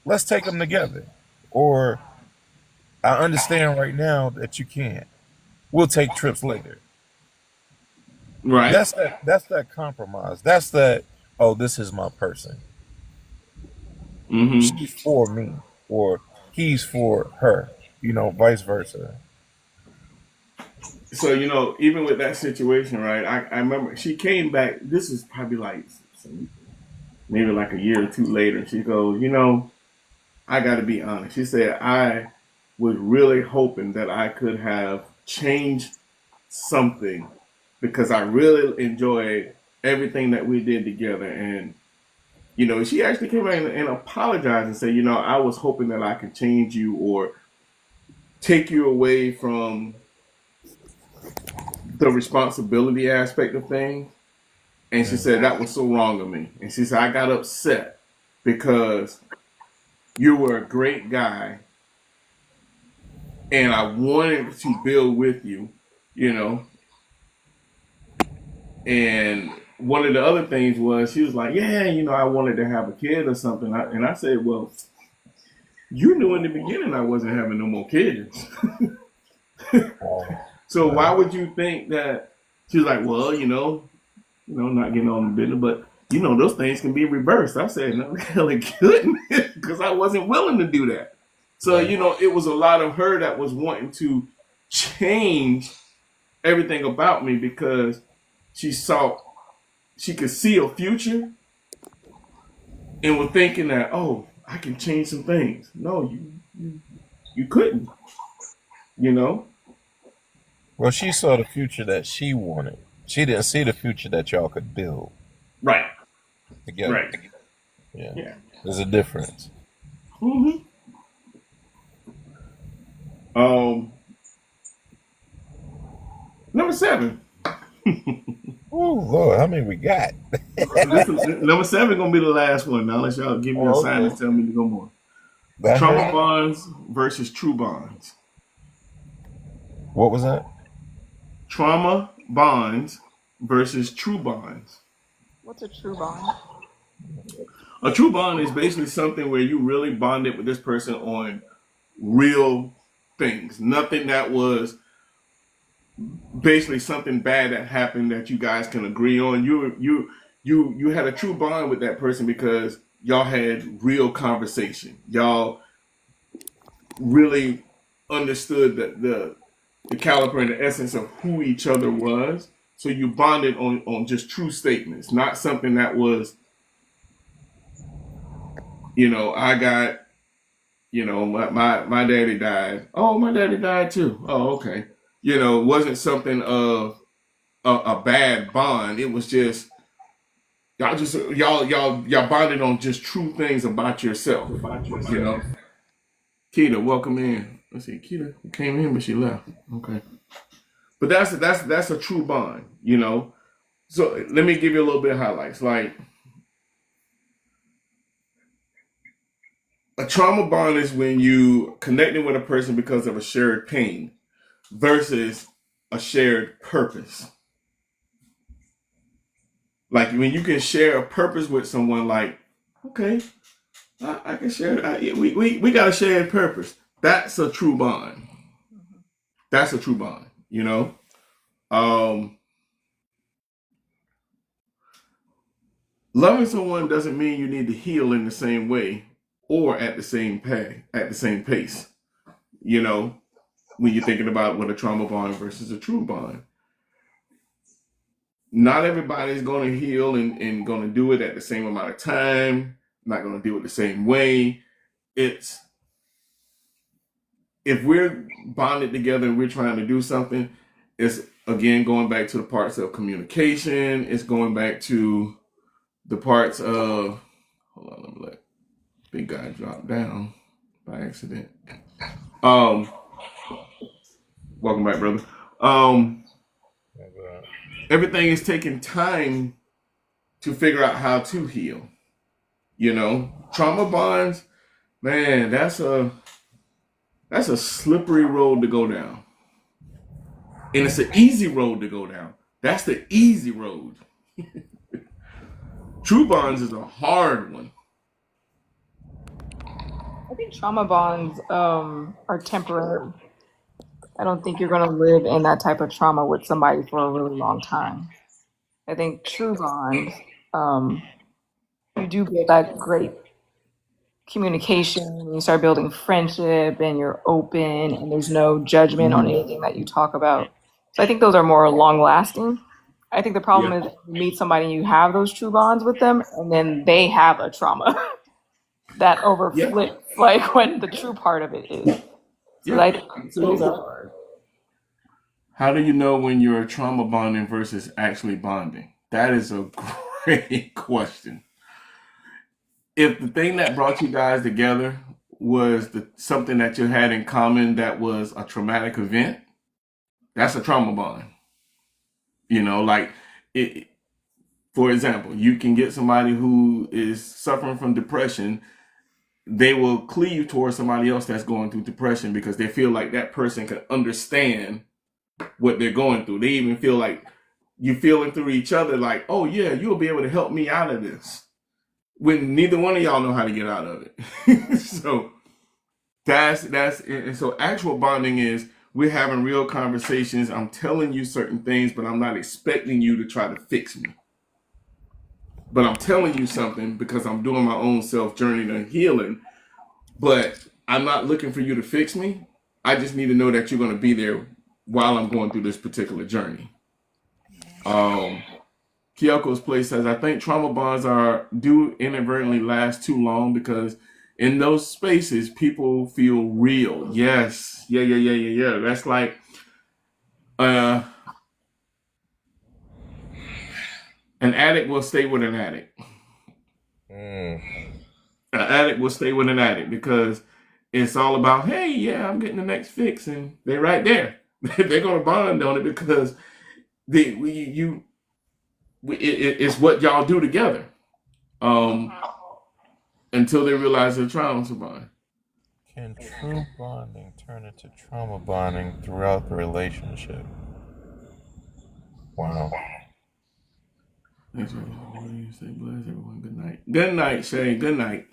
S3: let's take them together. Or I understand right now that you can't. We'll take trips later.
S1: Right.
S3: That's that compromise. That's that, oh, this is my person.
S1: Mhm.
S3: She's for me or he's for her, vice versa.
S1: So even with that situation, right? I remember she came back. This is probably like maybe like a year or two later. She goes, I got to be honest. She said I was really hoping that I could have changed something because I really enjoyed everything that we did together. And, she actually came out and apologized and said, I was hoping that I could change you or take you away from the responsibility aspect of things. And she said that was so wrong of me. And she said, I got upset because you were a great guy and I wanted to build with you, you know, And one of the other things was she was like, yeah, I wanted to have a kid or something. And I said, well, you knew in the beginning I wasn't having no more kids. So why
S3: Wow.
S1: would you think that? She was like, well, not getting on the business, but those things can be reversed. I said, no, hell it couldn't, because I wasn't willing to do that. So
S3: Right.
S1: it was a lot of her that was wanting to change everything about me because she saw she could see a future and were thinking that, oh, I can change some things. No, you couldn't. You know,
S3: Well, she saw the future that she wanted. She didn't see the future that y'all could build
S1: right,
S3: together.
S1: right,
S3: Yeah.
S1: yeah.
S3: There's a difference.
S1: hmm Um, number 7.
S3: Oh Lord, how many we got?
S1: This number 7 gonna be the last one. Now, unless y'all give me a
S3: Oh,
S1: sign and
S3: okay.
S1: tell me to go more.
S3: Go
S1: Trauma
S3: ahead.
S1: bonds versus true bonds.
S3: What was that?
S1: Trauma bonds versus true bonds.
S6: What's a true bond?
S1: A true bond is basically something where you really bonded with this person on real things. Nothing that was basically something bad that happened that you guys can agree on. You had a true bond with that person because y'all had real conversation. Y'all really understood the caliber and the essence of who each other was. So you bonded on just true statements, not something that was, I got, my daddy died. Oh, my daddy died too. Oh, okay. Wasn't something of a bad bond. It was just y'all bonded on just true things about yourself. You know. Keita, welcome in. Let's see, Keita came in but she left. Okay. But that's a true bond. So let me give you a little bit of highlights. Like a trauma bond is when you connecting with a person because of a shared pain versus a shared purpose. Like when you can share a purpose with someone, like, okay, I can share it. We got a shared purpose. That's a true bond. That's a true bond. You know, um, loving someone doesn't mean you need to heal in the same way or at the same pace. You know, when you're thinking about what a trauma bond versus a true bond, not everybody's going to heal and going to do it at the same amount of time. Not going to do it the same way. It's if we're bonded together and we're trying to do something, it's again going back to the parts of communication. It's going back to the parts of hold on, let me let big guy drop down by accident. Um, welcome back, brother. Everything is taking time to figure out how to heal. You know, trauma bonds, man, that's a slippery road to go down. And it's an easy road to go down. That's the easy road. True bonds is a hard one.
S6: I think trauma bonds are temporary. I don't think you're going to live in that type of trauma with somebody for a really long time. I think true bonds, you do build that great communication, you start building friendship, and you're open, and there's no judgment on anything that you talk about. So I think those are more long lasting. I think the problem
S1: Yeah.
S6: is you meet somebody and you have those true bonds with them, and then they have a trauma that
S1: Yeah.
S6: overflips, like when the true part of it is. So
S1: Yeah.
S6: I think those
S1: So
S6: are hard.
S1: how do you know when you're trauma bonding versus actually bonding? That is a great question. If the thing that brought you guys together was something that you had in common that was a traumatic event, that's a trauma bond. You know, like it, for example, you can get somebody who is suffering from depression, they will cleave towards somebody else that's going through depression because they feel like that person can understand what they're going through. They even feel like you feeling through each other, like, oh yeah, you'll be able to help me out of this. When neither one of y'all know how to get out of it. So that's and so actual bonding is we're having real conversations. I'm telling you certain things, but I'm not expecting you to try to fix me. But I'm telling you something because I'm doing my own self journey to healing. But I'm not looking for you to fix me. I just need to know that you're going to be there while I'm going through this particular journey. Kyoko's place says, I think trauma bonds do inadvertently last too long because in those spaces, people feel real. Yes. Yeah. That's like, an addict will stay with an addict.
S3: Mm.
S1: An addict will stay with an addict because it's all about, hey, yeah, I'm getting the next fix. And they're right there. They're going to bond on it because it's what y'all do together. Until they realize they're trying to bond.
S3: Can true bonding turn into trauma bonding throughout the relationship? Wow.
S1: Thanks for stay blessed, everyone. Good night. Good night, Shay. Good night.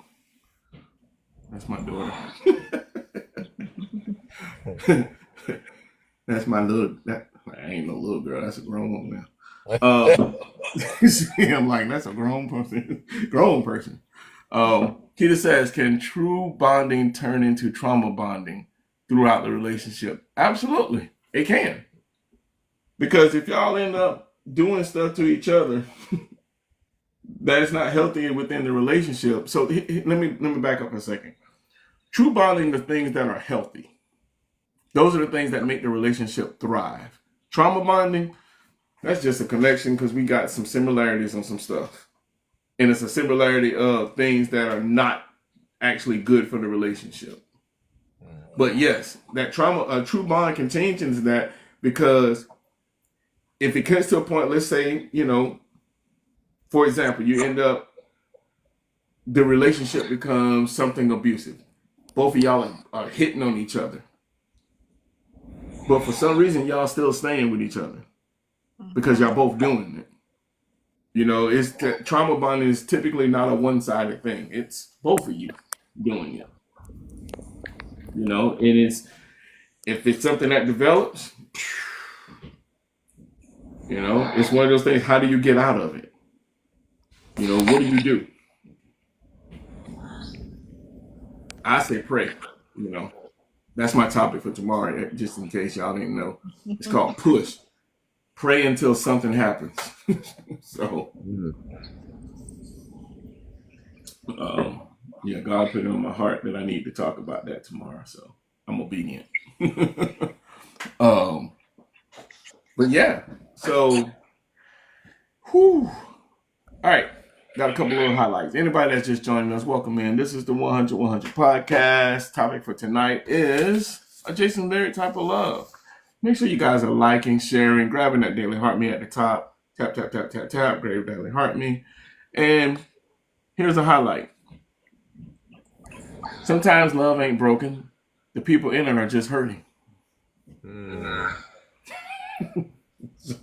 S1: That's my daughter. That's my little. That ain't no little girl. That's a grown woman now. See, I'm like, that's a grown person. Grown person. Keita says, can true bonding turn into trauma bonding throughout the relationship? Absolutely, it can. Because if y'all end up doing stuff to each other that is not healthy within the relationship. So let me back up a second. True bonding are things that are healthy. Those are the things that make the relationship thrive. Trauma bonding, that's just a connection because we got some similarities on some stuff. And it's a similarity of things that are not actually good for the relationship. But yes, that a true bond can change into that because if it gets to a point, let's say, for example, you end up, the relationship becomes something abusive. Both of y'all are hitting on each other. But for some reason, y'all still staying with each other because y'all both doing it. You know, trauma bonding is typically not a one-sided thing. It's both of you doing it. You know, it is if it's something that develops, you know, it's one of those things. How do you get out of it? You know, what do you do? I say pray. You know, that's my topic for tomorrow, just in case y'all didn't know. It's called push. Pray until something happens. So, yeah, God put it on my heart that I need to talk about that tomorrow. So I'm obedient. um, but yeah, so, whew. All right. Got a couple little highlights. Anybody that's just joining us, welcome in. This is the 100 podcast. Topic for tonight is a Jason Lyric type of love. Make sure you guys are liking, sharing, grabbing that daily heart me at the top. Tap, tap, tap, tap, tap. Grab daily heart me. And here's a highlight. Sometimes love ain't broken. The people in it are just hurting. So,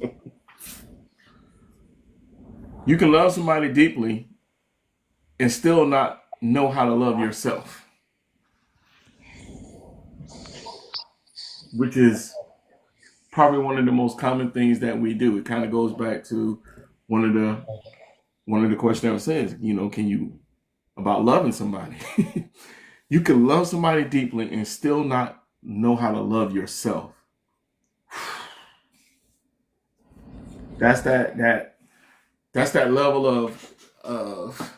S1: you can love somebody deeply and still not know how to love yourself, which is probably one of the most common things that we do. It kind of goes back to one of the questions that says, you know, can you about loving somebody? You can love somebody deeply and still not know how to love yourself. That's that level of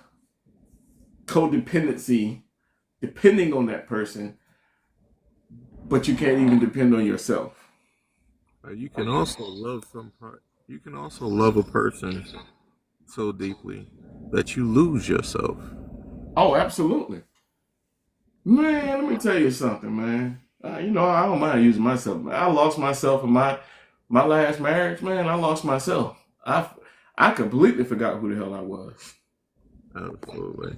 S1: codependency, depending on that person, but you can't even depend on yourself.
S3: You can also love You can also love a person so deeply that you lose yourself.
S1: Oh, absolutely. Man, let me tell you something, man. You know, I don't mind using myself. I lost myself in my last marriage, man. I lost myself. I completely forgot who the hell I was.
S3: Absolutely.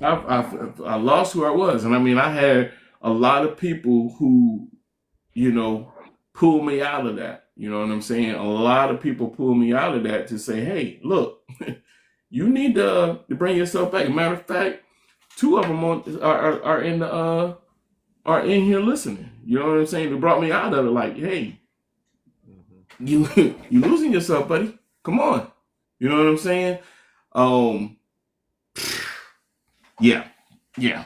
S1: I lost who I was, and I mean, I had a lot of people who, you know, pulled me out of that. You know what I'm saying? A lot of people pulled me out of that to say, "Hey, look, you need to bring yourself back." Matter of fact, two of them are in here listening. You know what I'm saying? They brought me out of it. Like, hey, you you losing yourself, buddy. Come on. You know what I'm saying? Um, yeah, yeah.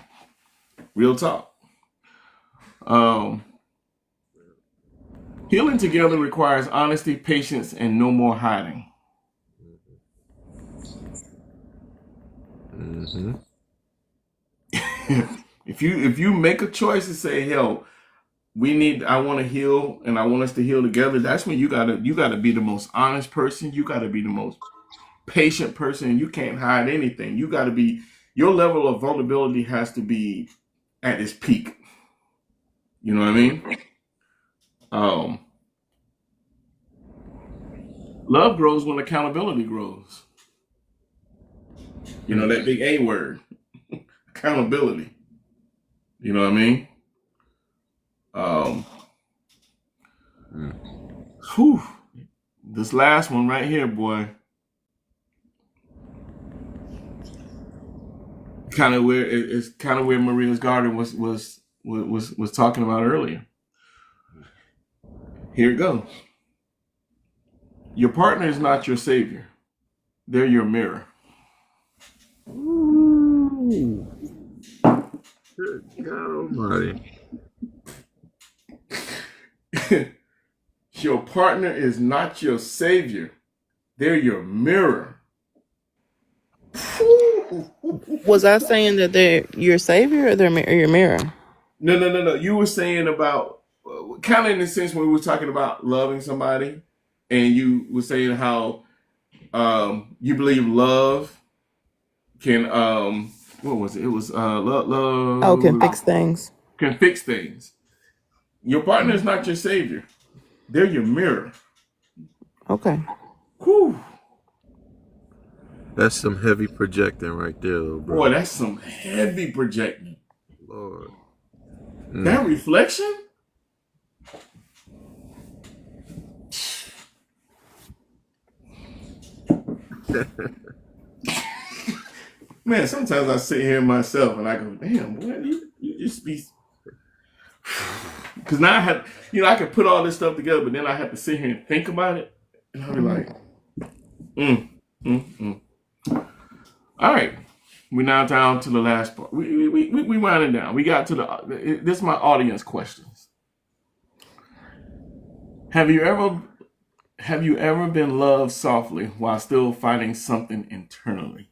S1: Real talk. Healing together requires honesty, patience, and no more hiding.
S3: Mm-hmm.
S1: If you make a choice to say, "Hell, I want to heal, and I want us to heal together," that's when you gotta be the most honest person. You gotta be the most patient person. You can't hide anything. You gotta be your level of vulnerability has to be at its peak. You know what I mean? Um, Love grows when accountability grows. You know, that big A word, accountability. You know what I mean? Whew. This last one right here, boy. It's kind of where Maria's garden was talking about earlier. Here it goes. Your partner is not your savior. They're your mirror.
S3: Ooh. Good God Almighty.
S1: Your partner is not your savior. They're your mirror.
S4: Was I saying that they're your savior or they're your mirror?
S1: No. You were saying about kind of in the sense when we were talking about loving somebody, and you were saying how you believe love can what was it? It was love.
S4: Oh, can fix things.
S1: Can fix things. Your partner is not your savior. They're your mirror.
S4: Okay.
S1: Whew.
S3: That's some heavy projecting right there, though, bro.
S1: Boy, that's some heavy projecting.
S3: Lord.
S1: That reflection? Man, sometimes I sit here myself and I go, damn, boy, you just be. Because now I have, I can put all this stuff together, but then I have to sit here and think about it. And I'll be like, mm, mm, mm. All right. We're now down to the last part. We winding down. We got to this is my audience questions. Have you ever been loved softly while still fighting something internally?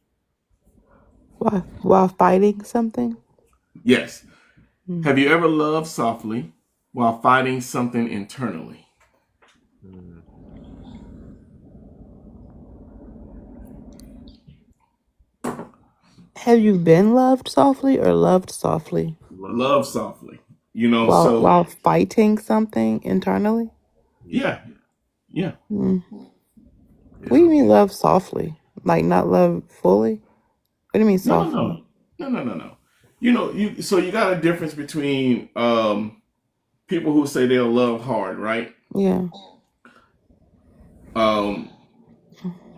S4: While fighting something?
S1: Yes. Have you ever loved softly while fighting something internally?
S4: Have you been loved softly or loved softly?
S1: Love softly.
S4: While fighting something internally?
S1: Yeah. Yeah.
S4: What do you mean love softly? Like not love fully? What do you mean softly?
S1: No. So you got a difference between people who say they'll love hard, right?
S4: Yeah.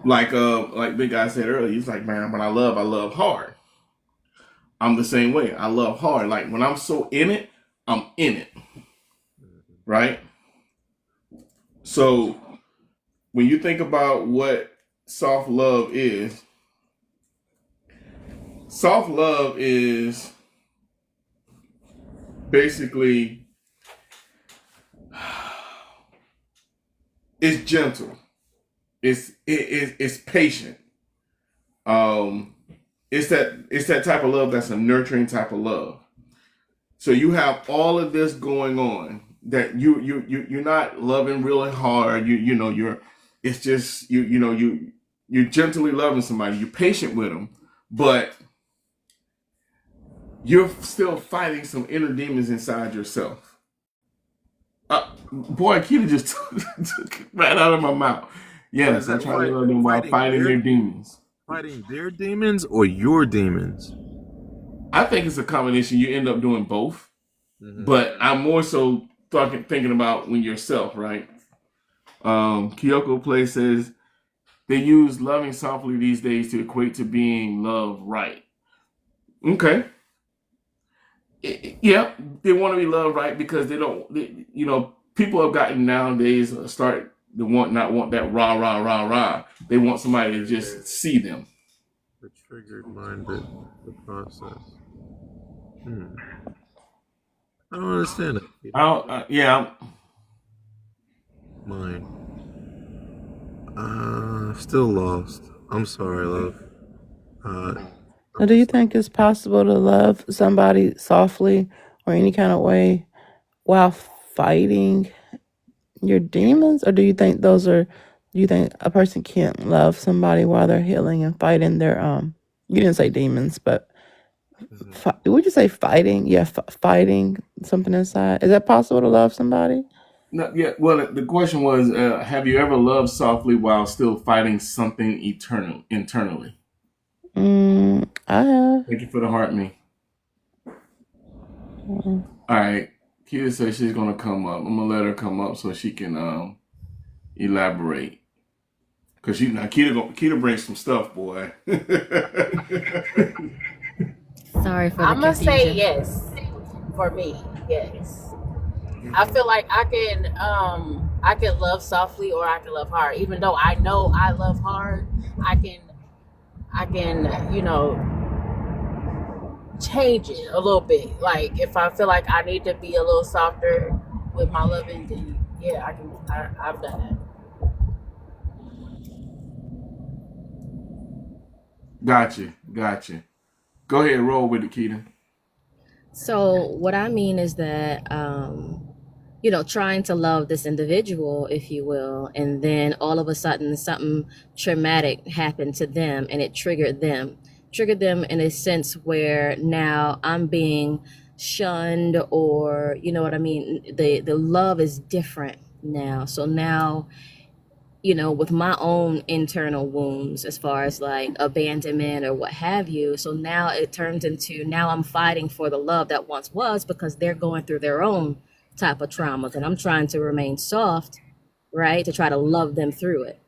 S1: Like Big Guy said earlier, he's like, man, when I love hard. I'm the same way. I love hard. Like when I'm so in it, I'm in it. Right? So when you think about what soft love is basically it's gentle. It's patient. It's that type of love that's a nurturing type of love. So you have all of this going on that you're not loving really hard. It's just you're gently loving somebody. You're patient with them, but you're still fighting some inner demons inside yourself. Boy, Keita just took it right out of my mouth. Yes, I try to love them while fighting their demons.
S3: Fighting their demons or your demons?
S1: I think it's a combination. You end up doing both. Mm-hmm. But I'm more so thinking about when yourself, right? Kyoko Play says they use loving softly these days to equate to being loved right. Okay. Yeah, they want to be loved right because people have gotten nowadays start to not want that rah rah rah rah. They want somebody to just see them.
S3: The triggered minded the process. I don't understand it.
S1: Yeah.
S3: Mine. Still lost. I'm sorry, love.
S4: Now, do you think it's possible to love somebody softly or any kind of way while fighting your demons? Or do you think a person can't love somebody while they're healing and fighting their, you didn't say demons, but would you say fighting? Yeah, fighting something inside. Is that possible to love somebody?
S1: No, yeah. Well, the question was, have you ever loved softly while still fighting something internally?
S4: I have.
S1: Thank you for the heart, me. All right. Keita says she's gonna come up. I'm gonna let her come up so she can elaborate. Cause Keita brings some stuff, boy.
S5: Sorry for the
S7: I'm gonna say
S5: confusion.
S7: yes. For me, yes. I feel like I can love softly or I can love hard. Even though I know I love hard, I can change it a little bit. Like if I feel like I need to be a little softer with my loving, then yeah, I've done that.
S1: Gotcha. Go ahead, roll with it, Keita.
S5: So what I mean is that trying to love this individual, if you will, and then all of a sudden something traumatic happened to them and it triggered them in a sense where now I'm being shunned, or you know what I mean, the love is different now. So now, with my own internal wounds as far as like abandonment or what have you. So now it turns into, now I'm fighting for the love that once was, because they're going through their own type of traumas and I'm trying to remain soft, right? To try to love them through it.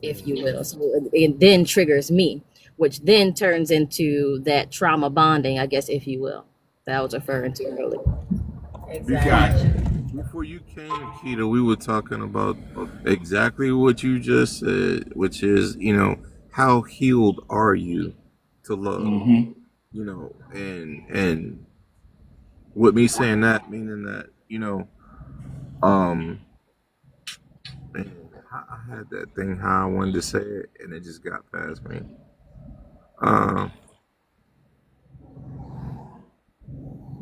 S5: if you
S3: Hmm.
S5: will. So it then triggers me, which then turns into that trauma bonding, I guess, if you will, that I was referring to earlier.
S3: Before
S7: Exactly.
S3: before you came, Keita, we were talking about exactly what you just said, which is, how healed are you to love?
S1: Mm-hmm.
S3: And with me saying that, meaning that, um, man, I had that thing how I wanted to say it, and it just got past me. Um,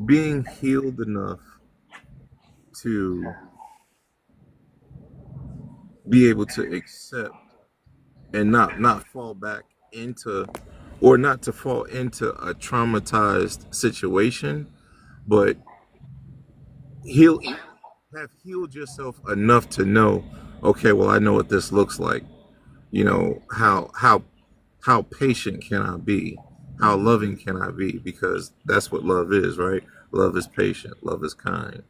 S3: being healed enough to be able to accept and not fall back into, or not to fall into a traumatized situation, but heal have healed yourself enough to know, okay, well, I know what this looks like. How patient can I be? How loving can I be? Because that's what love is, right? Love is patient, love is kind,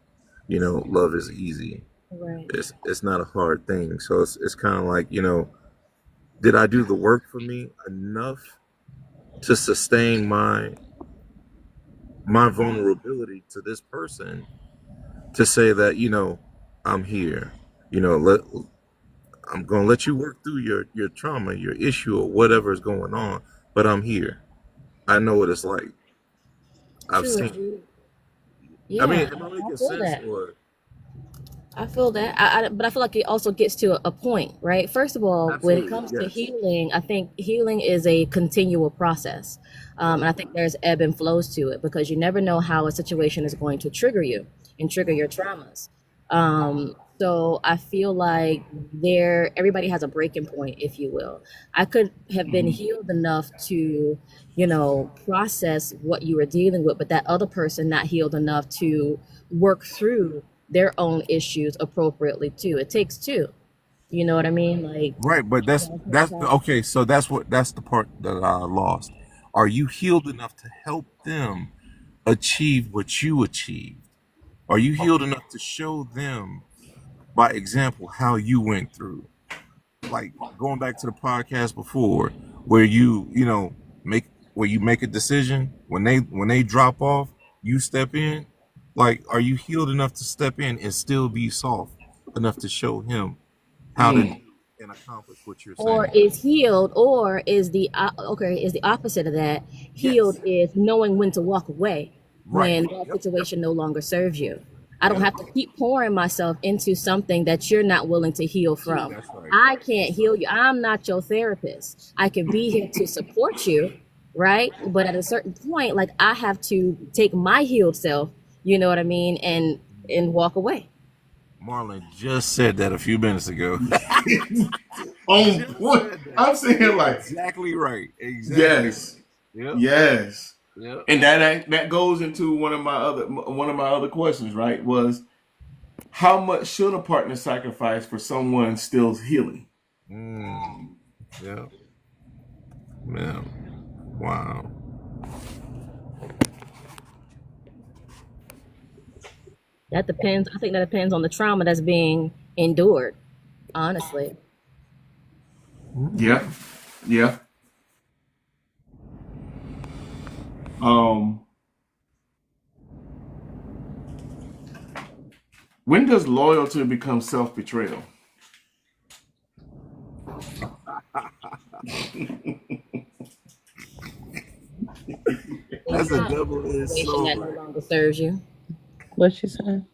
S3: love is easy.
S5: Right.
S3: It's not a hard thing. So it's kind of like, did I do the work for me enough to sustain my vulnerability to this person, to say that, I'm here. Let I'm gonna let you work through your trauma, your issue, or whatever is going on, but I'm here. I know what it's like. I've
S5: True.
S3: seen
S5: If
S3: it.
S5: you,
S3: I mean,
S5: yeah,
S3: am I
S5: I
S3: making
S5: feel
S3: sense?
S5: that.
S3: Or
S5: I feel that, but I feel like it also gets to a point, right? First of all, when it
S3: absolutely,
S5: comes to
S3: yes.
S5: healing, I think healing is a continual process,
S3: Right.
S5: and I think there's ebb and flows to it because you never know how a situation is going to trigger you and trigger your traumas. So I feel like everybody has a breaking point, if you will. I could have been
S1: Mm-hmm.
S5: healed enough to, process what you were dealing with, but that other person not healed enough to work through their own issues appropriately too. It takes two. You know what I mean? Like
S3: Right, but that's okay. So that's the part that I lost. Are you healed enough to help them achieve what you achieved? Are you healed enough to show them by example how you went through? Like going back to the podcast before, where make where you make a decision, when they drop off, you step in. Like, are you healed enough to step in and still be soft enough to show him how to do
S1: Mm.
S3: and accomplish what you're
S5: or
S3: saying?
S5: is healed, or is the opposite of that. Healed
S3: Yes.
S5: is knowing when to walk away
S3: Right.
S5: when that
S3: Yep. Yep.
S5: situation no longer serves you. I don't
S3: Yep.
S5: have to keep pouring myself into something that you're not willing to heal from.
S3: That's right.
S5: I can't
S3: That's
S5: heal
S3: right.
S5: you. I'm not your therapist. I can be here to support you, right? But at a certain point, like, I have to take my healed self, you know what I mean, and walk away.
S3: Marlon just said that a few minutes ago.
S1: On
S3: Just
S1: point.
S3: said that.
S1: I'm saying
S3: You're
S1: like,
S3: exactly right. Exactly right.
S1: yes,
S3: Yep.
S1: yes,
S3: Yep.
S1: and that goes into one of my other questions. Right? Was how much should a partner sacrifice for someone still healing?
S3: Mm. Yep. Yeah. Wow.
S5: That depends. I think that depends on the trauma that's being endured, honestly.
S1: Yeah, yeah. Um, when does loyalty become self betrayal?
S5: When
S3: That's
S5: you're
S3: a
S5: not in a
S3: double-edged
S5: situation that no
S3: sword.
S5: longer serves you.
S4: What she said?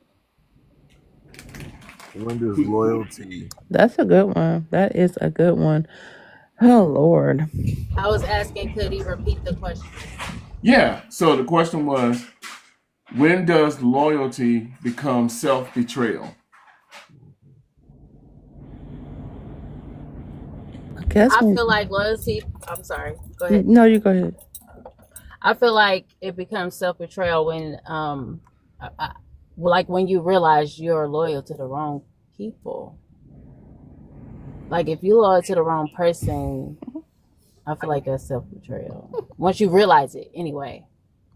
S3: When does loyalty?
S4: That's a good one. That is a good one. Oh Lord.
S7: I was asking, could he repeat the question?
S1: Yeah. So the question was, when does loyalty become self betrayal?
S4: I guess
S7: I
S4: when,
S7: feel like loyalty. I'm sorry. Go ahead.
S4: no, you go ahead.
S7: I feel like it becomes self betrayal when, like when you realize you're loyal to the wrong people. Like if you're loyal to the wrong person, I feel like that's self betrayal. Once you realize it, anyway,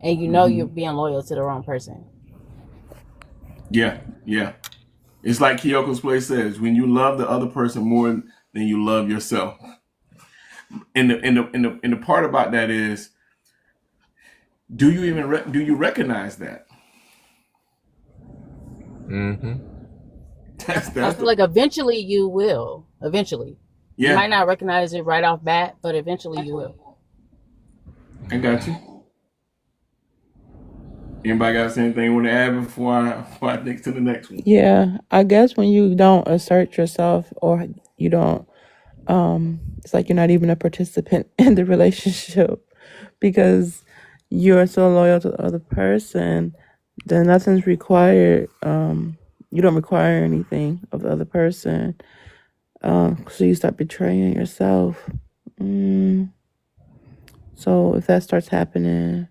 S7: and you know you're
S1: Hmm.
S7: being loyal to the wrong person.
S1: Yeah, yeah. It's like Kyoko's play says, when you love the other person more then you love yourself. And the part about that is, do you recognize that?
S3: Mm-hmm.
S7: I
S1: That's
S7: feel like eventually you will. Eventually. You might
S1: yeah.
S7: not recognize it right off bat, but eventually you will.
S1: I got you. Anybody got anything you want to add before I think to the next one?
S4: Yeah, I guess when you don't assert yourself or you don't, it's like you're not even a participant in the relationship because you're so loyal to the other person, then nothing's required. You don't require anything of the other person. So you start betraying yourself. So if that starts happening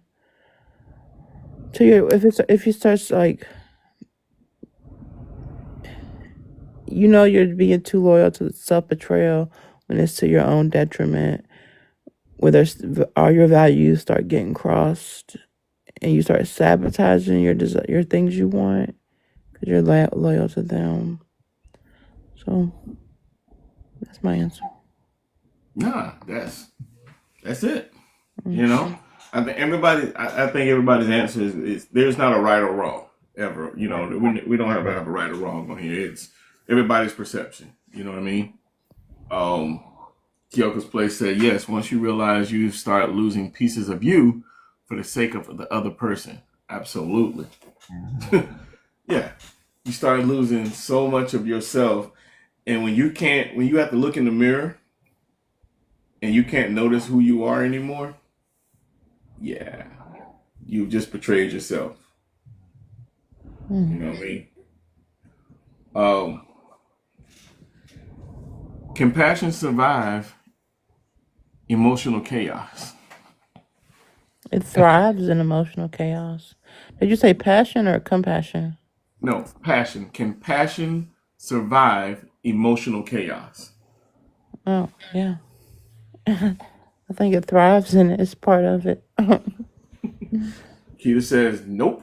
S4: to you, if you start like, you're being too loyal to self betrayal when it's to your own detriment, where there's all your values start getting crossed, and you start sabotaging your things you want because you're loyal to them. So that's my answer.
S1: Nah, that's it. You know, I think everybody's answer is there's not a right or wrong ever. You know, we don't have to have a right or wrong on here. It's everybody's perception. You know what I mean? Kyoko's place said yes. Once you realize you start losing pieces of you for the sake of the other person, absolutely. Yeah, you start losing so much of yourself, and when you have to look in the mirror and you can't notice who you are anymore. Yeah, you just betrayed yourself. You know what I mean? Can passion survive emotional chaos?
S4: It thrives in emotional chaos. Did you say passion or compassion?
S1: No, passion. Can passion survive emotional chaos?
S4: Oh, yeah. I think it thrives in it. It's part of it.
S1: Keita says nope.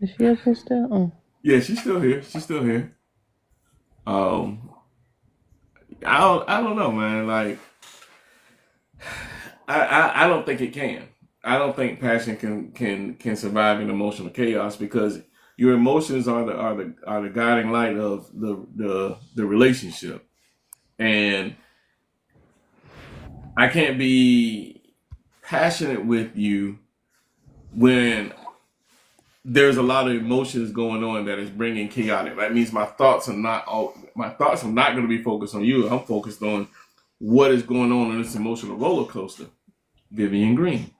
S4: Is she up here still? Oh.
S1: Yeah, she's still here. She's still here. I don't know, man. Like, I don't think it can. I don't think passion can survive in emotional chaos because your emotions are the guiding light of the relationship, and I can't be passionate with you when there's a lot of emotions going on that is bringing chaotic. That means my thoughts are not going to be focused on you. I'm focused on what is going on in this emotional roller coaster, Vivian Green,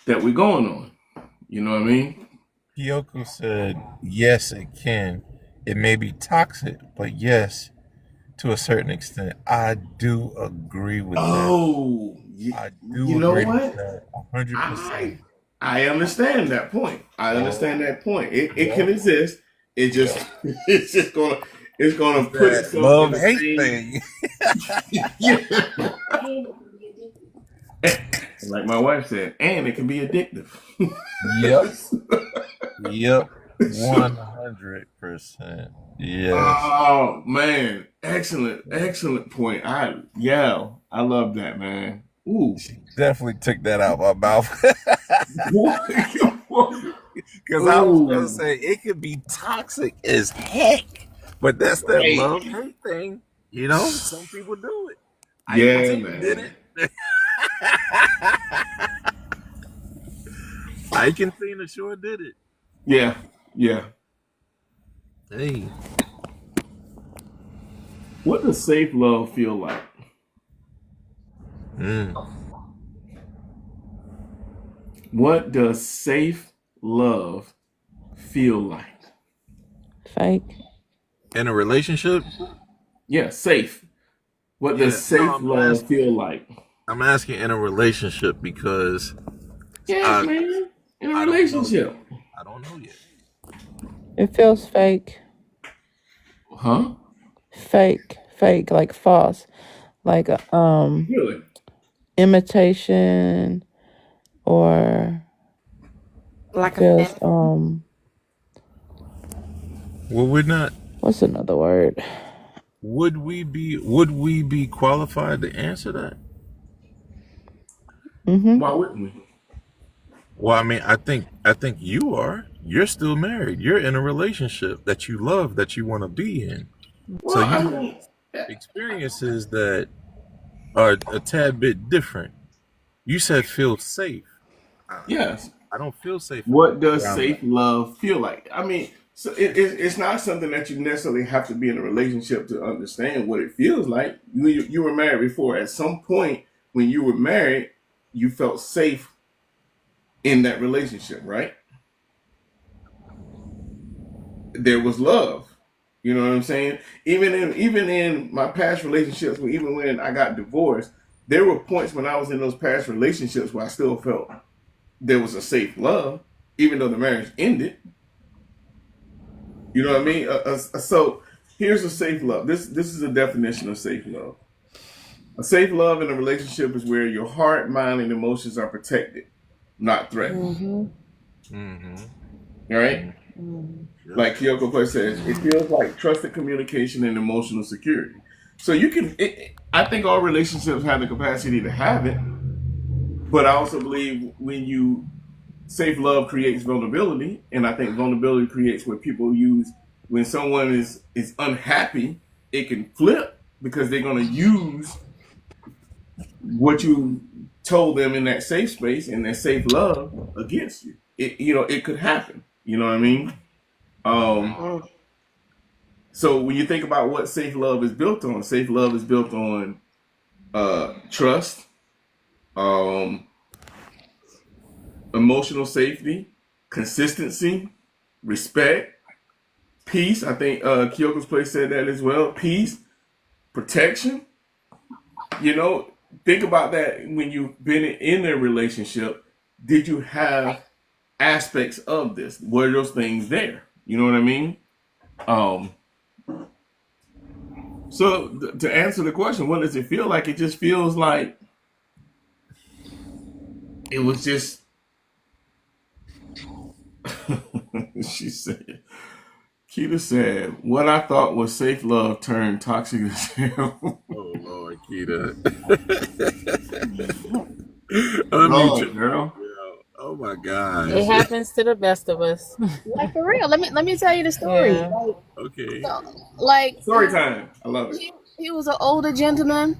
S1: that we're going on. You know what I mean?
S3: Kyoko said, yes, it can. It may be toxic, but yes, to a certain extent. I do agree with that.
S1: Oh,
S3: I
S1: you
S3: do
S1: know
S3: agree with
S1: what?
S3: that 100%.
S1: I understand that point. I
S3: Yup,
S1: understand that point. It can
S3: yup,
S1: exist. It just
S3: yup.
S1: it's gonna put
S3: That
S1: itself in
S3: love
S1: the
S3: hate
S1: same.
S3: thing.
S1: Yeah. Like my wife said, and it can be addictive.
S3: Yep, yep.
S1: So,
S3: 100%. Yes.
S1: oh man, excellent point. I love that, man. Ooh,
S3: Definitely took that out my mouth. Because I was going to
S1: ooh,
S3: say it could be toxic as heck, but that's that
S1: right.
S3: love hate thing. You know, some people do it. Ike
S1: Yeah,
S3: and did
S1: man.
S3: it. Ike and Tina sure did it.
S1: Yeah, yeah.
S3: Hey.
S1: What does safe love feel like?
S3: Mm.
S1: What does safe love feel like?
S4: Fake.
S3: In a relationship?
S1: Yeah, safe. What does
S3: Yeah. No,
S1: safe love feel like?
S3: I'm asking in a relationship because
S1: Yes,
S3: I
S1: man. In a
S3: I don't know yet.
S1: relationship.
S3: I don't know yet.
S4: It feels fake.
S1: Huh?
S4: Fake, like false. Like
S1: Really?
S4: imitation, or
S5: Like a
S4: feels
S5: fake.
S3: Well, we're not.
S4: what's another word?
S3: would we be qualified to answer that?
S1: Why wouldn't we?
S3: Well, I mean, I think you are. You're still married. You're in a relationship that you love, that you want to be in. So
S1: Well, I
S3: you have
S1: mean,
S3: experiences that are a tad bit different. You said feel safe. I,
S1: yes.
S3: I don't feel safe
S1: What does
S3: around
S1: safe love feel like? I mean, so it's not something that you necessarily have to be in a relationship to understand what it feels like. You were married before. At some point when you were married, you felt safe in that relationship, right? There was love. You know what I'm saying? Even in my past relationships, even when I got divorced, there were points when I was in those past relationships where I still felt there was a safe love, even though the marriage ended. You know what I mean? So here's a safe love. This is a definition of safe love. A safe love in a relationship is where your heart, mind, and emotions are protected, not threatened.
S5: Mm-hmm.
S3: Mm-hmm.
S1: All right?
S5: Mm-hmm.
S3: Yep.
S1: Like Kyoko Play says, it feels like trusted communication and emotional security. So you can, I think all relationships have the capacity to have it, but I also believe when you safe love creates vulnerability, and I think vulnerability creates what people use when someone is unhappy. It can flip because they're going to use what you told them in that safe space and that safe love against you. It could happen. You know what I mean? Um,
S2: Mm.
S1: so when you think about what safe love is built on trust, um, emotional safety, consistency, respect, peace. I think Kyoko's place said that as well. Peace, protection. You know, think about that when you've been in a relationship. Did you have aspects of this? Were those things there? You know what I mean? Um, so to answer the question, what does it feel like? It just feels like it was just. She said, Keita said, what I thought was safe love turned toxic as hell.
S3: Oh Lord, Keita. Unmute
S1: Lord,
S3: yourself,
S1: girl.
S3: girl. Oh my
S7: It
S3: gosh.
S7: happens to the best of us.
S5: Like for real. Let me tell you the story.
S7: Yeah.
S3: Okay.
S5: So, like
S1: Story time. I love it.
S5: he was an older gentleman.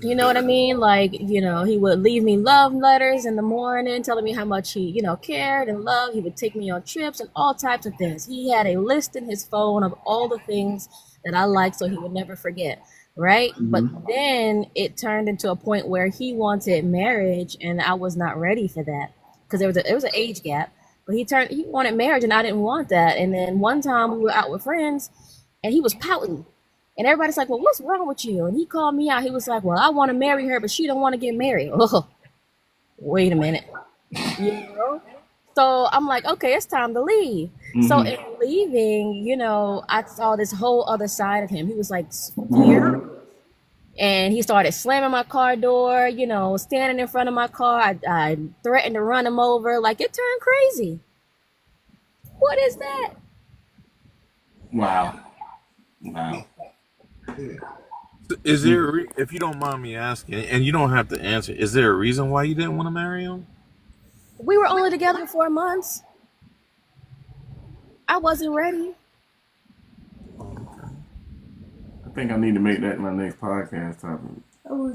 S5: You
S3: Hmm.
S5: know what I mean? Like, he would leave me love letters in the morning telling me how much he, cared and loved. He would take me on trips and all types of things. He had a list in his phone of all the things that I liked so he would never forget. Right? But
S1: Mm-hmm.
S5: then it turned into a point where he wanted marriage and I was not ready for that. Because there was an age gap. But he wanted marriage and I didn't want that. And then one time we were out with friends and he was pouting. And everybody's like, well, what's wrong with you? And he called me out. He was like, well, I want to marry her, but she don't want to get married. Oh, wait a minute. You know? So I'm like, okay, it's time to leave. So
S1: Mm-hmm.
S5: in leaving, I saw this whole other side of him. He was like scared. And he started slamming my car door, standing in front of my car. I threatened to run him over. Like, it turned crazy. What is that?
S1: Wow. Wow.
S3: Is there, if you don't mind me asking, and you don't have to answer, is there a reason why you didn't want to marry him?
S5: We were only together for 4 months. I wasn't ready.
S1: I think I need to make that my next podcast topic.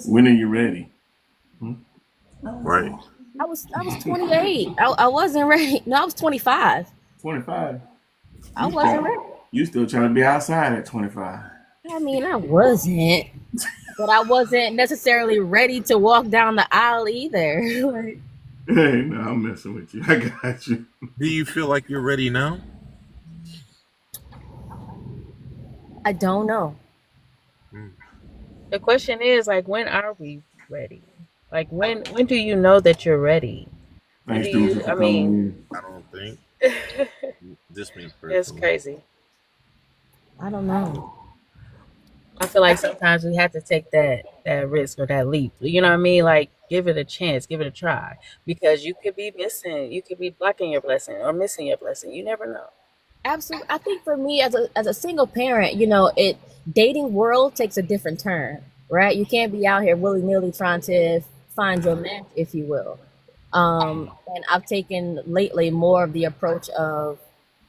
S1: When are you ready?
S3: Right.
S5: I was 28. I wasn't ready. No, I was 25.
S1: 25.
S5: I wasn't ready.
S1: You still trying to be outside at 25.
S5: I mean, I wasn't, but I wasn't necessarily ready to walk down the aisle either. Like,
S1: Hey, no, I'm messing with you. I got you.
S3: Do you feel like you're ready now?
S5: I don't know.
S7: The question is, like, when are we ready? Like, when do you know that you're ready?
S1: Thanks,
S7: Do
S1: dude,
S7: you?
S1: for
S7: I
S1: coming
S7: mean,
S1: in.
S3: I don't think. Just me
S7: it's
S3: personally.
S7: crazy.
S5: I don't know.
S7: I feel like sometimes we have to take that risk or that leap. You know what I mean? Like, give it a chance, give it a try, because you could be blocking your blessing or missing your blessing. You never know.
S5: Absolutely. I think for me as a single parent, you know, it dating world takes a different turn, right? You can't be out here willy nilly trying to find your match, if you will. And I've taken lately more of the approach of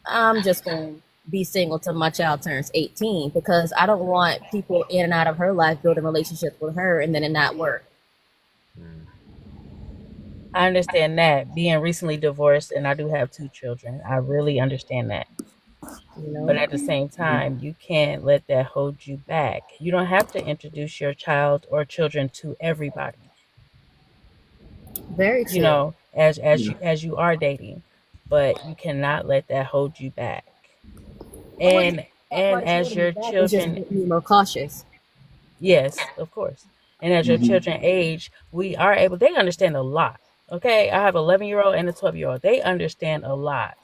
S5: I'm just going to be single till my child turns 18 because I don't want people in and out of her life building relationships with her and then it not work.
S7: I understand that. Being recently divorced, and I do have 2 children. I really understand that.
S5: You
S7: But
S5: know,
S7: at the same time, you can't let that hold you back. You don't have to introduce your child or children to everybody.
S5: very
S7: You
S5: true.
S7: know, as
S1: Yeah.
S7: you are dating, but you cannot let that hold you back.
S5: Well, yeah, that
S7: And
S5: part's
S7: as
S5: holding me
S7: your
S5: back is just
S7: children,
S5: making me more cautious.
S7: yes, of course. And as your
S1: Mm-hmm.
S7: children age, we are able, they understand a lot. Okay. I have an 11-year-old and a 12-year-old. They understand a lot.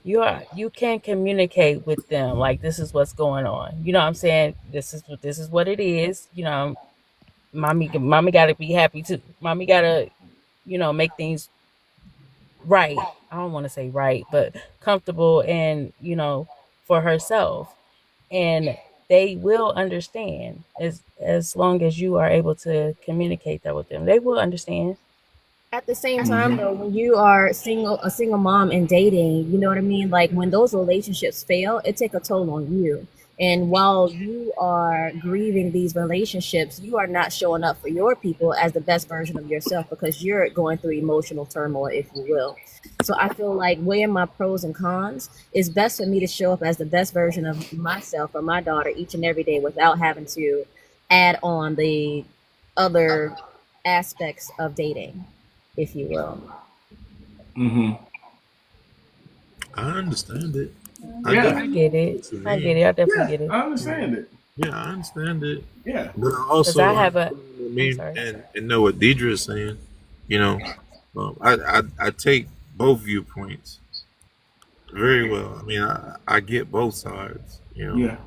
S7: You can communicate with them like this is what's going on. You know what I'm saying? This is what it is. You know, mommy gotta be happy too. Mommy gotta, make things right. I don't want to say right, but comfortable and, for herself. And they will understand as long as you are able to communicate that with them. They will understand.
S5: At the same time,
S1: Mm-hmm.
S5: though, when you are a single mom and dating, you know what I mean? Like when those relationships fail, it take a toll on you. And while you are grieving these relationships, you are not showing up for your people as the best version of yourself because you're going through emotional turmoil, if you will. So I feel like weighing my pros and cons is best for me to show up as the best version of myself or my daughter each and every day without having to add on the other aspects of dating, if you will.
S1: Mm-hmm.
S3: I understand it. I
S1: Yeah.
S7: I
S3: definitely
S7: get
S3: know
S7: it.
S3: what you
S7: I get it.
S3: mean.
S7: I definitely
S1: Yeah.
S7: get it.
S1: I understand it.
S3: Yeah, I understand it.
S1: Yeah.
S3: But I
S7: Because I
S3: also
S7: have a,
S3: understand what I
S7: I'm
S3: mean
S7: sorry.
S3: and know what Deidre is saying. You know, I take both viewpoints very well. I mean, I get both sides. You know,
S1: Yeah.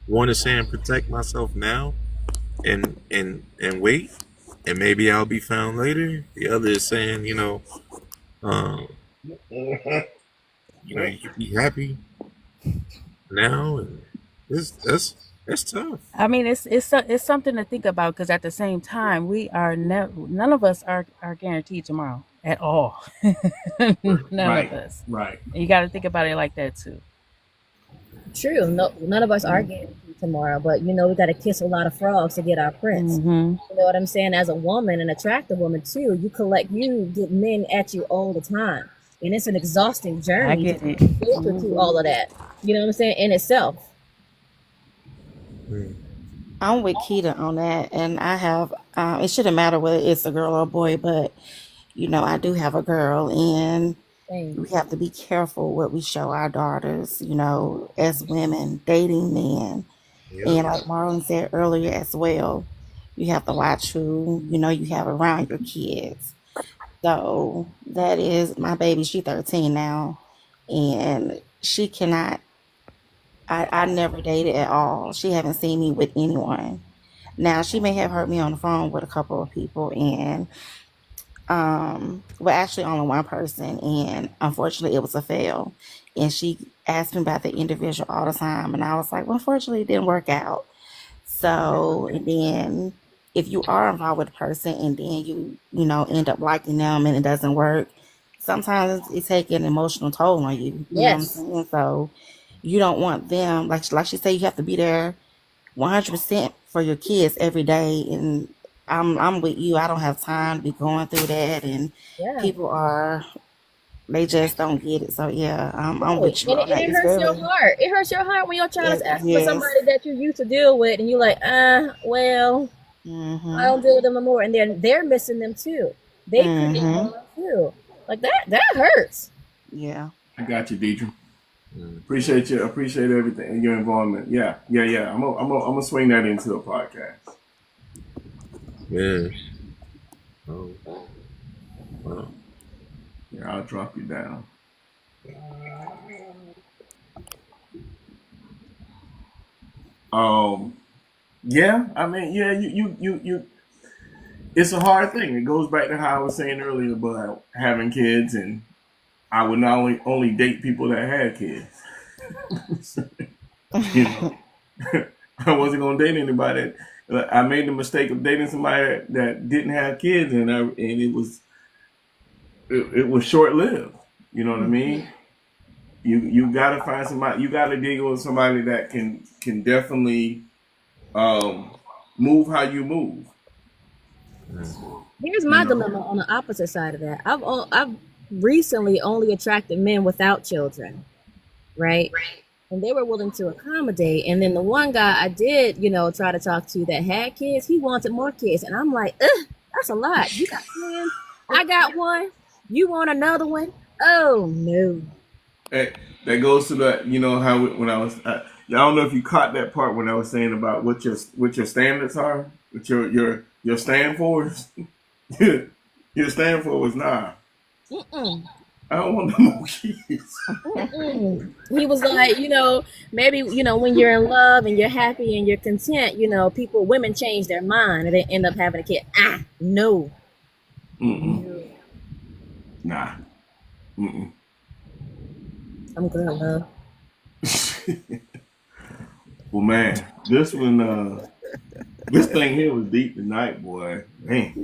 S3: one is saying protect myself now and wait, and maybe I'll be found later. The other is saying, um, you can be happy now, and that's tough.
S7: I mean, it's something to think about because at the same time, we are none of us are guaranteed tomorrow at all. None of
S1: Right.
S7: us.
S1: Right.
S7: And you got to think about it like that too.
S5: True. No, none of us are guaranteed tomorrow, but you know we got to kiss a lot of frogs to get our prince.
S7: Hmm.
S5: You know what I'm saying? As a woman, an attractive woman too, you get men at you all the time, and it's an exhausting
S7: I
S5: journey to
S7: get it.
S5: filter through all of that. You know what I'm saying in itself.
S3: Mm.
S4: I'm with Keita on that, and I have. It shouldn't matter whether it's a girl or a boy, but I do have a girl, and
S5: Same.
S4: we have to be careful what we show our daughters. As women dating men,
S3: Yep.
S4: and like Marlon said earlier as well, you have to watch who you have around your kids. So that is my baby. She's 13 now, and she cannot. I never dated at all. She haven't seen me with anyone. Now she may have heard me on the phone with a couple of people, and well, actually only one person, and unfortunately it was a fail. And she asked me about the individual all the time, and I was like, well, unfortunately it didn't work out. So, and then if you are involved with a person and then you end up liking them and it doesn't work, sometimes it takes an emotional toll on you. You know what I'm
S5: Yes.
S4: saying? So you don't want them, like she said, you have to be there 100% for your kids every day. And I'm with you. I don't have time to be going through that. And
S5: Yeah.
S4: people they just don't get it. So yeah, I'm
S5: Right.
S4: with you
S5: And
S4: on that.
S5: it
S4: It's
S5: hurts your
S4: very,
S5: heart. It hurts your heart when your child is asking for
S4: yes.
S5: somebody that you used to deal with, and you're like, well, I
S4: Mm-hmm.
S5: don't deal with them no more, and then they're missing them too. They could be
S4: Mm-hmm.
S5: gone too. Like that hurts.
S4: Yeah.
S1: I got you, Deidre.
S3: Mm.
S1: Appreciate you. Appreciate everything and your involvement. Yeah. Yeah. Yeah. I'm gonna swing that into a podcast.
S3: Yeah. Oh, well,
S1: Yeah. I'll drop you down. Um. Yeah. I mean, yeah. You. It's a hard thing. It goes back to how I was saying earlier about having kids, and I would not only date people that had kids. You know, I wasn't gonna date anybody. I made the mistake of dating somebody that didn't have kids, and it was short lived. You know what I mean? You gotta find somebody. You gotta dig with somebody that can definitely um, move how you move.
S5: Here's
S1: You
S5: my
S1: know.
S5: dilemma on the opposite side of that. I've recently only attracted men without children, right? And they were willing to accommodate. And then the one guy I did, try to talk to that had kids, he wanted more kids, and I'm like, ugh, that's a lot. You got twins, I got one. You want another one? Oh no.
S1: That goes to the how when I don't know if you caught that part when I was saying about what your standards are, what your stand for is. Your stand for was nah.
S5: Mm-mm.
S1: I don't want no more kids.
S5: Mm-mm. He was like, maybe, when you're in love and you're happy and you're content, women change their mind and they end up having a kid. No.
S1: Mm-mm.
S5: No.
S1: Nah. Mm-mm.
S5: I'm good, love.
S1: Well, man, this thing here was deep tonight, boy. Man,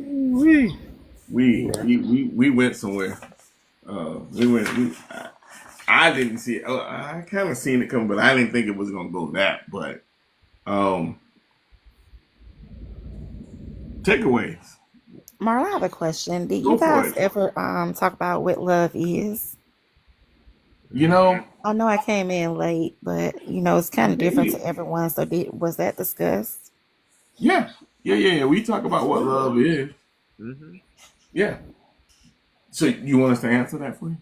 S1: we went somewhere. We went. I didn't see it. I kind of seen it coming, but I didn't think it was gonna go that. But um, takeaways.
S4: Marla, I have a question. Did you
S1: Go for
S4: guys
S1: it.
S4: ever talk about what love is?
S1: You know,
S4: I know I came in late, but it's kind of different to everyone. So was that discussed?
S1: yeah, yeah. We talk about what love is.
S3: Mm-hmm.
S1: Yeah. So you want us to answer that for you?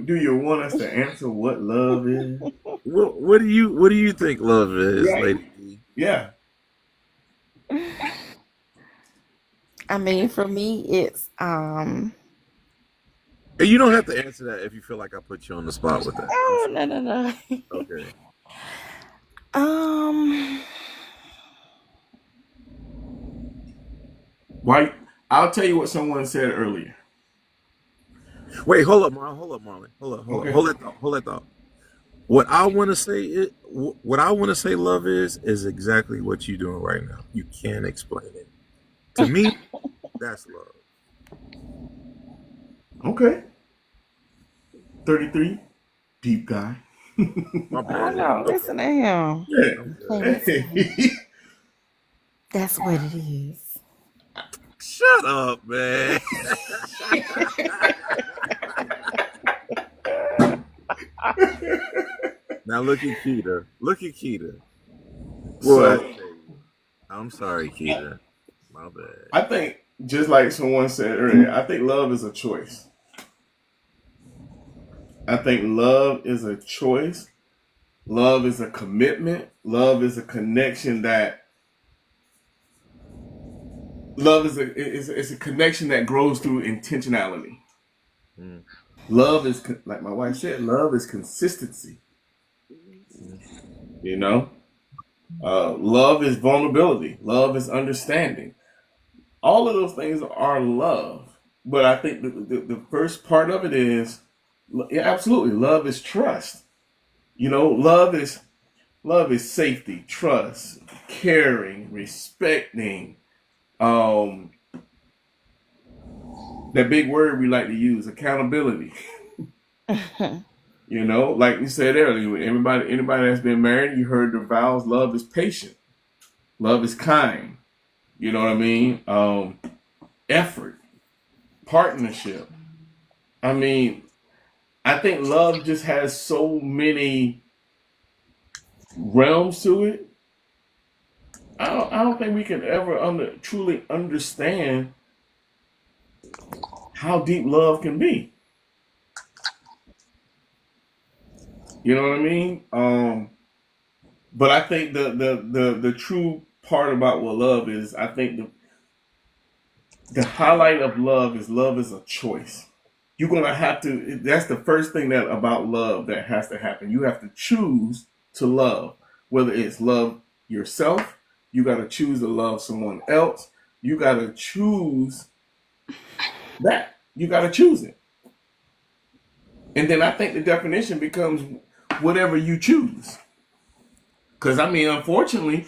S1: Do you want us to answer what love is?
S3: What do you think love is,
S1: Right.
S3: Lady D?
S1: Yeah.
S4: I mean, for me, it's
S3: And you don't have to answer that if you feel like I put you on the spot with that.
S4: oh no.
S3: Okay.
S4: um
S1: Why? I'll tell you what someone said earlier.
S3: Wait, hold up, Marlon. Hold up.
S1: Okay.
S3: Hold that thought. What I want to say what I want to say love is exactly what you're doing right now. You can't explain it. To me, that's love.
S1: Okay. 33, deep guy.
S3: My
S4: I
S3: bad.
S4: know.
S3: Okay.
S4: Listen to him.
S1: Yeah.
S3: I'm
S4: Plain
S3: good.
S1: Hey.
S4: That's what it is.
S3: Shut up, man. Now look at Keita. Look at Keita. Boy, I
S1: So
S3: tell you. I'm sorry, Keita. My bad.
S1: I think just like someone said earlier, I think love is a choice. I think love is a choice. Love is a commitment. Love is a connection that love is a connection that grows through intentionality.
S3: Mm,
S1: Love is like my wife said. Love is consistency.
S3: mm,
S1: You know, love is vulnerability. Love is understanding. All of those things are love. But I think the first part of it is, yeah, absolutely. Love is trust. Love is safety, trust, caring, respecting. Um, that big word we like to use, accountability. Like you said earlier, anybody that's been married, you heard the vows. Love is patient. Love is kind. You know what I mean? Effort, partnership. I mean, I think love just has so many realms to it. I don't think we can ever truly understand how deep love can be. You know what I mean? But I think the true part about what love is, I think the highlight of love is a choice. You're gonna have to. That's the first thing that about love that has to happen. You have to choose to love, whether it's love yourself. You got to choose to love someone else. You got to choose That you got to choose it. And then I think the definition becomes whatever you choose. Because I mean, unfortunately,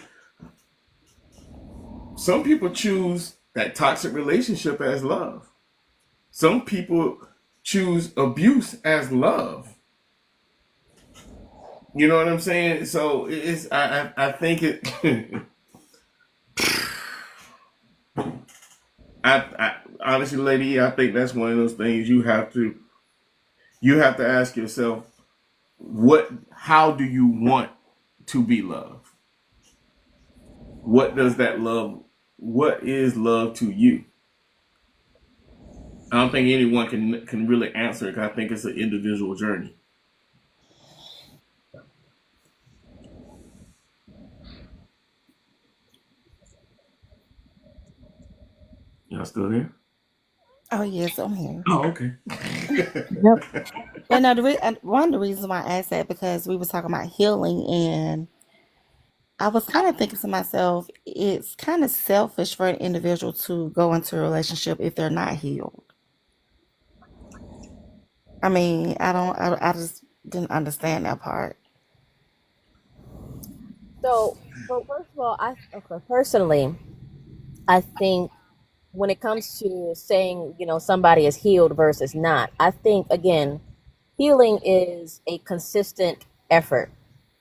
S1: some people choose that toxic relationship as love. Some people choose abuse as love. You know what I'm saying? So it's I think it. I honestly, lady, I think that's one of those things you have to ask yourself how do you want to be loved? What does that love? What is love to you? I don't think anyone can really answer it. 'Cause I think it's an individual journey. Y'all still there?
S4: Oh yes, I'm here.
S1: Oh, okay.
S7: Yep.
S4: And now one of the reasons why I asked that because we were talking about healing, and I was kind of thinking to myself, it's kind of selfish for an individual to go into a relationship if they're not healed. I mean, I just didn't understand that part.
S5: So first of all, okay, personally, I think when it comes to saying, somebody is healed versus not, I think again, healing is a consistent effort,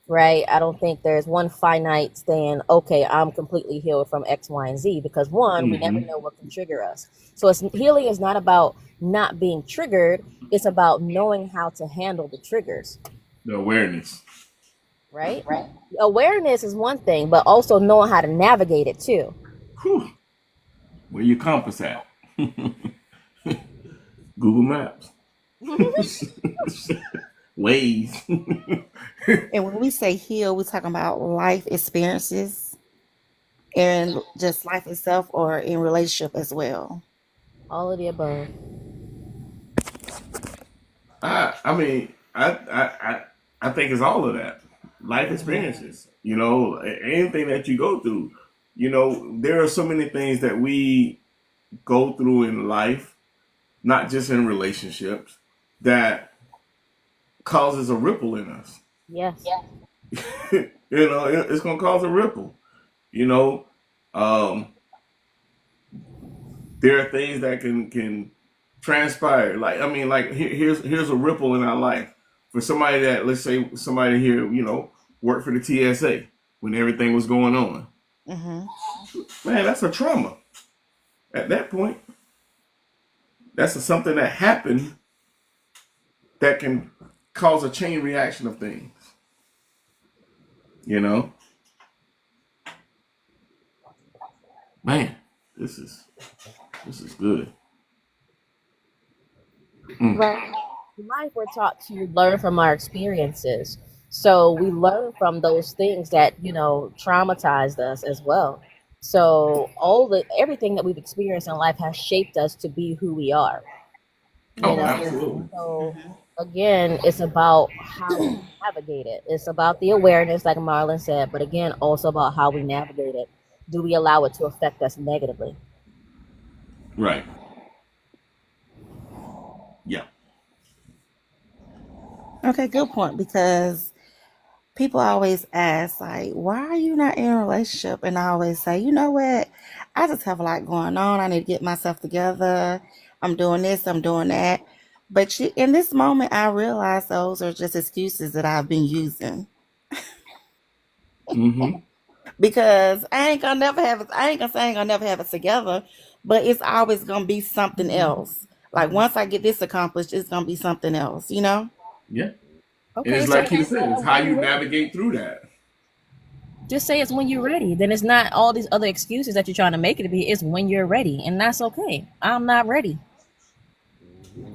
S5: right? I don't think there's one finite saying, okay, I'm completely healed from X, Y, and Z, because one, we never
S1: Hmm.
S5: know what can trigger us. So healing is not about not being triggered, it's about knowing how to handle the triggers,
S1: The awareness.
S5: right? Awareness is one thing, but also knowing how to navigate it too.
S1: Whew. Where your compass at? Google Maps. Ways.
S4: And when we say heal, we're talking about life experiences and just life itself, or in relationship as well.
S5: All of the above.
S1: I mean, I think it's all of that. Life
S4: Hmm.
S1: experiences. Anything that you go through. There are so many things that we go through in life, not just in relationships, that causes a ripple in us.
S5: Yes.
S1: It's gonna cause a ripple. You know, um, there are things that can transpire. Like I mean, like here's a ripple in our life for somebody that, let's say somebody here, worked for the TSA when everything was going on.
S4: Hmm.
S1: Man, that's a trauma. At that point, something that happened that can cause a chain reaction of things. You know, man, this is this is good. Mm.
S5: Right. In life, we're taught to learn from our experiences. So we learn from those things that, traumatized us as well. So everything that we've experienced in life has shaped us to be who we are, you
S1: Oh,
S5: know.
S4: Yes.
S1: absolutely.
S5: So again, it's about how we navigate it. It's about the awareness, like Marlon said, but again, also about how we navigate it. Do we allow it to affect us negatively?
S1: Right. Yeah.
S4: Okay, good point. Because people always ask, like, why are you not in a relationship? And I always say, you know what? I just have a lot going on. I need to get myself together. I'm doing this, I'm doing that. But in this moment, I realize those are just excuses that I've been using,
S1: Mm-hmm.
S4: because I ain't gonna never have it. I ain't gonna say I ain't gonna never have it together, but it's always gonna be something else. Like once I get this accomplished, it's gonna be something else, you know?
S1: Yeah. And
S5: Okay,
S1: it's
S5: so
S1: like
S5: just
S1: you
S5: say
S1: said, it's
S5: that
S1: how
S5: when
S1: you
S5: you're ready.
S1: navigate through that.
S5: Just say it's when you're ready. Then it's not all these other excuses that you're trying to make it to be. It's when you're ready, and that's okay. I'm not ready.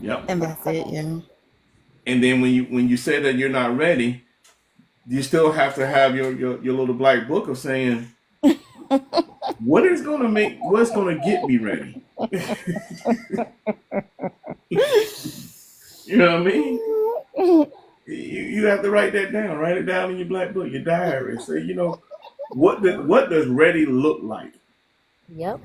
S1: Yep.
S4: And that's it, yeah.
S1: And then when you say that you're not ready, you still have to have your little black book of saying what's gonna get me ready. You know what I mean? You have to write that down. Write it down in your black book, your diary. Say, what does ready look like?
S5: Yep.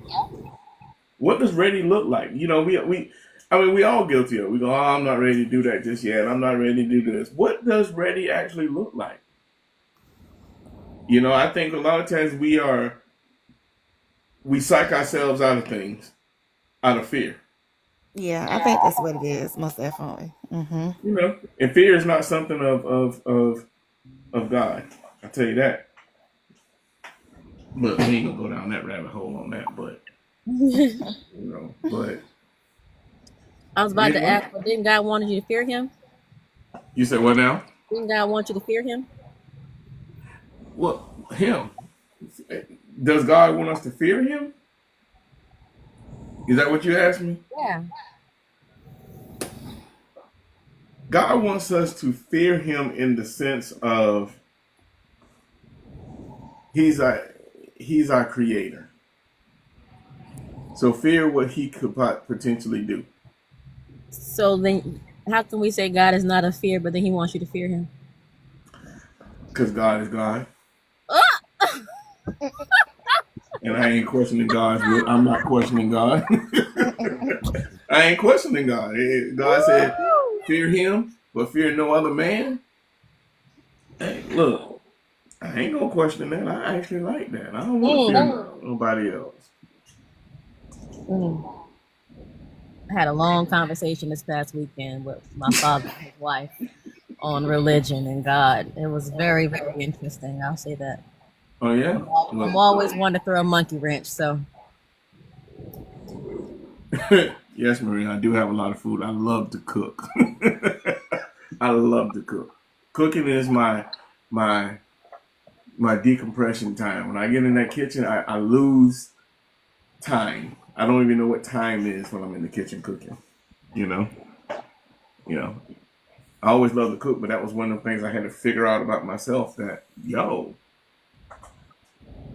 S1: What does ready look like? You know, I mean, we all guilty of it. We go, oh, I'm not ready to do that just yet. I'm not ready to do this. What does ready actually look like? You know, I think a lot of times we psych ourselves out of things out of fear.
S8: Yeah, I think that's what it is, most definitely.
S1: You know, and fear is not something of God. I tell you that. But we ain't gonna go down that rabbit hole on that. But you know, but
S5: I was about to ask, but didn't God want you to fear him?
S1: You said what now?
S5: Didn't God want you to fear him?
S1: Well, him. Does God want us to fear him? Is that what you asked me?
S5: Yeah.
S1: God wants us to fear him in the sense of he's our creator. So fear what he could potentially do.
S5: So then how can we say God is not a fear, but then he wants you to fear him?
S1: Because God is God. And I ain't questioning God's will. I'm not questioning God. I ain't questioning God. God said, fear him, but fear no other man. Hey, look, I ain't gonna question that. I actually like that. I don't want to fear nobody else.
S5: I had a long conversation this past weekend with my father and his wife on religion and God. It was very, very interesting. I'll say that.
S1: Oh yeah?
S5: I'm always one to throw a monkey wrench, so.
S1: Yes, Maria, I do have a lot of food. I love to cook. I love to cook. Cooking is my decompression time. When I get in that kitchen, I lose time. I don't even know what time is when I'm in the kitchen cooking. You know? I always love to cook, but that was one of the things I had to figure out about myself that,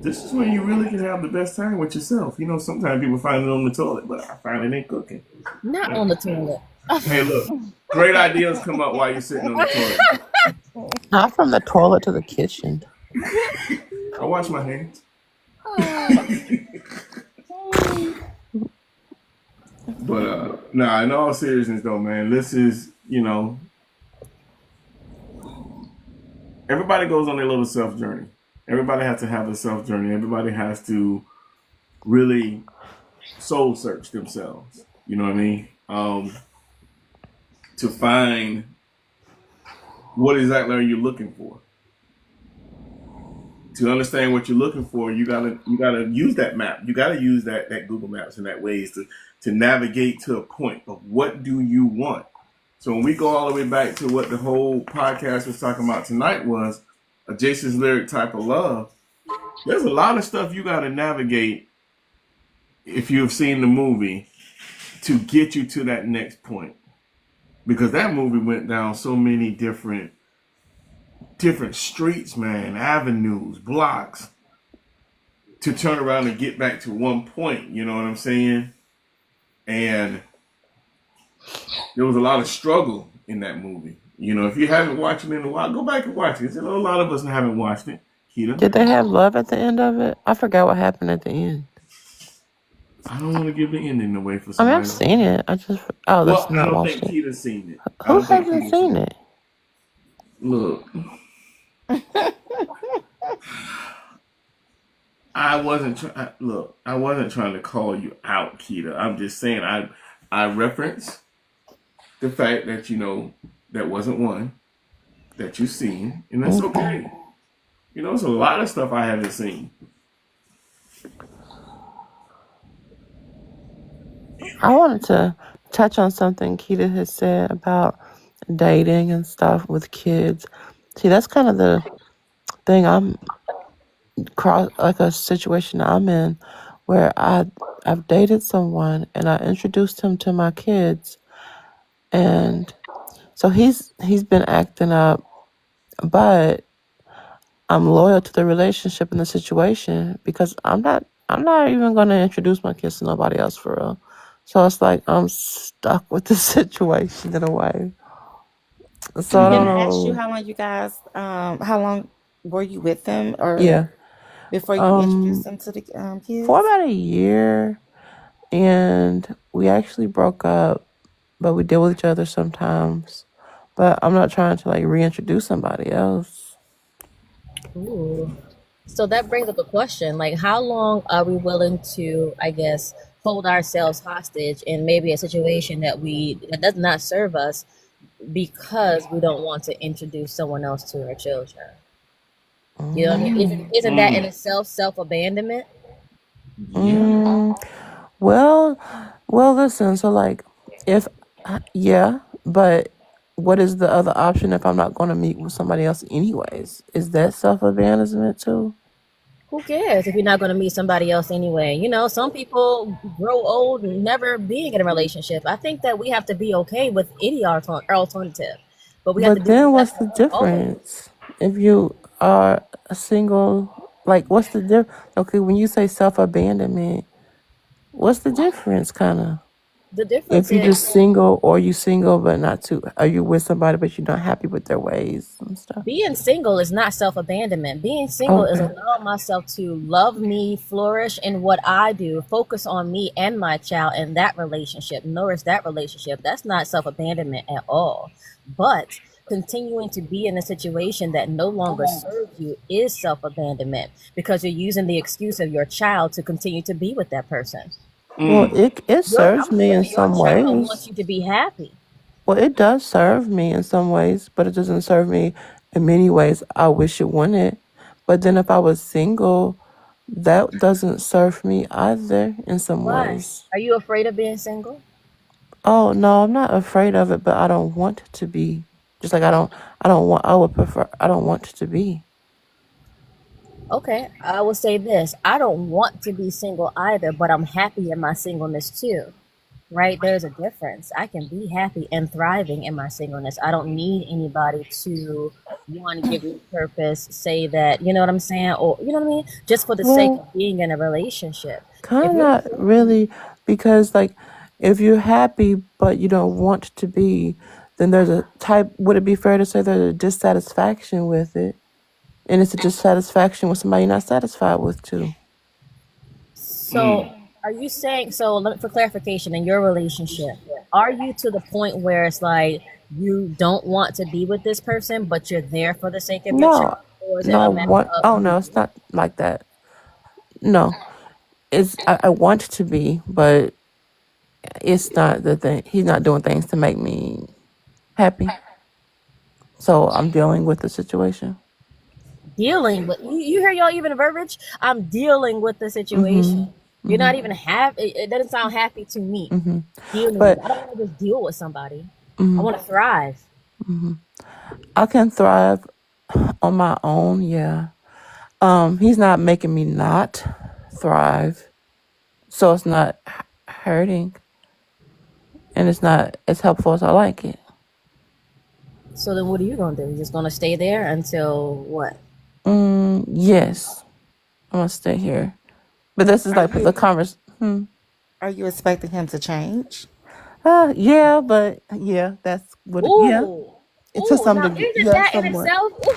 S1: this is when you really can have the best time with yourself. You know, sometimes people find it on the toilet, but I find it ain't cooking.
S5: Not on the toilet.
S1: Hey, look, great ideas come up while you're sitting on the toilet.
S4: Not from the toilet to the kitchen.
S1: I wash my hands. But nah, in all seriousness though, man, this is, everybody goes on their little self journey. Everybody has to have a self journey. Everybody has to really soul search themselves. You know what I mean? To find what exactly are you looking for. To understand what you're looking for, you gotta use that map. You gotta use that Google Maps and that Waze to navigate to a point of what do you want. So when we go all the way back to what the whole podcast was talking about tonight was a Jason's lyric type of love, there's a lot of stuff you gotta navigate if you've seen the movie to get you to that next point. Because that movie went down so many different streets, man, avenues, blocks, to turn around and get back to one point, you know what I'm saying? And there was a lot of struggle in that movie. You know, if you haven't watched it in a while, go back and watch it. You know, a lot of us haven't watched it. Keita.
S4: Did they have love at the end of it? I forgot what happened at the end.
S1: I don't want to give the ending away for
S4: I
S1: somebody.
S4: mean, I've seen it. I don't
S1: think Keita's seen it.
S4: Who hasn't seen it?
S1: Look. I wasn't trying to call you out, Keita. I'm just saying I reference the fact that that wasn't one that you've seen, and that's okay. You know, it's a lot of stuff I haven't seen.
S4: I wanted to touch on something Keita has said about dating and stuff with kids. See, that's kind of the thing like a situation I'm in where I've dated someone and I introduced him to my kids, and so he's been acting up, but I'm loyal to the relationship and the situation because I'm not even going to introduce my kids to nobody else for real. So it's like I'm stuck with the situation in a way. So I don't
S8: Can I ask you
S4: know.
S8: how long you guys, how long were you with them, or
S4: Yeah.
S8: before you introduced them to the kids?
S4: For about a year. and we actually broke up, but we deal with each other sometimes. But I'm not trying to like reintroduce somebody else.
S5: Ooh. So that brings up a question, like how long are we willing to, I guess, hold ourselves hostage in maybe a situation that does not serve us because we don't want to introduce someone else to our children? You know what I mean? Isn't that in itself self-abandonment?
S1: Yeah.
S4: Well, well, listen. So, like, if yeah, but what is the other option if I'm not going to meet with somebody else anyways? Is that self abandonment too?
S5: Who cares if you're not going to meet somebody else anyway? You know, some people grow old and never being in a relationship. I think that we have to be okay with any alternative, but we have to
S4: But
S5: do the
S4: then,
S5: best
S4: what's
S5: for
S4: the
S5: all of us.
S4: difference if you are a single? Like, what's the difference? Okay, when you say self abandonment, what's the difference, kind of?
S5: The difference
S4: If you
S5: is
S4: just single, or you single but not too, are you with somebody but you're not happy with their ways and stuff?
S5: being single is not self-abandonment. Being single is
S4: Okay.
S5: allowing myself to love me, flourish in what I do, focus on me and my child in that relationship, nourish that relationship. That's not self-abandonment at all. But continuing to be in a situation that no longer serves you is self-abandonment because you're using the excuse of your child to continue to be with that person.
S4: Well, it
S5: I'm
S4: serves me in
S5: assuming your
S4: some
S5: child wants
S4: ways.
S5: you to be happy.
S4: Well, it does serve me in some ways, but it doesn't serve me in many ways. I wish it wouldn't. But then if I was single, that doesn't serve me either in some
S5: Why?
S4: ways.
S5: Are you afraid of being single?
S4: Oh no, I'm not afraid of it, but I don't want to be. Just like I don't want to be.
S5: Okay, I will say this. I don't want to be single either, but I'm happy in my singleness too. Right? There's a difference. I can be happy and thriving in my singleness. I don't need anybody to one give me purpose, say that, you know what I'm saying? Or you know what I mean? Just for the sake
S4: Well,
S5: of being in a relationship. If
S4: kind of
S5: you're
S4: not
S5: single,
S4: really, because like if you're happy but you don't want to be, then there's a type. Would it be fair to say there's a dissatisfaction with it, and it's a dissatisfaction with somebody you're not satisfied with too?
S5: so are you saying so for clarification in your relationship, are you to the point where it's like you don't want to be with this person, but you're there for the sake of your
S4: No,
S5: child? Or is it a
S4: no.
S5: matter
S4: What?
S5: of
S4: Oh
S5: you?
S4: no, it's not like that. No, it's I want to be, but it's not the thing. He's not doing things to make me happy. So I'm dealing with the situation.
S5: Dealing with you hear y'all even the verbiage? I'm dealing with the situation.
S4: Mhm.
S5: You're not
S4: Mhm.
S5: even happy. It doesn't sound happy to me.
S4: Mhm.
S5: Dealing with.
S4: But
S5: I don't want to just deal with somebody. I
S4: mhm.
S5: want to thrive.
S4: Mhm. I can thrive on my own. Yeah. He's not making me not thrive, so it's not hurting, and it's not as helpful as I like it.
S5: So then, what are you gonna do? You're just gonna stay there until what?
S4: Yes, I'm gonna stay here. But this is
S8: Are
S4: like the
S8: you
S4: converse.
S8: are you expecting him to change?
S4: Yeah, but yeah, that's what. Yeah,
S5: Ooh,
S4: to
S5: ooh.
S4: some
S5: Now,
S4: degree.
S5: isn't
S4: Yeah,
S5: that in
S4: somewhat.
S5: itself? Ooh,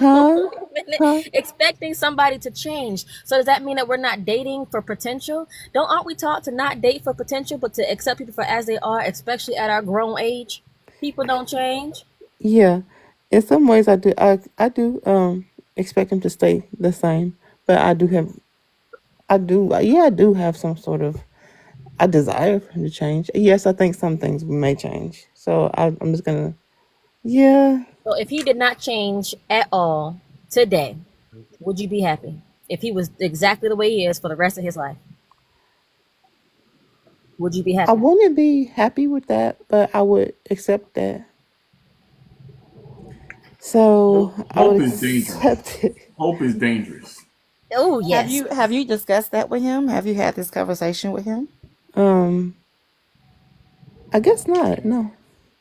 S4: Huh?
S5: wait a minute.
S4: Huh?
S5: Expecting somebody to change. So does that mean that we're not dating for potential? Aren't we taught to not date for potential, but to accept people for as they are, especially at our grown age? People don't change.
S4: Yeah. In some ways, I do. I do expect him to stay the same, but I do have. I do. Yeah, I do have some sort of. I desire for him to change. Yes, I think some things may change. So I'm just gonna. Yeah.
S5: So if he did not change at all today, would you be happy? If he was exactly the way he is for the rest of his life, would you be
S4: I
S5: happy?
S4: wouldn't be happy with that, but I would accept that. So I would
S1: Hope is dangerous.
S4: accept it.
S1: Hope is dangerous.
S5: Oh
S8: Have
S5: yes.
S8: you discussed that with him? Have you had this conversation with him?
S4: Um, I guess not. No.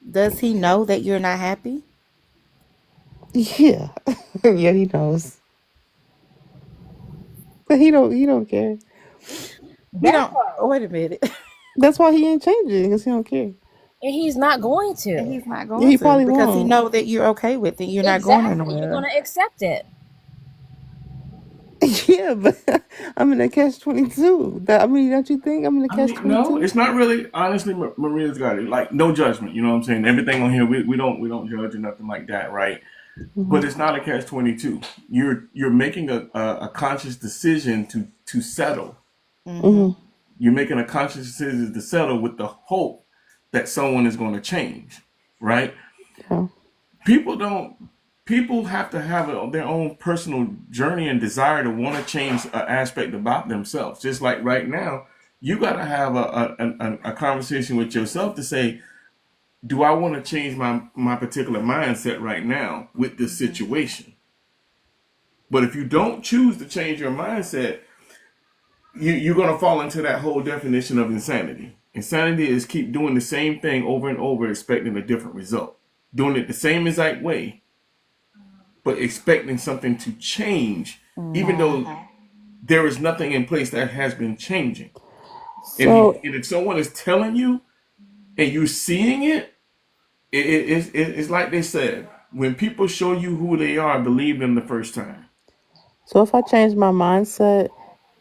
S8: Does he know that you're not happy?
S4: Yeah. Yeah, he knows. But he don't care.
S8: He
S5: That
S8: don't.
S5: part.
S8: Oh, wait a minute.
S4: That's why he ain't changing, because he don't care.
S5: And he's not going
S8: And
S5: to.
S8: he's not
S4: Yeah,
S8: going
S4: he
S8: to
S4: probably
S8: because he
S4: won't.
S8: know that you're okay with it. You're not going
S5: Exactly. You're
S8: anywhere.
S5: gonna accept it.
S4: Yeah, but I'm in a catch-22. I mean, don't you think I'm in a
S1: I mean, no,
S4: catch-22?
S1: it's not really. Honestly, Maria's got it. Like, no judgment. You know what I'm saying? Everything on here, we don't judge or nothing like that, right?
S4: Hmm.
S1: But it's not a catch-22. You're making a conscious decision to settle.
S8: Mm-hmm.
S4: Hmm.
S1: You're making a conscious decision to settle with the hope that someone is going to change, right?
S4: Yeah.
S1: People don't. People have to have their own personal journey and desire to want to change an aspect about themselves. Just like right now, you got to have a conversation with yourself to say, do I want to change my particular mindset right now with this situation? But if you don't choose to change your mindset, you're going to fall into that whole definition of insanity. Insanity is keep doing the same thing over and over, expecting a different result. Doing it the same exact way, but expecting something to change, even though there is nothing in place that has been changing.
S4: So,
S1: And if someone is telling you and you're seeing it, it's like they said, when people show you who they are, believe them the first time.
S4: so if I change my mindset,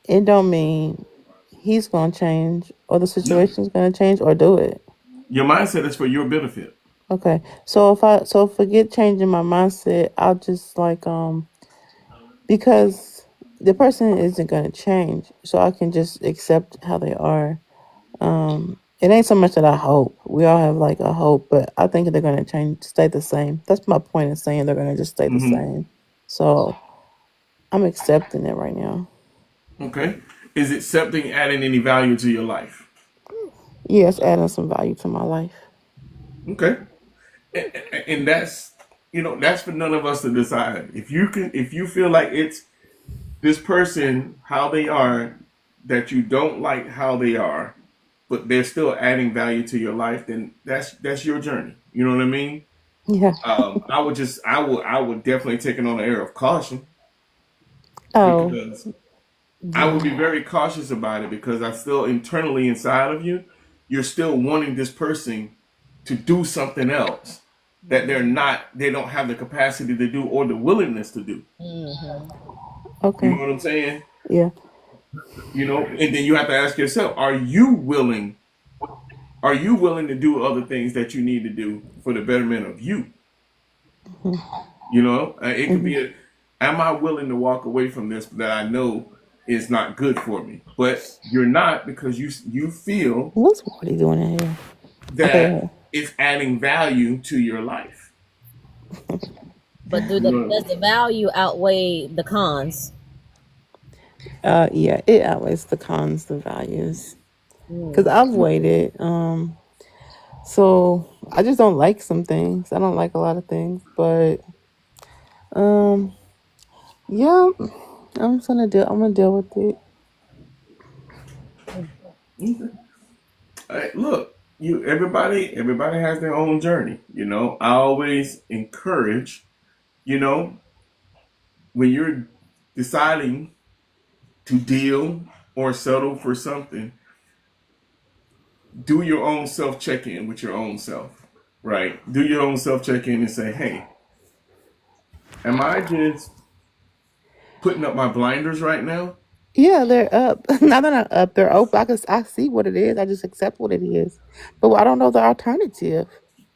S4: it don't mean he's gonna change or the
S1: No.
S4: situation's gonna change or do it.
S1: Your mindset is for your benefit.
S4: Okay. So forget changing my mindset, I'll just like because the person isn't gonna change, so I can just accept how they are. It ain't so much that I hope. We all have like a hope, but I think they're gonna change, stay the same. That's my point in saying they're gonna just stay the
S1: Hmm.
S4: same. So I'm accepting it right now.
S1: Okay. Is accepting adding any value to your life?
S4: Yes, adding some value to my life.
S1: Okay. And that's that's for none of us to decide. If you feel like it's this person how they are, that you don't like how they are, but they're still adding value to your life, then that's your journey. You know what I mean?
S4: Yeah.
S1: I would definitely take it on the air of caution,
S4: Oh,
S1: because I would be
S4: yeah.
S1: very cautious about it, because I still internally inside of you, you're still wanting this person to do something else that they don't have the capacity to do or the willingness to do.
S5: Mm-hmm.
S1: You know
S4: Okay.
S1: what I'm saying?
S4: Yeah.
S1: And then you have to ask yourself, are you willing to do other things that you need to do for the betterment of you? It could
S4: Hmm.
S1: be am I willing to walk away from this that I know is not good for me? But you're not, because you feel
S4: What's Morty doing in here?
S1: that
S4: Okay.
S1: it's adding value to your life.
S5: But
S1: You know,
S5: does the value outweigh the cons?
S4: Yeah, it outweighs the cons, the values. Cause
S5: Mm.
S4: I've waited. So I just don't like some things. I don't like a lot of things, but um, yeah, I'm gonna deal with it.
S1: okay. Look, everybody has their own journey. I always encourage, you know, when you're deciding to deal or settle for something, do your own self check in with your own self, right? Do your own self check in and say, hey, am I just putting up my blinders right now?
S4: Yeah, they're up. Now they're not up. They're open. I see what it is. I just accept what it is. But I don't know the alternative.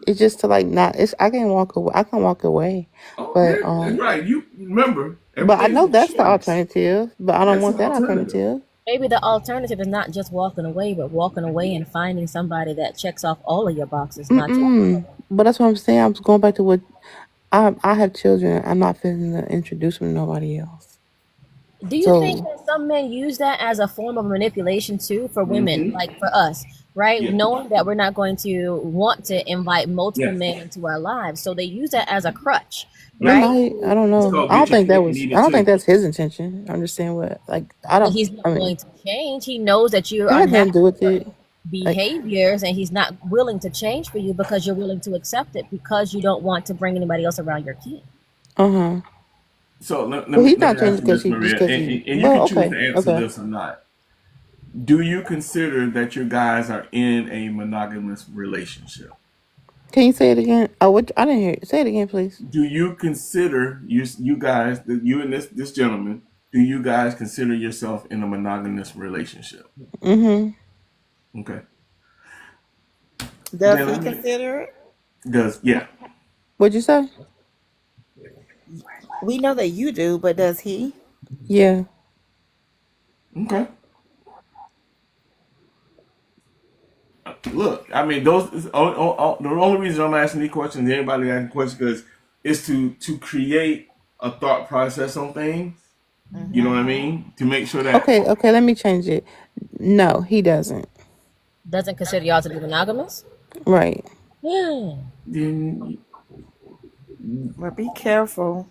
S4: It's just to like not. It's I can walk away. I can walk away.
S1: Oh,
S4: But
S1: yeah, right. You remember,
S4: I
S1: everything's
S4: know
S1: a
S4: that's the
S1: choice.
S4: alternative. But I don't
S1: That's
S4: want
S1: an
S4: that
S1: alternative.
S4: alternative.
S5: Maybe the alternative is not just walking away, but walking away and finding somebody that checks off all of your boxes, not just.
S4: Mm-mm. But that's what I'm saying. I'm going back to what I have children. I'm not fitting to introduce them to nobody else.
S5: Do you think
S4: So,
S5: that some men use that as a form of manipulation too for women,
S1: Mm-hmm.
S5: like for us, right?
S1: Yeah.
S5: Knowing that we're not going to want to invite multiple
S1: Yeah.
S5: men into our lives, so they use that as a crutch,
S4: they
S1: Yep.
S5: right?
S4: might. I don't
S1: It's
S4: know.
S1: called get your cake and eat
S4: I
S1: it
S4: don't think
S1: too.
S4: that's his intention. I'm just saying what like I
S5: But
S4: don't.
S5: he's
S4: I
S5: not
S4: mean,
S5: going to change. He knows that you're
S4: it had nothing to
S5: unhappy
S4: do with
S5: with
S4: it.
S5: certain
S4: Like,
S5: behaviors, and he's not willing to change for you because you're willing to accept it because you don't want to bring anybody else around your kid.
S4: uh-huh.
S1: So let
S4: Well,
S1: me
S4: he's
S1: let
S4: not
S1: me
S4: changing
S1: ask you
S4: because
S1: this,
S4: he just
S1: Maria,
S4: because
S1: and,
S4: he.
S1: and you
S4: Well,
S1: can choose
S4: okay,
S1: to answer
S4: okay.
S1: this or not. Do you consider that your guys are in a monogamous relationship?
S4: Can you say it again? Oh, what? I didn't hear it. Say it again, please.
S1: Do you consider you guys, that you and this gentleman, do you guys consider yourself in a monogamous relationship?
S4: Mm-hmm.
S1: Okay.
S8: Does
S1: Then
S8: he
S1: let me,
S8: consider it?
S1: yeah.
S4: What'd you say?
S8: We know that you do, but does he?
S4: Yeah.
S1: Okay. Look, I mean, the only reason I'm asking these questions, anybody asking questions, because is to create a thought process on things. You know what I
S8: Mm-hmm.
S1: mean? To make sure that
S4: Okay, let me change it. No, he doesn't.
S5: Doesn't consider y'all to be monogamous?
S4: Right.
S5: Yeah.
S1: then
S8: But be careful.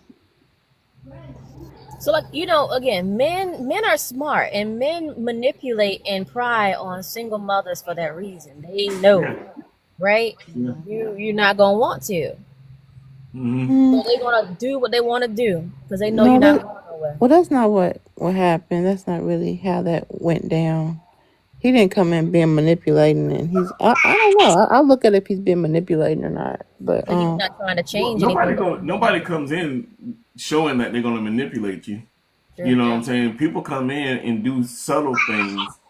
S5: So like, again, men are smart and men manipulate and pry on single mothers for that reason. They know,
S1: yeah,
S5: right?
S1: yeah.
S5: You're not gonna want to.
S1: Mm-hmm.
S5: So
S4: Mm,
S5: they're gonna do what they want to do because they know
S4: no,
S5: you're not
S4: that
S5: going nowhere.
S4: well, that's not what happened. That's not really how that went down. He didn't come in being manipulating, and I don't know. I look at if he's being manipulating or not. But
S5: Because he's not trying to
S1: Well,
S5: change anything.
S1: nobody comes in showing that they're gonna manipulate you. You
S5: True.
S1: know what I'm saying? People come in and do subtle things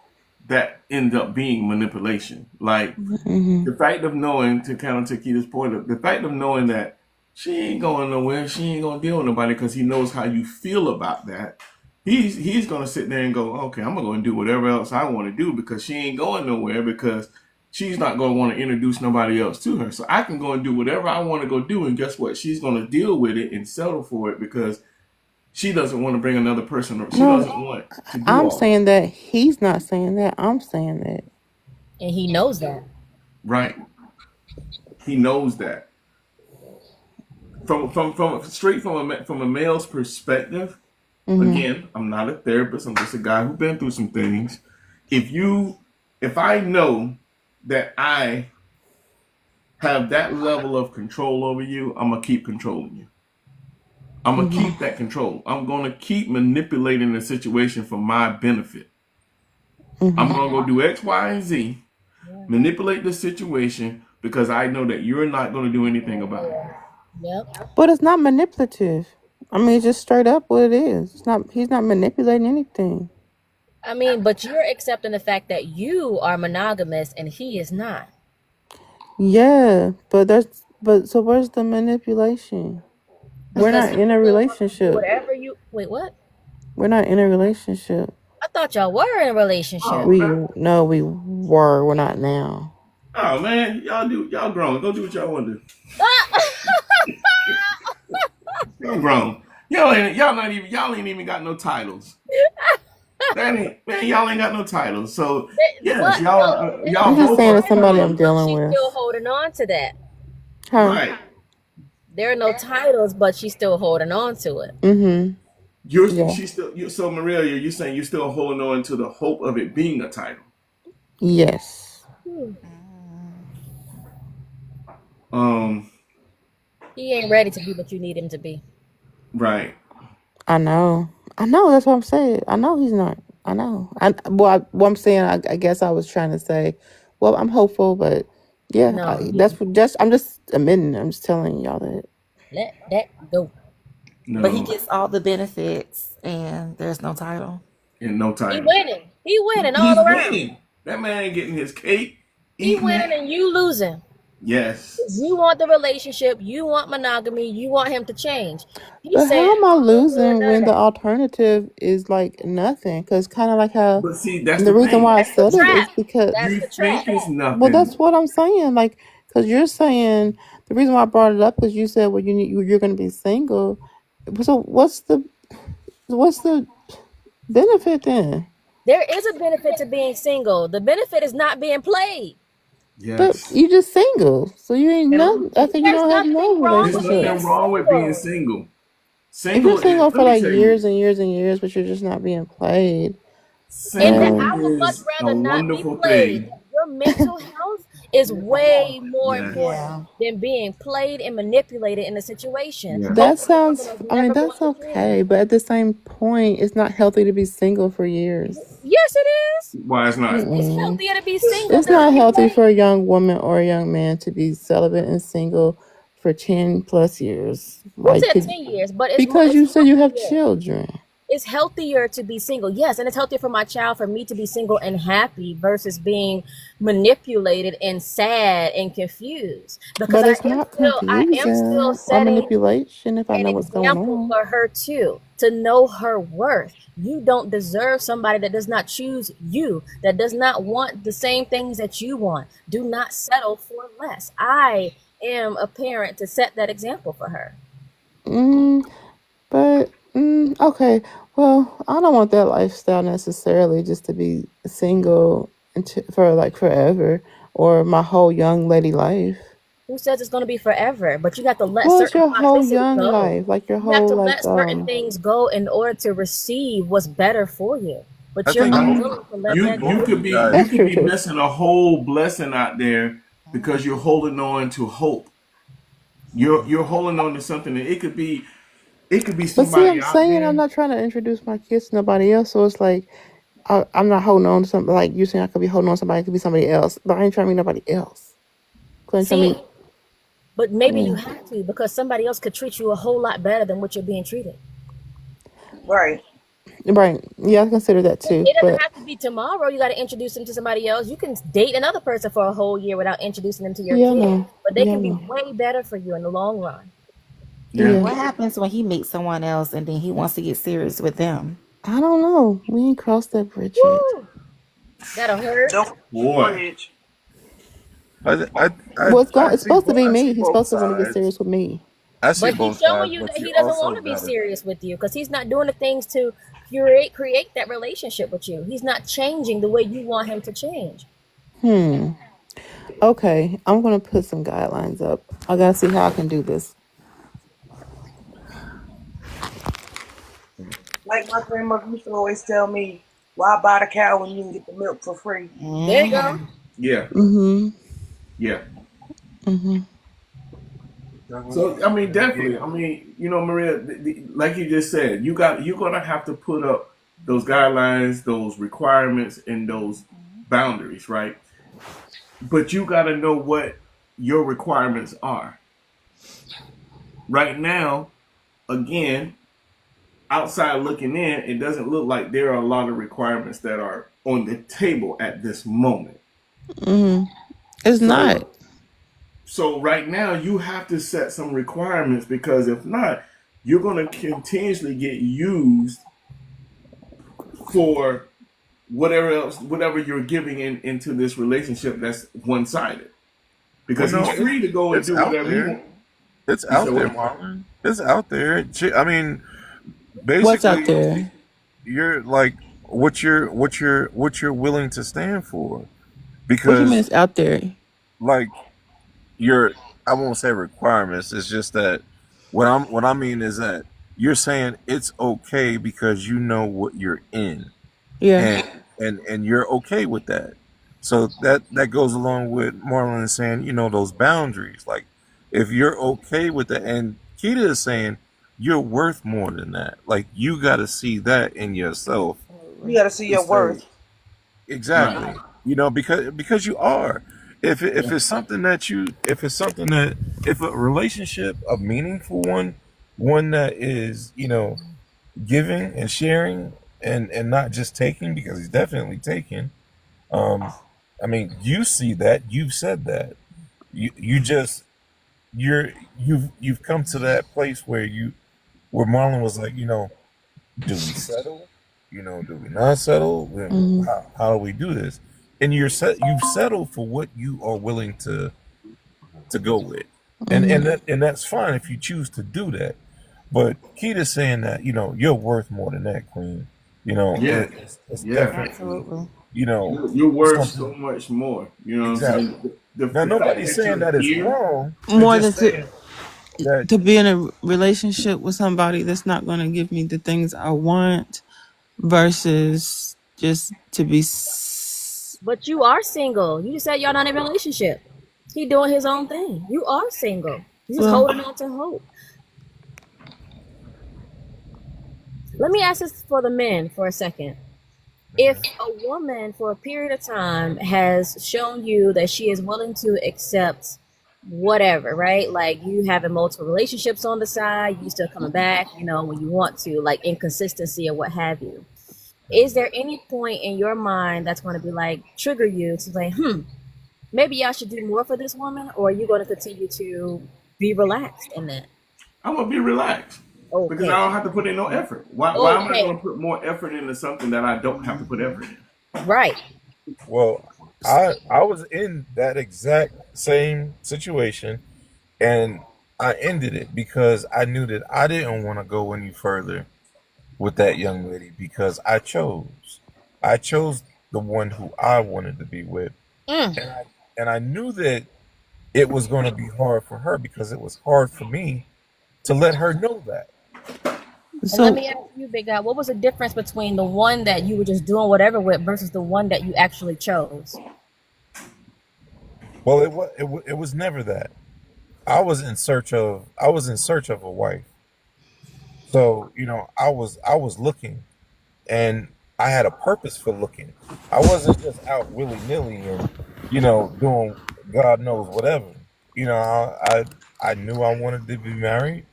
S1: that end up being manipulation. Like
S4: hmm
S1: the fact of knowing, to kind of take Keita's point, the fact of knowing that she ain't going nowhere, she ain't gonna deal with nobody because he knows how you feel about that. He's gonna sit there and go, okay, I'm gonna go and do whatever else I want to do because she ain't going nowhere because she's not gonna want to introduce nobody else to her. So I can go and do whatever I want to go do, and guess what? She's gonna deal with it and settle for it because she doesn't want to bring another person or she
S4: no,
S1: doesn't want to do
S4: I'm
S1: all that.
S4: saying that he's not saying that. I'm saying that.
S5: And he knows that.
S1: Right? He knows that. From straight from a male's perspective,
S4: hmm
S1: again, I'm not a therapist. I'm just a guy who's been through some things. If you, if I know that I have that level of control over you, I'm gonna keep controlling you. I'm gonna
S4: hmm
S1: keep that control. I'm gonna keep manipulating the situation for my benefit. I'm
S4: hmm
S1: gonna go do X, Y, and Z,
S5: Yeah.
S1: manipulate the situation because I know that you're not gonna do anything about it.
S5: Yep.
S4: But it's not manipulative. I mean, it's just straight up what it is. It's not. He's not manipulating anything.
S5: I mean, but you're accepting the fact that you are monogamous and he is not.
S4: Yeah, but so where's the manipulation? We're
S5: Because
S4: not
S5: he
S4: in a
S5: still wants to do
S4: relationship.
S5: whatever you wait, what?
S4: We're not in a relationship.
S5: I thought y'all were in a relationship.
S1: Oh
S4: We
S1: man,
S4: no, we were. We're not now.
S1: oh man, y'all grown. Go do what y'all want to do. Y'all grown. Y'all ain't even got no titles. That ain't man. Y'all ain't got no titles. So yes,
S5: But no,
S4: I'm
S1: y'all
S4: just
S1: both
S4: saying
S1: are
S4: it's
S5: there are no
S4: somebody
S5: titles,
S4: I'm
S1: grown.
S5: but
S4: dealing
S5: she's
S4: with.
S5: still holding on to that.
S4: Huh?
S1: Right.
S5: There are no titles, but she's still holding on to it.
S4: Mm-hmm.
S1: You're
S4: Yeah.
S1: she's still you. So Maria, you saying you're still holding on to the hope of it being a title.
S4: Yes.
S1: Um.
S5: He ain't ready to be what you need him to be.
S1: Right.
S4: I know. I know. That's what I'm saying. I know he's not. I know. What I'm saying. I guess I was trying to say. Well, I'm hopeful, but yeah,
S5: No,
S4: that's what. Just I'm just admitting. I'm just telling y'all that.
S5: let that go.
S8: But he
S1: No.
S8: gets all the benefits and there's no title.
S1: And no
S5: He
S1: title.
S5: winning. He winning all
S1: He's
S5: around.
S1: winning. That man ain't getting his cake,
S5: He
S1: eating
S5: winning
S1: it.
S5: and you losing.
S1: Yes.
S5: You want the relationship, you want monogamy, you want him to change. He's
S4: But
S5: saying,
S4: how am I
S5: I'm not doing
S4: losing
S5: none of
S4: when the
S5: that.
S4: alternative is like nothing? Because kind of like how
S1: But see, that's
S4: the
S1: the
S4: reason
S1: thing.
S4: why I
S5: That's the
S4: said it is
S5: trap.
S4: because
S5: That's
S1: You
S5: the trap.
S1: think it's
S4: well, that's
S1: nothing,
S4: what I'm saying. Like, because you're saying the reason why I brought it up is you said, well, you're going to be single. So what's the benefit then?
S5: There is a benefit to being single. The benefit is not being played.
S4: But
S1: yes.
S4: you just single, so you ain't
S1: No,
S4: nothing. I think you
S5: There's
S4: don't have no
S5: nothing wrong
S1: there's
S5: with being
S1: nothing
S4: relationship.
S1: wrong with being
S5: single.
S1: single.
S4: If you're
S1: Single is,
S4: single
S1: let
S4: for
S1: me
S4: like
S1: tell you,
S4: years and years and years, but you're just not being played,
S5: And that
S1: single
S4: then
S5: I would much
S1: is a
S5: rather not be
S1: wonderful
S5: played.
S1: thing.
S5: Your mental health is way more
S1: Yes.
S5: important
S8: Yeah.
S5: than being played and manipulated in a situation.
S4: that
S1: Yes.
S5: Hopefully, a woman
S4: sounds.
S5: is
S4: I mean,
S5: never
S4: that's
S5: going to choose.
S4: okay, but at the same point, it's not healthy to be single for years.
S5: Yes, it is.
S1: Why it's not?
S5: It's
S4: Mm-mm.
S5: healthier to be single
S4: It's
S5: than to
S4: not
S5: be
S4: healthy
S5: played.
S4: for a young woman or a young man to be celibate and single for 10 plus years.
S5: Who
S4: Like,
S5: said 10 years? But
S4: because
S5: it's
S4: you said you have
S5: healthier.
S4: children.
S5: it's healthier to be single. Yes, and it's healthier for my child for me to be single and happy versus being manipulated and sad and confused. Because
S4: But it's
S5: I am
S4: not
S5: still
S4: confusion or
S5: setting
S4: manipulation if I
S5: an
S4: know what's going
S5: example
S4: on.
S5: for her too, to know her worth. You don't deserve somebody that does not choose you, that does not want the same things that you want. Do not settle for less. I am a parent to set that example for her.
S4: Mm, but okay. Well, I don't want that lifestyle necessarily, just to be single for like forever or my whole young lady life.
S5: Who says it's going to be forever? But you have to let
S4: Well, it's
S5: certain
S4: your whole
S5: toxicity
S4: young
S5: go.
S4: life, like your
S5: You have
S4: whole
S5: to
S4: like
S5: let certain things go in order to receive what's better for you.
S3: I
S5: But you're
S3: think
S5: not
S3: both
S5: willing to let
S1: You
S5: that
S3: both
S1: you
S5: go.
S3: of
S1: could
S3: you
S1: be you
S3: guys.
S4: That's
S1: could
S4: true
S1: be
S4: too.
S1: missing a whole blessing out there because you're holding on to hope. You're holding on to something that it could be
S4: But see,
S1: somebody
S4: I'm
S1: out
S4: saying I'm
S1: there.
S4: not trying to introduce my kids to nobody else, so it's like I'm not holding on to something like you saying I could be holding on to somebody, it could be somebody else, but I ain't trying to meet nobody else. 'Cause I ain't trying to
S5: See,
S4: meet,
S5: but maybe you
S4: yeah,
S5: have to because somebody else could treat you a whole lot better than what you're being treated.
S2: Right.
S4: right, yeah, I consider that too.
S5: It doesn't
S4: But
S5: have to be tomorrow. You got to introduce them to somebody else. You can date another person for a whole year without introducing them to your
S4: yeah, I
S5: kid,
S4: know,
S5: but they
S4: yeah, I
S5: can be
S4: know,
S5: way better for you in the long run.
S1: Yeah.
S4: yeah.
S8: What happens when he meets someone else and then he wants to get serious with them?
S4: I don't know. We ain't crossed that bridge yet.
S5: Woo! That'll hurt.
S2: Don't cross the
S1: Boy.
S2: bridge.
S3: I, I, I,
S4: Well, it's
S3: I
S4: going. It's
S3: see
S4: supposed to
S3: both.
S4: be
S3: I see
S4: me. He's
S3: both
S4: supposed to want to get
S3: sides.
S4: serious with me.
S3: I see
S5: But he's
S3: both
S5: showing
S3: sides,
S5: you
S3: but
S5: that
S3: you
S5: he doesn't
S3: also
S5: want to be
S3: gotta.
S5: serious with you because he's not doing the things to create that relationship with you. He's not changing the way you want him to change.
S4: Hmm. Okay, I'm gonna put some guidelines up. I gotta see how I can do this.
S2: Like my grandmother used to always tell me, why buy the cow when you can get the milk for free?
S5: There you go.
S8: Mm.
S1: Yeah.
S4: Mm-hmm.
S1: Yeah.
S4: Mm-hmm.
S1: So I mean, definitely. I mean, Maria, like you just said, you're gonna have to put up those guidelines, those requirements, and those boundaries, right? But you got to know what your requirements are. Right now, again, outside looking in, it doesn't look like there are a lot of requirements that are on the table at this moment.
S4: Mm-hmm. It's not.
S1: So, so right now you have to set some requirements because if not, you're going to continuously get used for whatever else, whatever you're giving into this relationship that's one sided.
S3: Well,
S1: Because he's
S3: no,
S1: free to go and
S3: it's
S1: do
S3: out
S1: whatever he
S3: there.
S1: wants.
S3: It's
S1: You said
S3: out there,
S1: what?
S3: Marlon. It's out there. I mean,
S4: What's out
S3: basically,
S4: there?
S3: you're like what you're willing to stand for,
S4: What you mean
S3: because
S4: it's out there?
S3: like your I won't say requirements. It's just that what I mean is that you're saying it's okay because you know what you're in,
S4: Yeah.
S3: and and you're okay with that. So that goes along with Marlon saying, those boundaries. Like if you're okay with that, and Keita is saying you're worth more than that. Like you got to see that in yourself
S2: You got to see
S3: to
S2: your
S3: say
S2: worth.
S1: Right.
S3: exactly. Because you are. If
S1: Yeah.
S3: it's something that if a relationship, a meaningful one that is giving and sharing and not just taking, because he's definitely taking. Um, I mean, you see that, you've said that. You just you've come to that place where Marlon was like, do we settle? Do we not settle?
S4: Mm-hmm.
S3: How do we do this? And you've settled for what you are willing to go with. And
S4: Mm-hmm.
S3: that's fine if you choose to do that. But Keita's saying that, you're worth more than that, Queen.
S1: Yeah.
S3: It's
S1: Yeah.
S3: definitely,
S8: Absolutely.
S1: You're worth so
S3: something.
S1: much more. You know what I'm
S3: Exactly.
S1: saying? The,
S3: Now,
S1: the fact
S3: nobody's
S1: that
S3: saying
S1: you're
S3: that it's
S1: here.
S3: wrong. They're
S4: More than
S3: just saying that,
S4: to be in a relationship with somebody that's not going to give me the things I want versus just to be.
S5: But you are single. You just said y'all not in a relationship. He doing his own thing. You are single. You just
S4: Well,
S5: holding on to hope. Let me ask this for the men for a second. If a woman for a period of time has shown you that she is willing to accept whatever, right? Like you having multiple relationships on the side, you still coming back, when you want to, like inconsistency or what have you. Is there any point in your mind that's going to be like trigger you to say, maybe I should do more for this woman, or are you going to continue to be relaxed in that?
S1: I'm gonna be relaxed because
S5: Okay.
S1: I don't have to put in no effort. Why am I
S5: Okay.
S1: gonna put more effort into something that I don't have to put effort in?
S5: Right.
S3: Well, I was in that exact same situation, and I ended it because I knew that I didn't want to go any further with that young lady because I chose the one who I wanted to be with,
S5: Mm.
S3: and I knew that it was going to be hard for her because it was hard for me to let her know that.
S5: And let
S4: So,
S5: me ask you, Big Guy, what was the difference between the one that you were just doing whatever with versus the one that you actually chose?
S3: Well, it was never that. I was in search of a wife. So, I was looking, and I had a purpose for looking. I wasn't just out willy-nilly and, doing God knows whatever. I knew I wanted to be married,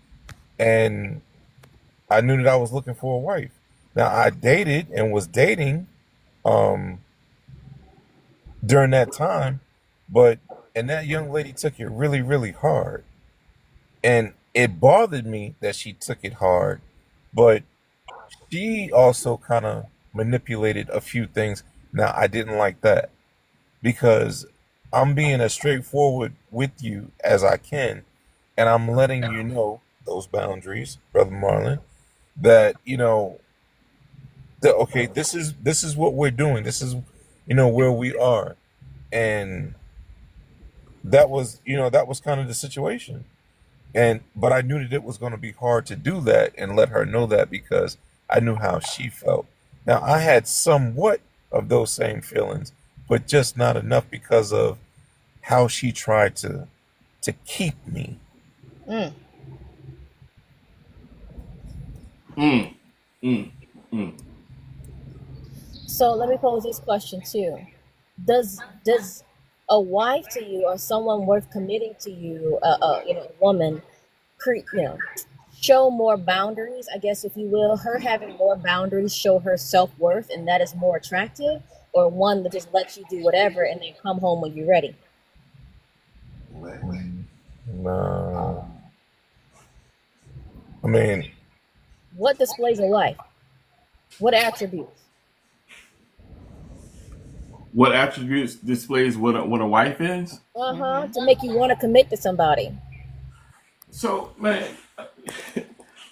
S3: and I knew that I was looking for a wife. Now, I dated and was dating um during that time, but and that young lady took it really, really hard. And it bothered me that she took it hard, but she also kind of manipulated a few things. Now, I didn't like that because I'm being as straightforward with you as I can, and I'm letting you know those boundaries, Brother Marlon, that that okay, this is what we're doing. This is where we are, and that was kind of the situation. And but I knew that it was going to be hard to do that and let her know that because I knew how she felt. Now I had somewhat of those same feelings, but just not enough because of how she tried to keep me.
S5: Mm.
S1: Mm, mm, mm.
S5: So let me pose this question too. Does a wife to you or someone worth committing to you, a woman, show more boundaries, I guess, if you will, her having more boundaries show her self-worth and that is more attractive, or one that just lets you do whatever and then come home when you're ready?
S3: No, I mean,
S5: What displays a wife? What attributes?
S1: What attributes displays what a wife is?
S5: To make you want to commit to somebody.
S1: So, man,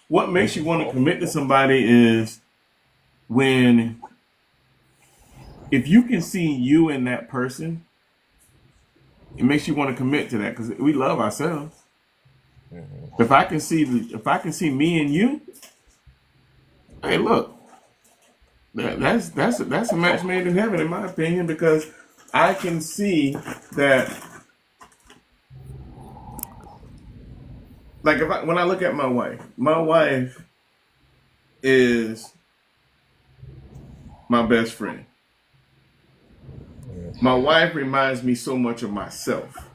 S1: what makes you want to commit to somebody is when if you can see you in that person, it makes you want to commit to that because we love ourselves. If I can see me and you, hey, look, that's a match made in heaven, in my opinion, because I can see that. Like when I look at my wife is my best friend. My wife reminds me so much of myself.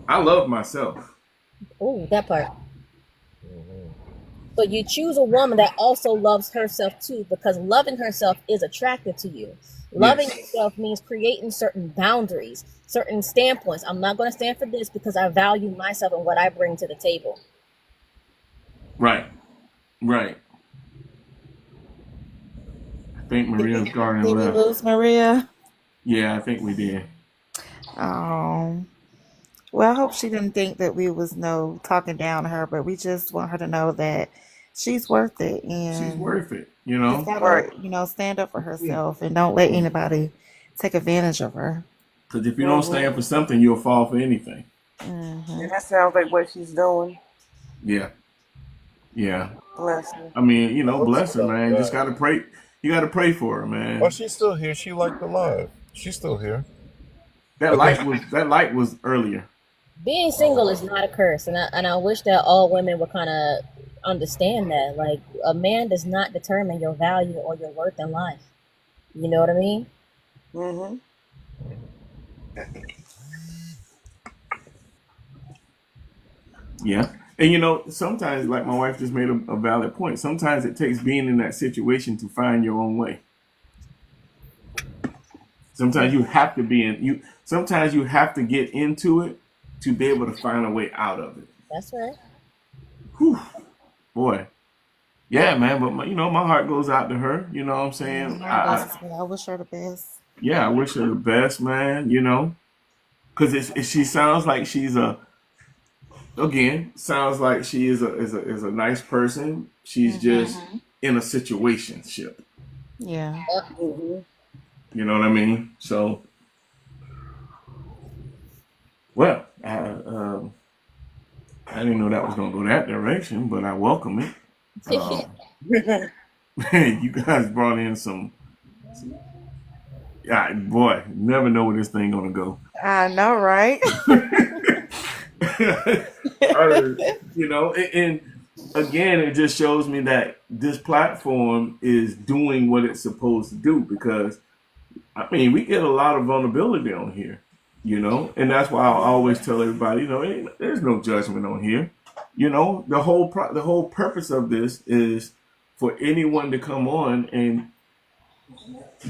S1: I love myself.
S5: Oh, that part. So you choose a woman that also loves herself too, because loving herself is attractive to you. Loving
S1: Yes.
S5: yourself means creating certain boundaries, certain standpoints. I'm not going to stand for this because I value myself and what I bring to the table.
S1: Right. Right. I think
S8: Did
S1: Maria's
S8: we,
S1: garden
S8: did we
S1: left.
S8: lose Maria?
S1: Yeah, I think we did.
S8: Oh. Well, I hope she didn't think that we was no talking down to her, but we just want her to know that she's worth it
S1: She's
S8: and
S1: worth it,
S8: just
S2: Right.
S8: gotta, stand up for herself and don't let anybody take advantage of her.
S1: Because if you don't
S2: Mm-hmm.
S1: stand for something, you'll fall for anything.
S8: Hmm.
S2: And that sounds like what she's doing.
S1: Yeah. Yeah.
S2: Bless her.
S1: I mean,
S3: Hope she
S1: bless her,
S3: does
S1: man. You just
S3: that.
S1: gotta pray. You gotta pray for her,
S3: Oh,
S1: man.
S3: she's still here. She liked the live. She's still here.
S1: That
S3: I think.
S1: light was earlier.
S5: Being single is not a curse, and I wish that all women would kind of understand that. Like, a man does not determine your value or your worth in life. You know what I mean?
S2: Mm-hmm.
S1: Yeah. And you know, sometimes, like my wife just made a valid point. Sometimes it takes being in that situation to find your own way. Sometimes you have to be in you. Sometimes you have to get into it to be able to find a way out of it.
S5: That's right.
S1: Whew, boy, yeah, man. But you know, my heart goes out to her. You know what I'm saying?
S8: Mine does as well. I wish her the best.
S1: Yeah, I wish her the best, man. You know, because she sounds like she's a again sounds like she is a nice person. She's just in a situationship.
S8: Yeah.
S2: Mhm.
S1: You know what I mean? So, well, I didn't know that was gonna go that direction, but I welcome it. You guys brought in some. Boy, never know where this thing gonna go.
S8: I know, right?
S1: You know, and again, it just shows me that this platform is doing what it's supposed to do because I mean, we get a lot of vulnerability on here, you know, and that's why I always tell everybody, you know, there's no judgment on here. You know, the whole purpose of this is for anyone to come on and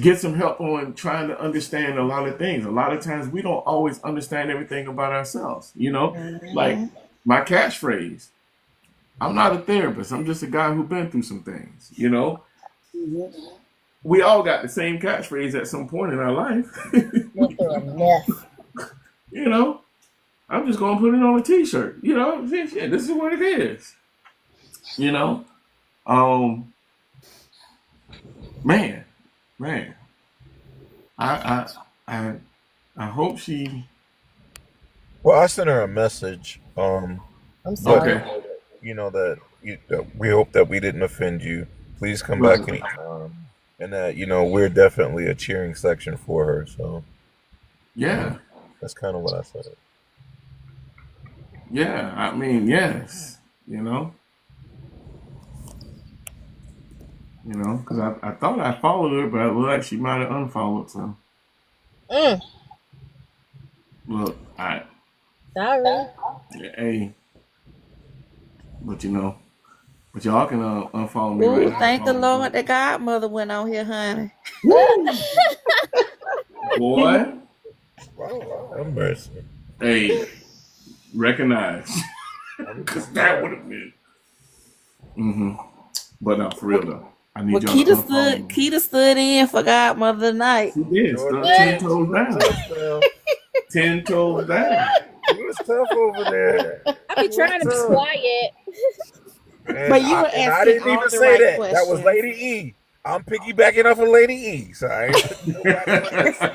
S1: get some help on trying to understand a lot of things. A lot of times we don't always understand everything about ourselves, you know, like my catchphrase. I'm not a therapist. I'm just a guy who's been through some things, you know. We all got the same catchphrase at some point in our life.
S5: Went through a mess.
S1: You know, I'm just gonna put it on a T-shirt. You know, shit, this is what it is. You know, man, man, I, I, I, I hope she.
S3: Well, I sent her a message.
S5: I'm
S3: But
S5: sorry.
S1: Okay,
S3: you know that we hope that we didn't offend you. Please come
S1: right.
S3: back anytime, and that we're definitely a cheering section for her. So
S1: Yeah,
S3: that's kind of what I said.
S1: yeah. I mean, yes. You know, because I thought I followed her, but it looked like she might have unfollowed. So
S5: Mm,
S1: look,
S5: sorry.
S1: hey, but you know. But y'all can unfollow me right
S8: Ooh,
S1: now.
S8: thank the Lord that Godmother went on here, honey.
S1: Woo! Boy,
S3: Wow, have mercy.
S1: hey, recognize.
S3: I'm
S1: Because that would have been. Mm-hmm. But no, for real though. I
S8: Well,
S1: need y'all to unfollow me.
S8: Keita stood in for Godmother tonight.
S1: She did.
S3: sure
S1: Stuck
S3: did.
S1: 10 toes down.
S3: Tough,
S1: 10 toes down.
S3: you was tough over there.
S5: I be
S3: You
S5: trying to be
S3: was tough.
S5: quiet.
S8: But you were
S3: And I
S8: asking
S3: didn't
S8: all
S3: even
S8: the
S3: say
S8: right
S3: that. That was
S8: questions.
S3: Lady E. I'm piggybacking off of Lady E. So I ain't putting nobody else.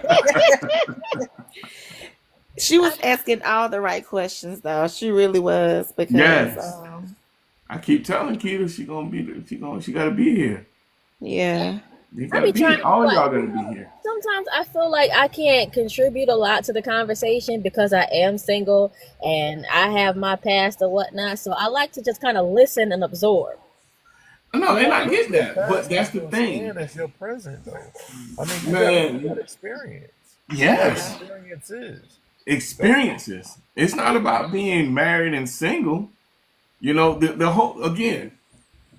S8: She was asking all the right questions, though. She really was because,
S1: Yes. I keep telling Keita she gotta be here.
S8: yeah.
S1: You
S5: I
S1: gotta
S5: be
S1: be
S5: trying
S1: here.
S5: to be
S1: All
S5: quiet.
S1: y'all gotta be here.
S5: Sometimes I feel like I can't contribute a lot to the conversation because I am single and I have my past or whatnot. So I like to just kind of listen and absorb.
S1: No, and I get
S3: Your
S1: that. But
S3: past
S1: that's
S3: is
S1: the
S3: your
S1: thing.
S3: skin, it's your present, though. I mean, you got
S1: Man,
S3: experience. You got
S1: yes.
S3: experiences. So,
S1: Experiences. It's not about being married and single. You know, the whole again,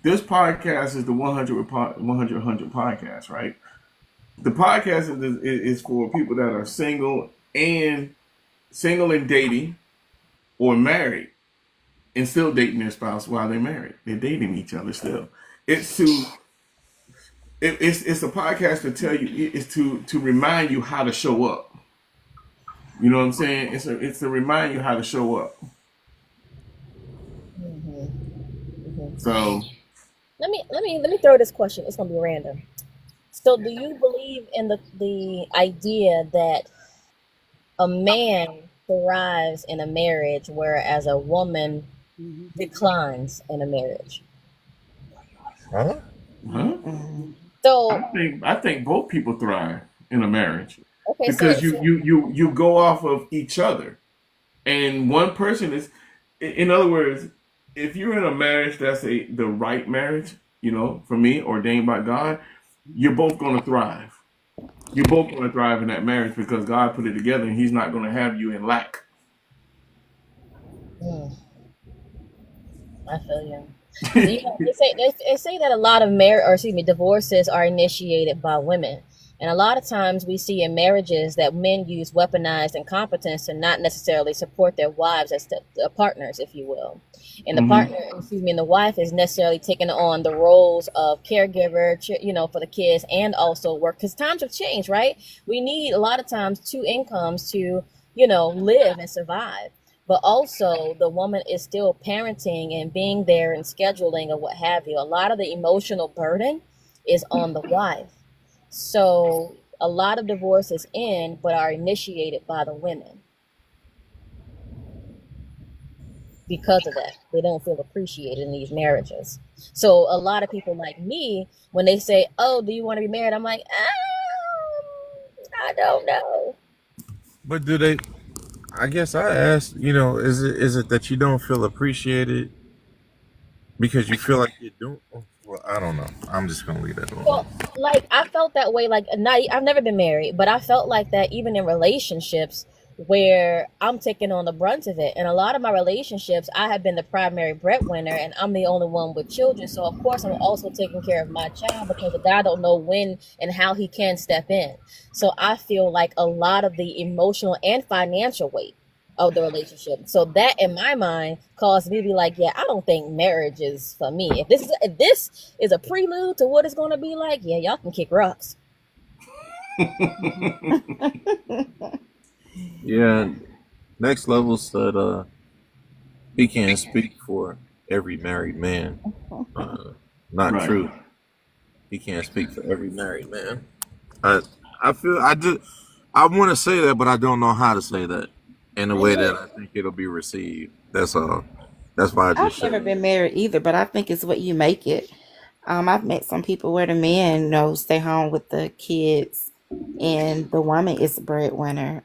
S1: this podcast is the 100 podcast, right? The podcast is for people that are single and dating or married and still dating their spouse while they're married. They're dating each other still. It's to it's a podcast to tell you it's to remind you how to show up. You know what I'm saying? It's to remind you how to show up. So
S5: Let me throw this question. It's gonna be random. So do you believe in the idea that a man thrives in a marriage whereas a woman declines in a marriage?
S3: huh?
S1: huh?
S5: So
S1: I think both people thrive in a marriage
S5: okay,
S1: because you go off of each other, and one person is, in other words, if you're in a marriage that's the right marriage, you know, for me ordained by God, you're both going to thrive. You're both going to thrive in that marriage because God put it together, and He's not going to have you in lack.
S5: mm, I feel you. You know, they say that a lot of divorces are initiated by women, and a lot of times we see in marriages that men use weaponized incompetence to not necessarily support their wives as partners, if you will. And the
S1: Mm-hmm.
S5: partner, excuse me, and the wife is necessarily taking on the roles of caregiver, for the kids, and also work because times have changed, right? We need a lot of times two incomes to, live and survive, but also the woman is still parenting and being there and scheduling or what have you. A lot of the emotional burden is on the wife. So a lot of divorces end but are initiated by the women because of that. They don't feel appreciated in these marriages. So a lot of people like me, when they say, "Oh, do you want to be married?" I'm like, I don't know.
S3: But do they? I guess I asked. Is it that you don't feel appreciated because you feel like you don't? Well, I don't know. I'm just gonna leave that alone.
S5: Well, like I felt that way. Like not, I've never been married, but I felt like that even in relationships where I'm taking on the brunt of it. And a lot of my relationships, I have been the primary breadwinner, and I'm the only one with children. So of course, I'm also taking care of my child because the guy don't know when and how he can step in. So I feel like a lot of the emotional and financial weight of the relationship. So that in my mind caused me to be like, yeah, I don't think marriage is for me. If this is a prelude to what it's gonna be like, yeah, y'all can kick rocks.
S3: Yeah. Next level said he can't speak for every married man. Uh, Not
S1: Right.
S3: true. He can't speak for every married man. I I feel I want to say that, but I don't know how to say that in a
S5: I
S3: way
S5: get
S3: that
S5: it.
S3: I think it'll be received. That's all. That's why I just
S8: I've
S3: shut
S8: never
S3: up.
S8: been married either, but I think it's what you make it. I've met some people where the men, stay home with the kids and the woman is the breadwinner.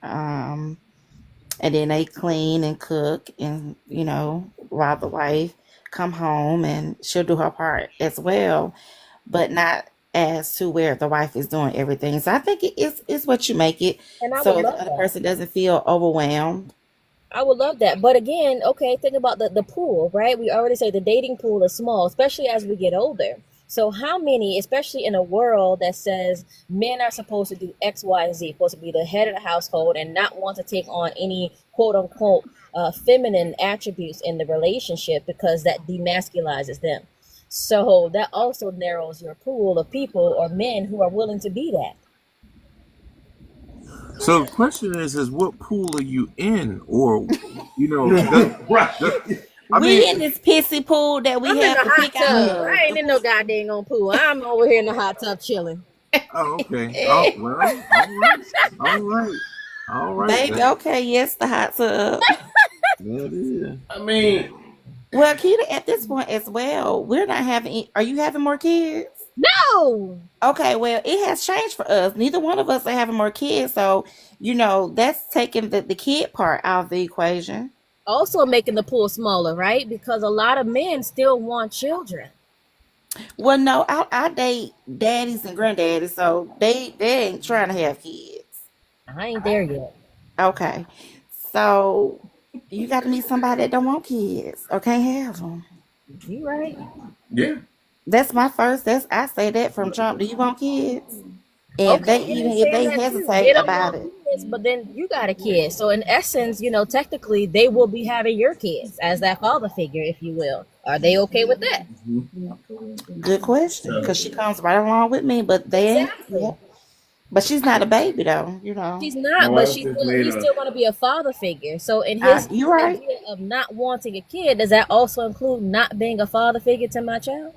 S8: And then they clean and cook and, while the wife come home and she'll do her part as well, but not as to where the wife is doing everything. So I think it's what you make it.
S5: And I would
S8: So the
S5: love
S8: other
S5: that.
S8: person doesn't feel overwhelmed.
S5: I would love that. But again, okay, think about the pool, right? We already say the dating pool is small, especially as we get older. So how many, especially in a world that says men are supposed to do X, Y, and Z, supposed to be the head of the household and not want to take on any quote unquote feminine attributes in the relationship because that demasculizes them. So that also narrows your pool of people or men who are willing to be that.
S3: So the question is what pool are you in, or that, that
S1: Right.
S3: I mean,
S8: We in this pissy pool that we
S5: I'm in
S8: have
S5: the
S8: to
S5: hot
S8: pick
S5: tub.
S8: out
S5: I ain't in no goddamn on pool. I'm over here in the hot tub chilling.
S3: oh, okay. Oh, well, all right, all right, all
S8: of.
S3: right.
S8: Baby, okay, yes, the hot tub.
S3: That is.
S1: I mean,
S8: Well, Kita, at this point as well, we're not having. Are you having more kids?
S5: No.
S8: Okay, well, it has changed for us. Neither one of us are having more kids, so that's taking the kid part out of the equation.
S5: Also making the pool smaller, right? Because a lot of men still want children.
S8: Well, no, I date daddies and granddaddies, so they ain't trying to have kids.
S5: I ain't there yet.
S8: Okay, so you got to meet somebody that don't want kids or can't have them.
S5: You right.
S1: yeah.
S8: That's my first. That's I say that from Trump. Do you want kids? And
S5: Okay,
S8: they
S5: and they
S8: even if
S5: saying
S8: they
S5: that too. They
S8: hesitate
S5: don't
S8: about
S5: want
S8: it,
S5: kids, but then you got a kid. So in essence, technically they will be having your kids as that father figure, if you will. Are they okay with that?
S8: good question, because she comes right along with me. But they ain't. Yeah.
S5: Exactly.
S8: But she's not a baby though.
S5: She's
S1: My
S5: not, but
S1: wife just made
S5: he's
S1: a.
S5: still gonna be a father figure. So in his
S8: You right.
S5: idea of not wanting a kid, does that also include not being a father figure to my child?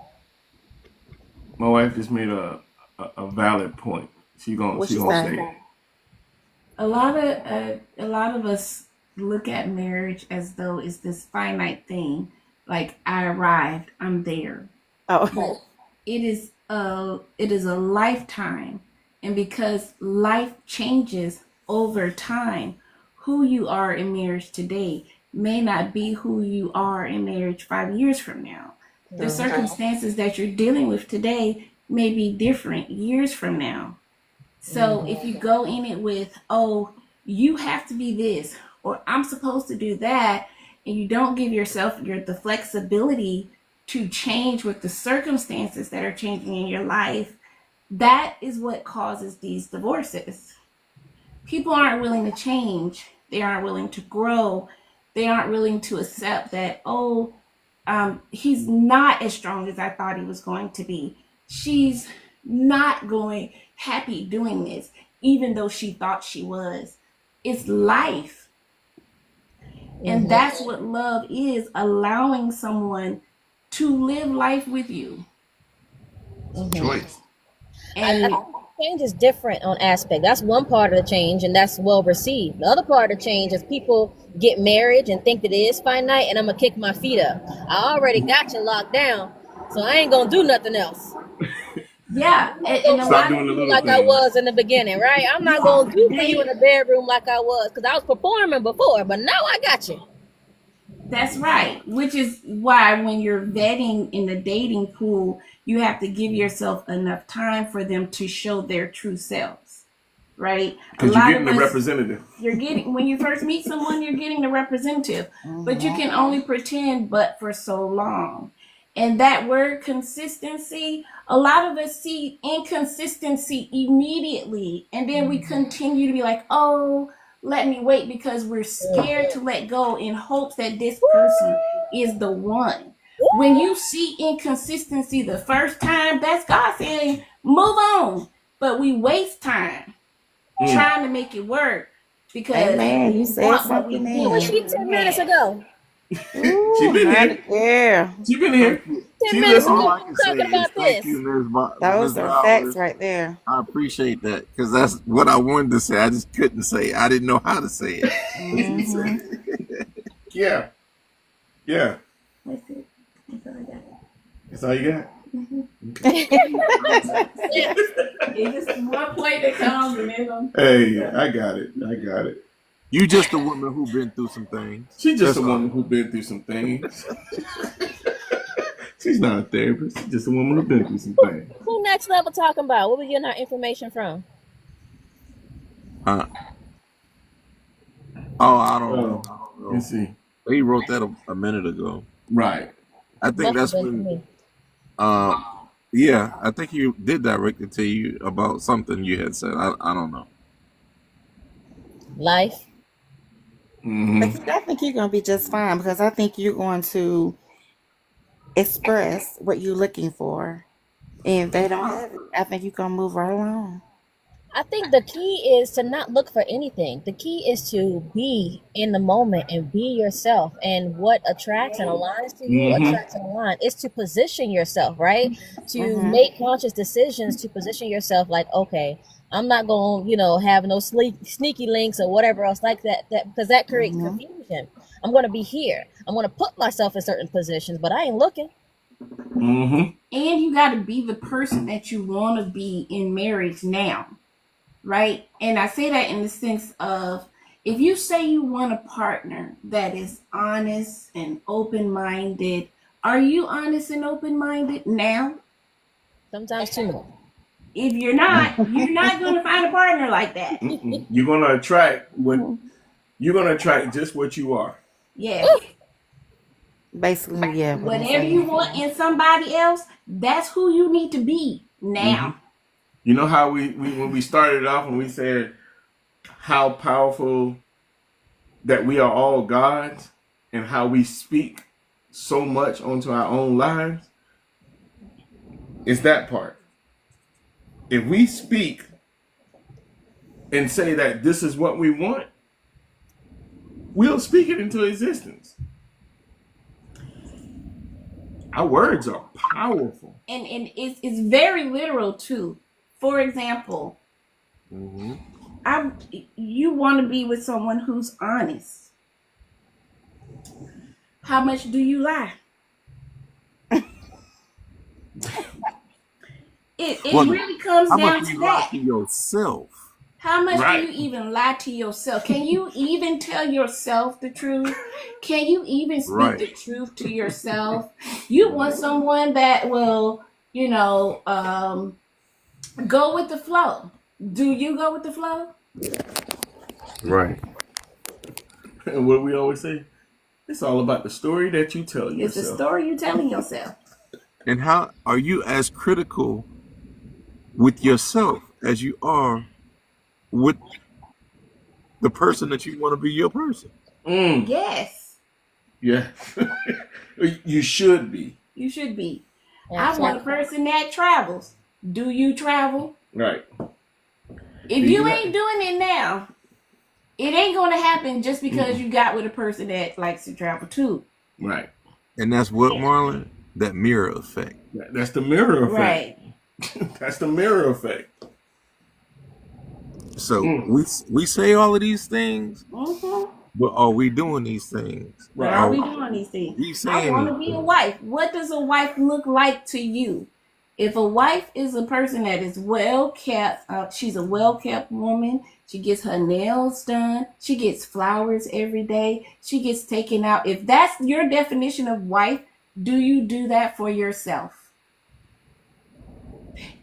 S1: My wife just made a valid point.
S8: What
S1: She
S8: she
S1: gonna
S8: say?
S1: say,
S9: A lot of us look at marriage as though it's this finite thing. Like I arrived, I'm there.
S8: Oh,
S9: But it is a lifetime, and because life changes over time, who you are in marriage today may not be who you are in marriage 5 years from now. The
S8: okay.
S9: circumstances that you're dealing with today may be different years from now. So if you go in it with, oh, you have to be this, or I'm supposed to do that, and you don't give yourself the flexibility to change with the circumstances that are changing in your life, that is what causes these divorces. People aren't willing to change. They aren't willing to grow. They aren't willing to accept that, he's not as strong as I thought he was going to be. She's not going happy doing this, even though she thought she was. It's life. And that's what love is, allowing someone to live life with you.
S1: Choice.
S9: And
S5: I think change is different on aspect. That's one part of the change, and that's well received. The other part of the change is people get married and think that it is finite, and I'm gonna kick my feet up. I already got you locked down, so I ain't gonna do nothing else.
S9: yeah, and a
S1: Stop
S9: lot
S1: doing
S9: of
S1: the little
S5: Like I
S1: things.
S5: was in the beginning, right? I'm not gonna do for you in the bedroom like I was, because I was performing before, but now I got you.
S9: That's right. Which is why when you're vetting in the dating pool, you have to give yourself enough time for them to show their true selves. Right?
S1: Because you're getting the representative.
S9: You're getting, when you first meet someone, you're getting the representative. But you can only pretend but for so long. And that word consistency, a lot of us see inconsistency immediately. And then we continue to be like, oh, let me wait, because we're scared to let go in hopes that this person is the one. When you see inconsistency the first time, that's God saying, move on. But we waste time trying to make it work because
S8: Amen. You
S9: we
S8: said
S9: want what we
S8: something
S9: think
S5: Was
S8: there.
S5: she 10 minutes ago?
S8: Ooh,
S1: She been here.
S8: yeah.
S1: She been here.
S5: 10
S1: She
S5: minutes
S1: listened.
S5: ago,
S10: All I can say
S5: talking
S10: is
S5: about
S10: thank
S5: this.
S10: you,
S8: Those
S10: Ms.
S8: are facts
S10: Bowers.
S8: right there.
S10: I appreciate that because that's what I wanted to say. I just couldn't say it. I didn't know how to say it.
S1: Yeah. Yeah.
S9: That's it. That's all I got.
S1: That's all you got?
S9: It's just one point that comes and then
S1: Hey, I got it. I got it.
S10: You just a woman who been through some things.
S1: She's just
S10: That's
S1: a
S10: all.
S1: woman who's been through some things. She's not a therapist. She's just a woman who's been through some things.
S5: Who next level talking about? Where we getting our information from?
S10: Oh, I don't know.
S1: Let's see.
S10: He wrote that a minute ago.
S1: Right.
S10: I think
S5: Must
S10: that's
S5: have been
S10: when.
S5: me.
S10: Yeah, I think you did direct it to you about something you had said. I don't know.
S5: Life.
S1: Mm-hmm.
S8: I think you're going to be just fine because I think you're going to express what you're looking for. And if they don't have it, I think you're going to move right along.
S5: I think the key is to not look for anything. The key is to be in the moment and be yourself. And what attracts and aligns to you, attracts and aligns, is to position yourself, right? To make conscious decisions to position yourself like, okay, I'm not going to, have no sneaky links or whatever else like that because that creates confusion. I'm going to be here. I'm going to put myself in certain positions, but I ain't looking.
S9: And you got to be the person that you want to be in marriage now. Right? And I say that in the sense of, if you say you want a partner that is honest and open-minded, are you honest and open-minded now?
S5: Sometimes too much.
S9: If you're not going to find a partner like that.
S1: You're gonna attract just what you are.
S9: Yeah.
S8: Basically, yeah.
S9: Whatever you want in somebody else, that's who you need to be now.
S1: You know how we when we started off and we said how powerful that we are all gods and how we speak so much onto our own lives? It's that part. If we speak and say that this is what we want, we'll speak it into existence. Our words are powerful.
S9: And it's very literal too. For example, you want to be with someone who's honest. How much do you lie? It really comes
S10: How
S9: down
S10: much
S9: to
S10: you lie
S9: that.
S10: to yourself?
S9: How much do you even lie to yourself? Can you even tell yourself the truth? Can you even speak the truth to yourself? You want someone that will, go with the flow. Do you go with the flow?
S1: Right. And what we always say, It's all about the story that you tell
S9: It's the
S1: yourself.
S9: story you're telling yourself.
S10: And how are you as critical with yourself as you are with the person that you want to be your person?
S9: Yes,
S1: Yeah. You should be.
S9: you should be.
S5: Yeah,
S9: I want a person that travels. Do you travel?
S1: Right.
S9: If you ain't doing it now, it ain't gonna happen just because you got with a person that likes to travel too.
S1: Right.
S10: And that's what, Marlon? That mirror effect.
S1: That's the mirror effect.
S9: Right.
S1: That's the mirror effect.
S10: So we say all of these things,
S9: Mm-hmm.
S10: but are we doing these things?
S9: But are we doing these things?
S10: We
S9: I
S10: saying
S9: want to be a wife. What does a wife look like to you? If a wife is a person that is well kept, she's a well kept woman. She gets her nails done. She gets flowers every day. She gets taken out. If that's your definition of wife, do you do that for yourself?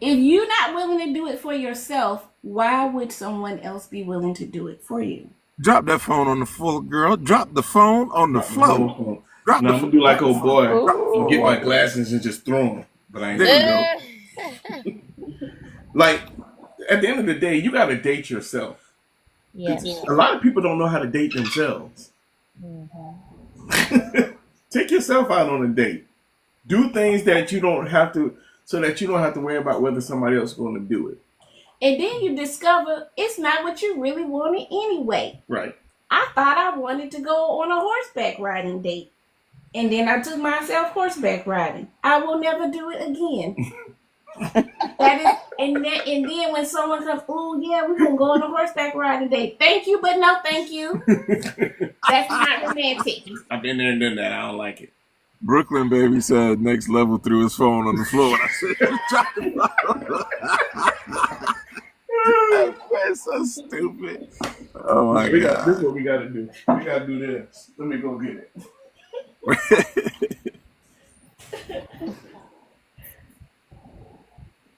S9: If you're not willing to do it for yourself, why would someone else be willing to do it for you?
S10: drop that phone on the floor, girl. Drop the phone on the floor. Drop
S1: Now
S10: the
S1: I'm
S10: phone.
S1: gonna do like old boy
S4: Ooh.
S1: and get my glasses and just throw them. But I ain't
S10: There
S1: gonna
S10: you
S1: go. Like at the end of the day, you gotta date yourself.
S5: Yes.
S1: A lot of people don't know how to date themselves. Take yourself out on a date. Do things that you don't have to, so that you don't have to worry about whether somebody else is going to do it.
S9: And then you discover it's not what you really wanted anyway.
S1: Right.
S9: I thought I wanted to go on a horseback riding date. And then I took myself horseback riding. I will never do it again. And then when someone comes, oh yeah, we're gonna go on a horseback riding date. Thank you, but no thank you. That's not romantic.
S1: I've been there and done that. I don't like it.
S10: Brooklyn baby said next level threw his phone on the floor. And I said, drop the phone. That's so stupid. Oh my God.
S1: This is what we gotta do. We gotta do this. Let me go get it.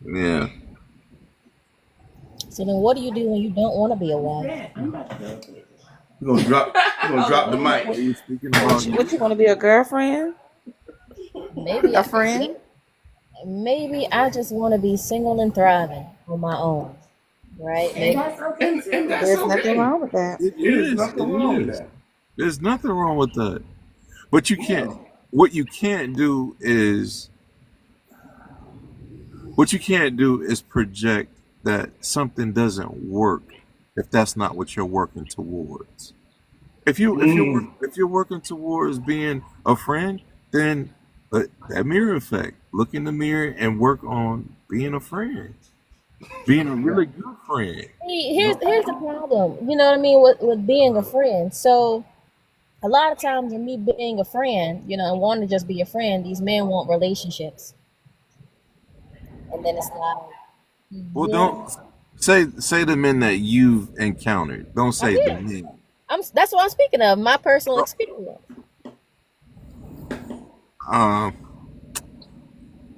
S10: Yeah.
S5: So then, what do you do when you don't want to be a wife?
S1: We're gonna drop the mic.
S10: Are you speaking about
S4: What you want to be, a girlfriend?
S5: Maybe
S4: A friend?
S5: Maybe I just want to be single and thriving on my own, right? Maybe.
S9: That's okay too.
S4: There's nothing wrong with that.
S10: it
S1: There's
S10: is.
S1: nothing
S10: It
S1: wrong with
S10: is.
S1: that.
S10: There's nothing wrong with that. But you can't. What you can't do is project that something doesn't work if that's not what you're working towards. If you're working towards being a friend, then that mirror effect. Look in the mirror and work on being a friend, being a really good friend.
S5: See, here's the problem. You know what I mean with being a friend. So a lot of times with me being a friend, you know, and wanting to just be a friend, these men want relationships, and then it's like,
S10: Well,
S5: yeah,
S10: don't say the men that you've encountered. Don't say the men.
S5: that's what I'm speaking of. My personal experience.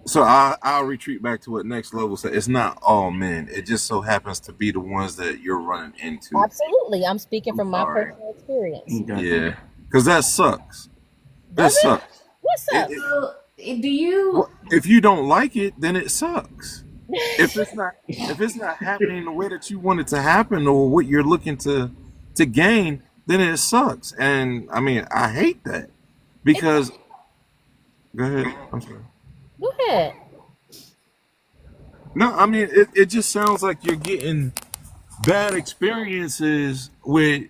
S10: So I'll retreat back to what Next Level said. It's not all men. It just so happens to be the ones that you're running into.
S5: Absolutely, I'm speaking from my
S10: sorry.
S5: personal experience.
S10: Yeah, because that sucks. That
S5: Does it?
S10: sucks.
S5: What's up?
S9: So, do you?
S10: If you don't like it, then it sucks. If it's not happening the way that you want it to happen or what you're looking to gain, then it sucks. And I mean, I hate that because. Go ahead. I'm sorry.
S5: Go ahead.
S10: No, I mean it just sounds like you're getting bad experiences with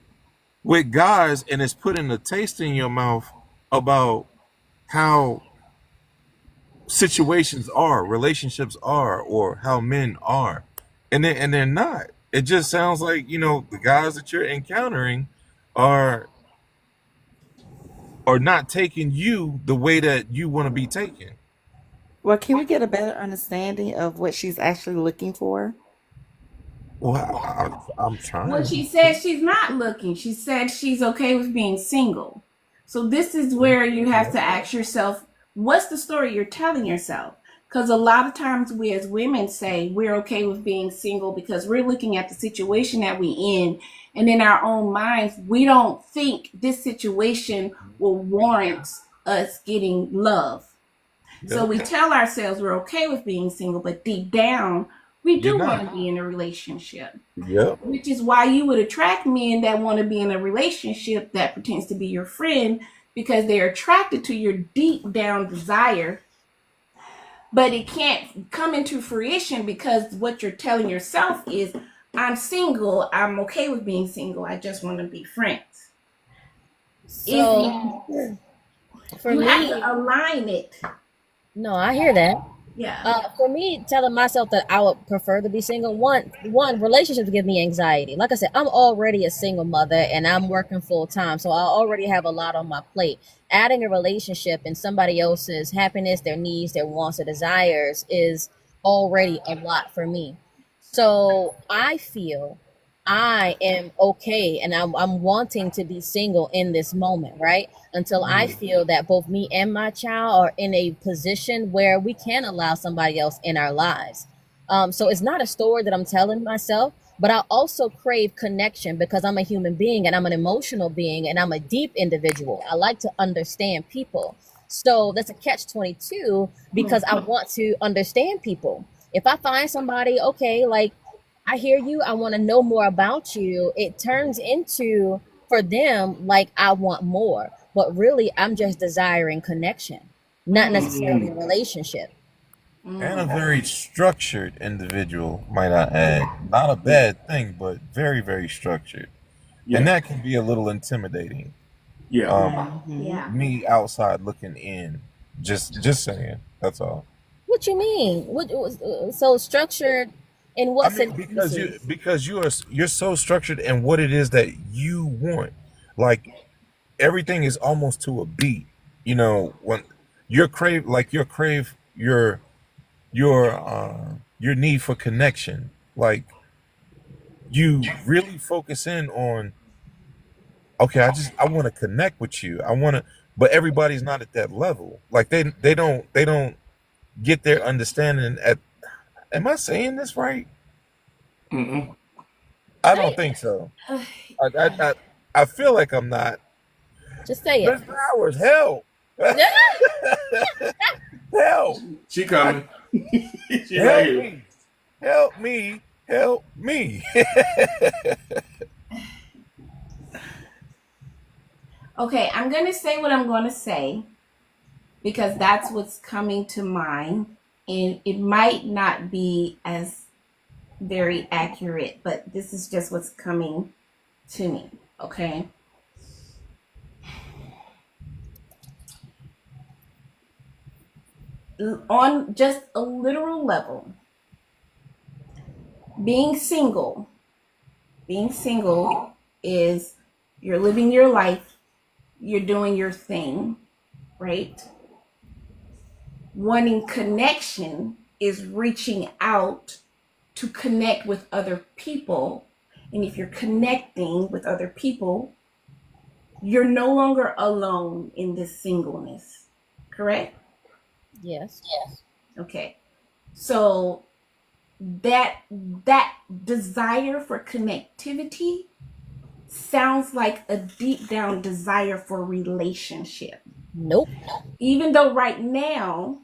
S10: guys, and it's putting a taste in your mouth about how situations are, relationships are, or how men are, and they're not. It just sounds like the guys that you're encountering are not taking you the way that you want to be taken.
S8: Well, can we get a better understanding of what she's actually looking for?
S10: Well, I'm trying.
S9: Well, she said she's not looking. She said she's okay with being single. So this is where you have to ask yourself, what's the story you're telling yourself? Because a lot of times we as women say we're okay with being single because we're looking at the situation that we in, and in our own minds, we don't think this situation will warrant us getting love. So
S3: Yep.
S9: we tell ourselves we're okay with being single, but deep down, we
S3: You're
S9: do want
S3: not.
S9: to be in a relationship.
S3: Yep.
S9: Which is why you would attract men that want to be in a relationship that pretends to be your friend, because they're attracted to your deep down desire, but it can't come into fruition because what you're telling yourself is, I'm single, I'm okay with being single, I just want to be friends.
S5: So for
S9: You have
S5: me,
S9: to align it.
S5: no, I hear that.
S9: Yeah.
S5: For me, telling myself that I would prefer to be single, one relationships give me anxiety. Like I said, I'm already a single mother and I'm working full time, so I already have a lot on my plate. Adding a relationship and somebody else's happiness, their needs, their wants, their desires is already a lot for me. So I feel I am okay and I'm wanting to be single in this moment, right? Until I feel that both me and my child are in a position where we can allow somebody else in our lives. So it's not a story that I'm telling myself, but I also crave connection because I'm a human being and I'm an emotional being and I'm a deep individual. I like to understand people. So that's a catch 22 because I want to understand people. If I find somebody, okay, like I hear you, I want to know more about you, it turns into for them like I want more. But really, I'm just desiring connection, not necessarily a relationship.
S3: And a very structured individual, might I add. Not a bad thing, but very, very structured. And
S1: Yeah.
S3: that can be a little intimidating.
S1: Yeah.
S9: Yeah.
S3: Me outside looking in. Just saying. That's all.
S5: What you mean? What so structured in
S3: I
S5: what
S3: mean,
S5: sense?
S3: because you're so structured in what it is that you want. Like everything is almost to a beat. When your crave your need for connection. Like you really focus in on, okay, I want to connect with you. But everybody's not at that level. Like they don't get their understanding at. Am I saying this right?
S1: Mm-mm.
S3: I
S5: Say
S3: don't
S5: it.
S3: think so. I feel like I'm not.
S5: Just say it.
S3: Miss Flowers, help! Help!
S1: She coming. She right
S3: Help
S1: here.
S3: me! Help me! Help me!
S9: Okay, I'm going to say what I'm going to say because that's what's coming to mind. And it might not be as very accurate, but this is just what's coming to me. Okay. On just a literal level, being single is you're living your life, you're doing your thing, right? Wanting connection is reaching out to connect with other people. And if you're connecting with other people, you're no longer alone in this singleness, correct?
S5: Yes.
S9: Okay. So that desire for connectivity sounds like a deep down desire for relationship.
S5: Nope.
S9: Even though right now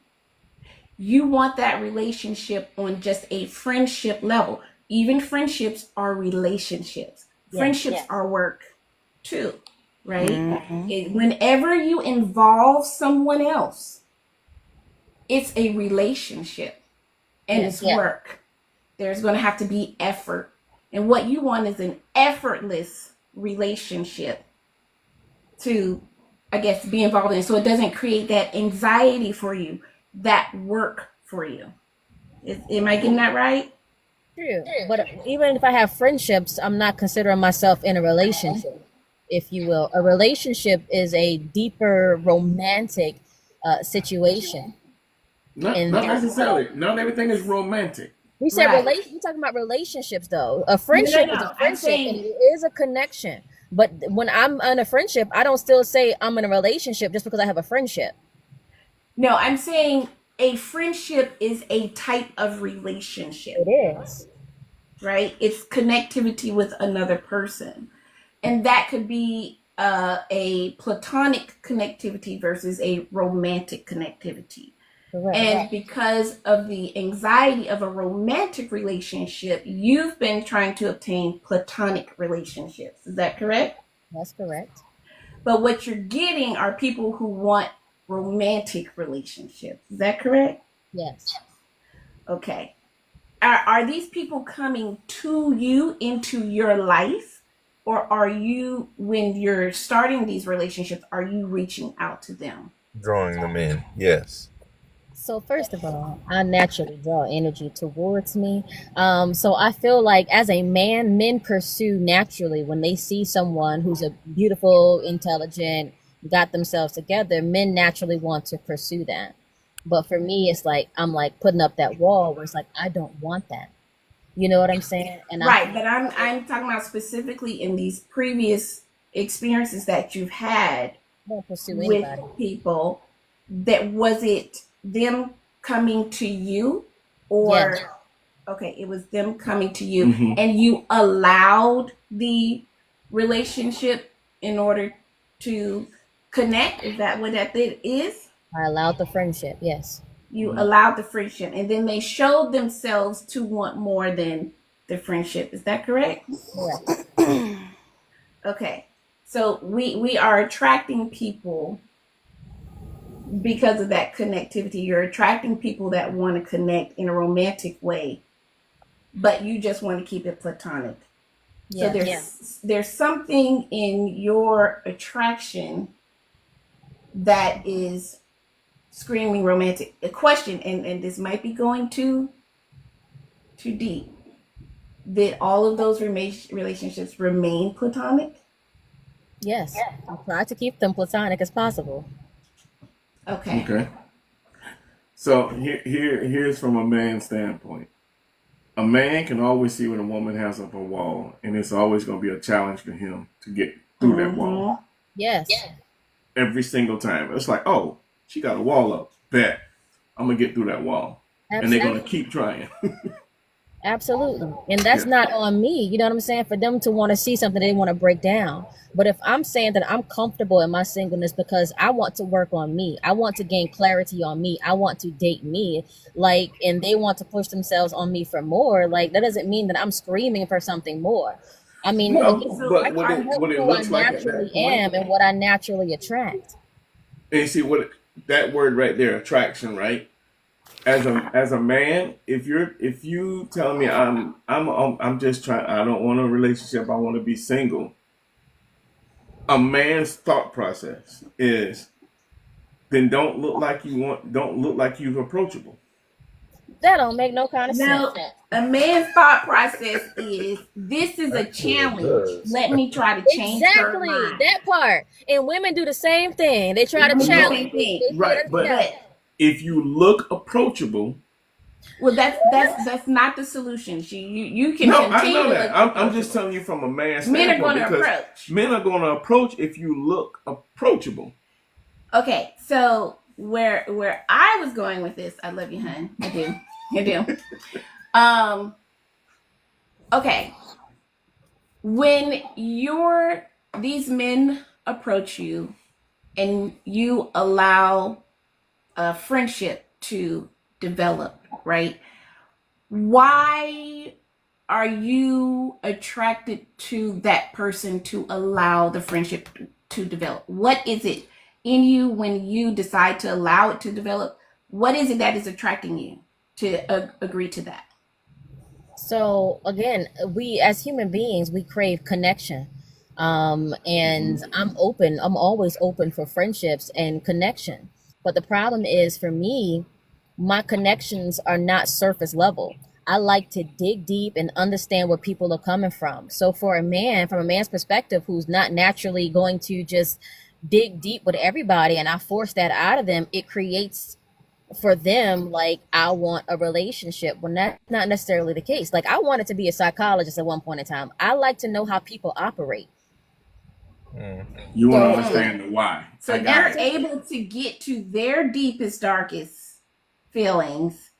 S9: you want that relationship on just a friendship level. Even friendships are relationships.
S5: Yes.
S9: Friendships are work too, right? Whenever you involve someone else, it's a relationship and it's work. There's going to have to be effort. And what you want is an effortless relationship to, I guess, be involved in. So it doesn't create that anxiety for you, that work for you. Am I getting that right?
S5: True. But even if I have friendships, I'm not considering myself in a relationship, if you will. A relationship is a deeper romantic situation.
S1: Not
S5: And
S1: necessarily. Not everything is romantic.
S5: we said
S9: Right.
S5: we're talking about relationships though. A friendship is a
S9: I'm
S5: friendship
S9: saying-
S5: and it is a connection. But when I'm in a friendship, I don't still say I'm in a relationship just because I have a friendship.
S9: No, I'm saying a friendship is a type of relationship,
S5: It is.
S9: right? It's connectivity with another person. And that could be a platonic connectivity versus a romantic connectivity.
S5: Correct.
S9: And because of the anxiety of a romantic relationship, you've been trying to obtain platonic relationships. Is that correct?
S5: That's correct.
S9: But what you're getting are people who want romantic relationships. Is that correct?
S5: Yes.
S9: Okay. Are these people coming to you into your life? Or are you, when you're starting these relationships, are you reaching out to them?
S3: Drawing them in. Yes.
S5: So first of all, I naturally draw energy towards me. So I feel like as a man, men pursue naturally when they see someone who's a beautiful, intelligent, got themselves together. Men naturally want to pursue that. But for me, it's like I'm like putting up that wall where it's like I don't want that. You know what I'm saying? And I
S9: Right, but I'm talking about specifically in these previous experiences that you've had
S5: don't pursue
S9: with
S5: anybody.
S9: people. That was it them coming to you,
S5: Yes.
S9: or okay, it was them coming to you,
S1: Mm-hmm.
S9: and you allowed the relationship in order to connect. Is that what that is?
S5: I allowed the friendship. Yes.
S9: You allowed the friendship, and then they showed themselves to want more than the friendship. Is that correct?
S5: Correct.
S9: Okay, so we are attracting people because of that connectivity. You're attracting people that want to connect in a romantic way, but you just want to keep it platonic. So there's something in your attraction that is screaming romantic. A question, and this might be going too deep. Did all of those relationships remain platonic?
S5: Yes. I try to keep them platonic as possible.
S9: Okay.
S1: Okay. So here's from a man's standpoint. A man can always see what a woman has up a wall, and it's always going to be a challenge for him to get through that wall.
S5: Yes.
S1: Every single time. It's like, oh, she got a wall up. Bet. I'm going to get through that wall.
S5: Absolutely.
S1: And they're going to keep trying.
S5: Absolutely. And that's not on me. You know what I'm saying? For them to want to see something they want to break down. But if I'm saying that I'm comfortable in my singleness because I want to work on me, I want to gain clarity on me, I want to date me, like, and they want to push themselves on me for more, like, that doesn't mean that I'm screaming for something more. I mean,
S1: No,
S5: again,
S1: but
S5: I
S1: what
S5: can
S1: it
S5: help who I
S1: looks like at
S5: naturally
S1: that point,
S5: am and what I naturally attract.
S1: and you see what that word right there, attraction, right? As a man, if you tell me I'm just trying, I don't want a relationship, I want to be single. A man's thought process is then don't look like you're approachable.
S5: That don't make no kind of
S9: No,
S5: sense.
S9: a man's thought process is this is a challenge. Let me try to change her
S5: Exactly,
S9: mind.
S5: that part. And women do the same thing. They try to
S9: Women do the
S5: challenge
S9: same
S5: it.
S9: thing.
S5: They
S1: Right, but
S5: challenge.
S1: if you look approachable,
S9: Well, that's not the solution. You can
S1: no, I
S9: continue
S1: know
S9: to
S1: that.
S9: look
S1: I'm just telling you from a man's
S9: Men are
S1: standpoint
S9: going to
S1: because
S9: approach.
S1: men are going to approach if you look approachable.
S9: Okay, so where I was going with this, I love you, hun. I do. I do. Okay. When these men approach you and you allow a friendship to develop, right? Why are you attracted to that person to allow the friendship to develop? What is it in you when you decide to allow it to develop? What is it that is attracting you to agree to that?
S5: So again, we as human beings, we crave connection. And I'm always open for friendships and connection. But the problem is for me, my connections are not surface level. I like to dig deep and understand where people are coming from. So for a man, from a man's perspective, who's not naturally going to just dig deep with everybody and I force that out of them, it creates for them like I want a relationship when that's not necessarily the case. Like I wanted to be a psychologist at one point in time. I like to know how people operate.
S1: You want to
S5: So
S1: understand the why.
S9: So you're able to get to their deepest, darkest feelings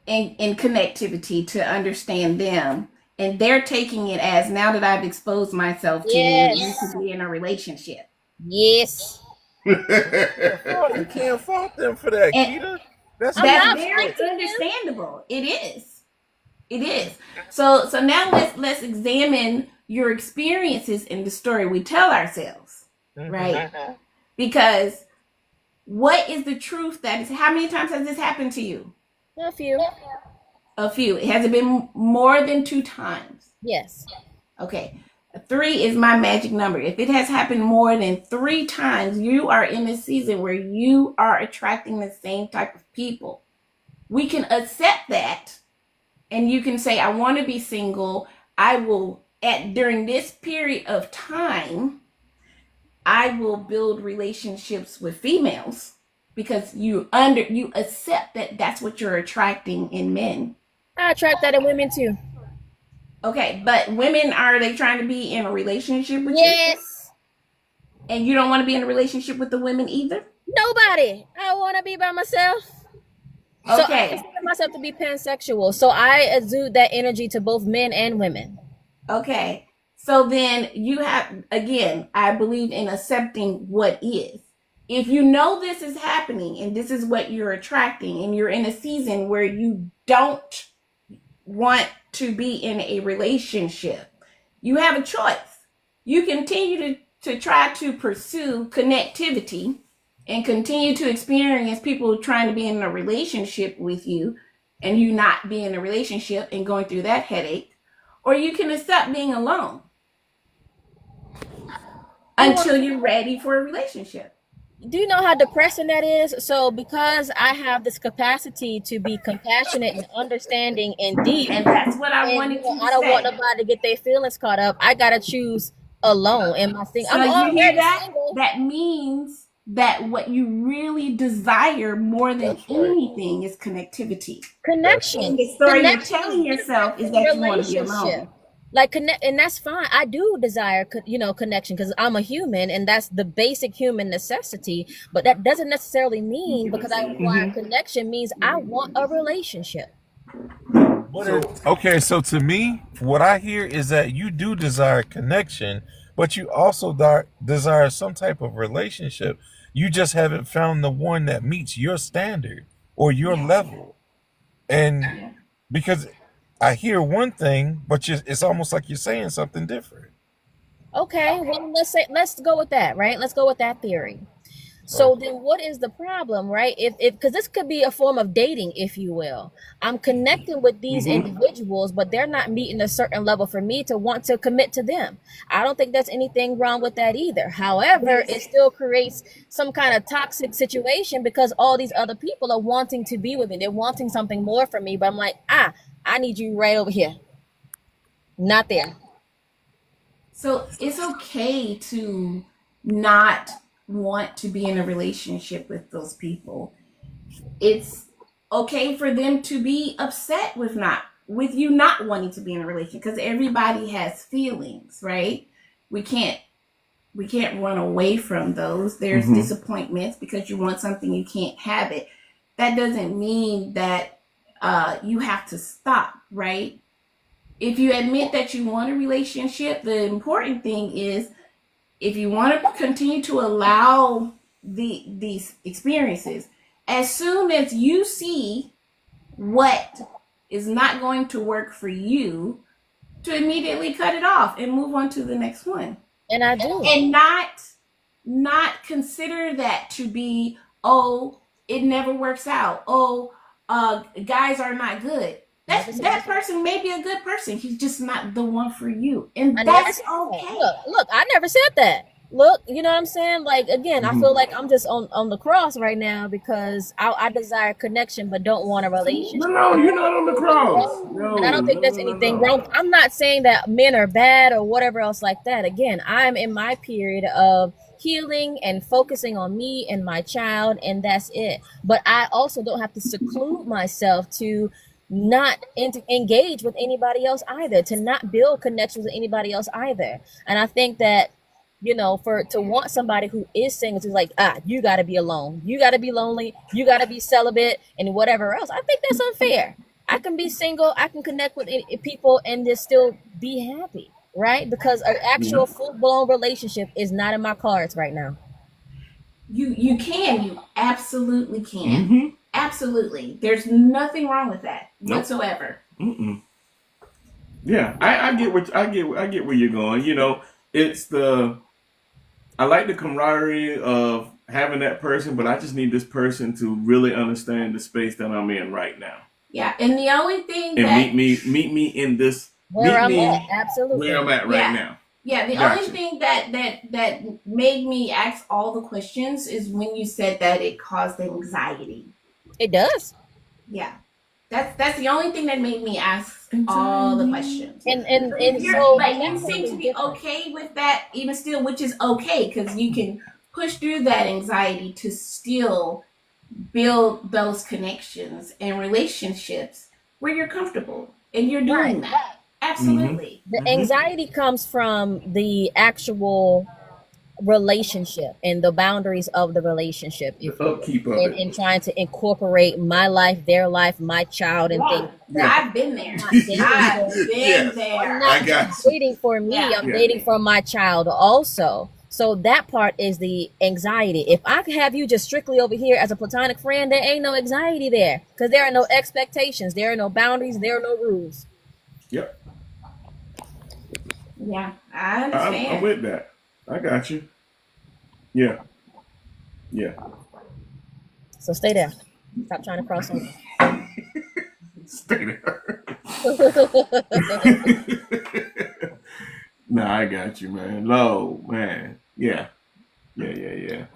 S9: and connectivity to understand them. And they're taking it as, now that I've exposed myself to you, you
S5: Yes.
S9: should be in a relationship.
S5: Yes.
S3: You can't fault them for that,
S9: And
S3: Keita. That's
S5: I'm
S9: that's
S5: not
S3: human
S9: very
S3: shit.
S5: faulting them.
S9: understandable. It is. It is. So now let's examine your experiences in the story we tell ourselves, right? Because what is the truth that is, how many times has this happened to you?
S5: A few.
S9: A few. Has it been more than 2 times?
S5: Yes.
S9: Okay. 3 is my magic number. If it has happened more than 3 times, you are in a season where you are attracting the same type of people. We can accept that, and you can say, I want to be single. I will, during this period of time, I will build relationships with females, because you accept that that's what you're attracting in men.
S5: I attract that in women too.
S9: Okay, but women, are they trying to be in a relationship with you?
S5: Yes.
S9: And you don't want to be in a relationship with the women either?
S5: Nobody. I want to be by myself. So I
S9: Okay.
S5: consider myself to be pansexual. So I exude that energy to both men and women.
S9: Okay. So then you have, again, I believe in accepting what is. If you know this is happening and this is what you're attracting, and you're in a season where you don't want to be in a relationship, you have a choice. You continue to try to pursue connectivity and continue to experience people trying to be in a relationship with you, and you not be in a relationship and going through that headache, or you can accept being alone until you're ready for a relationship.
S5: Do you know how depressing that is? So because I have this capacity to be compassionate and understanding and deep,
S9: And that's what I
S5: and
S9: wanted you to
S5: I don't want
S9: say.
S5: nobody to get their feelings caught up, I gotta choose alone. And my thing,
S9: So
S5: I'm
S9: you hear
S5: already
S9: that?
S5: single.
S9: That means that what you really desire more than
S3: That's right.
S9: anything is connectivity.
S3: That's
S5: Connection.
S9: And
S3: right.
S9: the story you're
S5: Connection
S9: telling
S5: is
S9: yourself
S5: different
S9: is
S5: than
S9: that you want to be
S5: relationship.
S9: alone.
S5: Like connect, and that's fine. I do desire, connection, because I'm a human, and that's the basic human necessity. But that doesn't necessarily mean because I require connection means I want a relationship.
S3: Okay, so to me, what I hear is that you do desire connection, but you also desire some type of relationship. You just haven't found the one that meets your standard or your level. And because I hear one thing, but it's almost like you're saying something different.
S5: Okay, well let's go with that, right? Let's go with that theory. So then what is the problem, right? If because this could be a form of dating, if you will. I'm connecting with these individuals, but they're not meeting a certain level for me to want to commit to them. I don't think there's anything wrong with that either. However, it still creates some kind of toxic situation because all these other people are wanting to be with me. They're wanting something more from me, but I'm like, I need you right over here. Not there.
S9: So it's okay to not want to be in a relationship with those people. It's okay for them to be upset with you not wanting to be in a relationship, because everybody has feelings, right? We can't run away from those. There's disappointments because you want something, you can't have it. That doesn't mean that you have to stop, right? If you admit that you want a relationship, the important thing is, if you want to continue to allow these experiences, as soon as you see what is not going to work for you, to immediately cut it off and move on to the next one.
S5: And I do.
S9: And not consider that to be, oh, it never works out. Oh, guys are not good. That person may be a good person. He's just not the one for you. And that's okay.
S5: Look, I never said that. Look, you know what I'm saying? Like, again, I feel like I'm just on the cross right now because I desire connection but don't want a relationship.
S1: No, you're not on the cross. No,
S5: and I don't think there's anything wrong. I'm not saying that men are bad or whatever else like that. Again, I'm in my period of healing and focusing on me and my child, and that's it. But I also don't have to seclude myself to not engage with anybody else either, to not build connections with anybody else either. And I think that you know, for to want somebody who is single to like, you got to be alone, you got to be lonely, you got to be celibate, and whatever else. I think that's unfair. I can be single, I can connect with people, and just still be happy, right? Because an
S1: Yeah.
S5: actual full blown relationship is not in my cards right now.
S9: You absolutely can.
S1: Mm-hmm.
S9: Absolutely. There's nothing wrong with that
S1: Nope.
S9: whatsoever.
S1: Mm-mm. Yeah, I get I get where you're going. You know, it's I like the camaraderie of having that person, but I just need this person to really understand the space that I'm in right now.
S9: Yeah, and the only thing
S1: And
S9: that
S1: meet me in this
S5: Where
S1: meet
S5: I'm
S1: me
S5: at, absolutely.
S1: where I'm at right now.
S9: Yeah, the only
S1: Gotcha.
S9: thing that made me ask all the questions is when you said that it caused anxiety.
S5: It does.
S9: Yeah. That's the only thing that made me ask all the questions.
S5: And
S9: If you're
S5: so
S9: like,
S5: the
S9: you
S5: next thing
S9: seem
S5: is
S9: to be
S5: different.
S9: okay with that even still, which is okay because you can push through that anxiety to still build those connections and relationships where you're comfortable and you're doing
S5: Right.
S9: that. Absolutely.
S5: The anxiety comes from the actual relationship and the boundaries of the relationship, if
S1: The
S5: you
S1: upkeep
S5: will,
S1: of
S5: and,
S1: it.
S5: and trying to incorporate my life, their life, my child, and things like that.
S9: I've been there.
S5: I'm not dating
S9: I've
S5: for,
S9: been
S1: Yes.
S9: there.
S5: I'm not
S1: I got
S5: just
S1: you.
S5: dating for me.
S9: Yeah.
S5: I'm
S1: Yeah.
S5: dating for my child also. So that part is the anxiety. If I could have you just strictly over here as a platonic friend, there ain't no anxiety there because there are no expectations, there are no boundaries, there are no rules.
S1: Yep.
S9: Yeah, I
S1: I'm
S9: understand.
S1: with that. I got you. Yeah. Yeah.
S5: So stay there. Stop trying to cross over.
S1: Stay there. Nah, I got you, man. Low, man. Yeah. Yeah.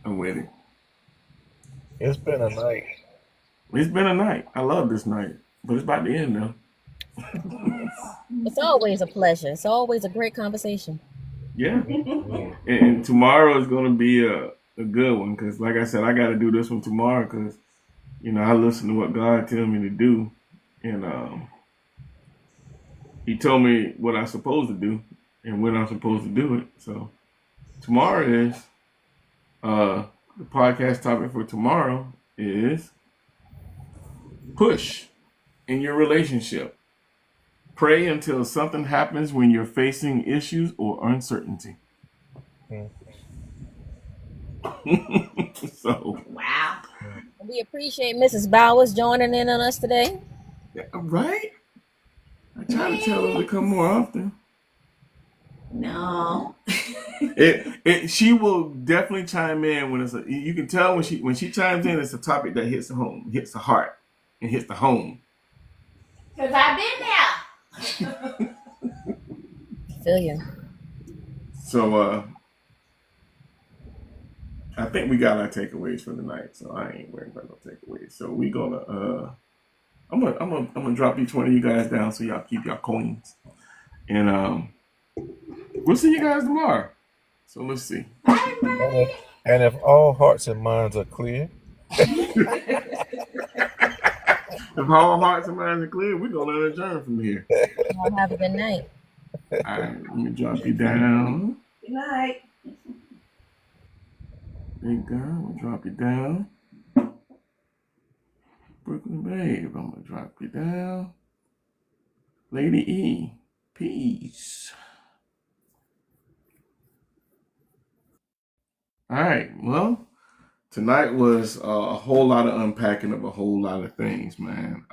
S1: I'm with it.
S3: It's been a night.
S1: It's been a night. I love this night. But it's about to end now.
S5: It's always a pleasure. It's always a great conversation.
S1: Yeah. And tomorrow is going to be a good one because, like I said, I got to do this one tomorrow because, you know, I listen to what God tells me to do. And He told me what I'm supposed to do and when I'm supposed to do it. So tomorrow is the podcast topic for tomorrow is push in your relationship. Pray until something happens when you're facing issues or uncertainty. So,
S9: Wow.
S5: We appreciate Mrs. Bowers joining in on us today.
S1: yeah, right? I try to tell her to come more often.
S9: No.
S1: She will definitely chime in when it's you can tell when she chimes in, it's a topic that hits the home, hits the heart, and hits the home.
S9: Because I've been there.
S5: Feel you.
S1: So I think we got our takeaways for the night. So I ain't worried about no takeaways. So we gonna I'm gonna drop each one of you guys down so y'all keep your coins. And we'll see you guys tomorrow. So let's see.
S3: And if all hearts and minds are clear,
S1: If all hearts and minds are clear, we're gonna adjourn from here.
S5: Y'all have a good night.
S1: All right, let me drop you down.
S9: Good night.
S1: Big girl, we'll drop you down. Brooklyn Babe, I'm gonna drop you down. Lady E, peace. All right, well, tonight was a whole lot of unpacking of a whole lot of things, man.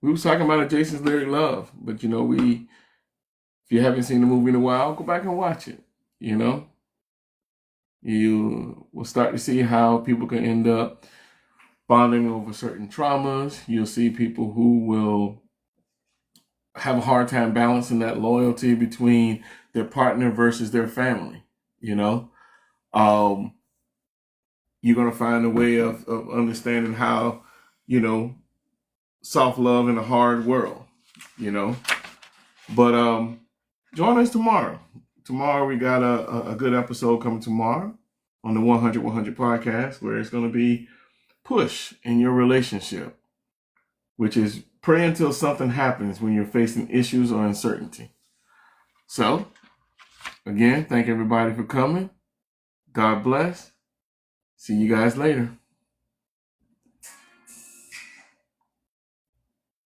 S1: We was talking about Jason's Lyric Love, but you know, if you haven't seen the movie in a while, go back and watch it. You know, you will start to see how people can end up bonding over certain traumas. You'll see people who will have a hard time balancing that loyalty between their partner versus their family. You know, you're gonna find a way of understanding how, you know, soft love in a hard world. You know, but join us tomorrow. Tomorrow we got a good episode coming tomorrow on the 100 podcast where it's going to be push in your relationship, which is pray until something happens when you're facing issues or uncertainty. So again, thank everybody for coming. God bless. See you guys later.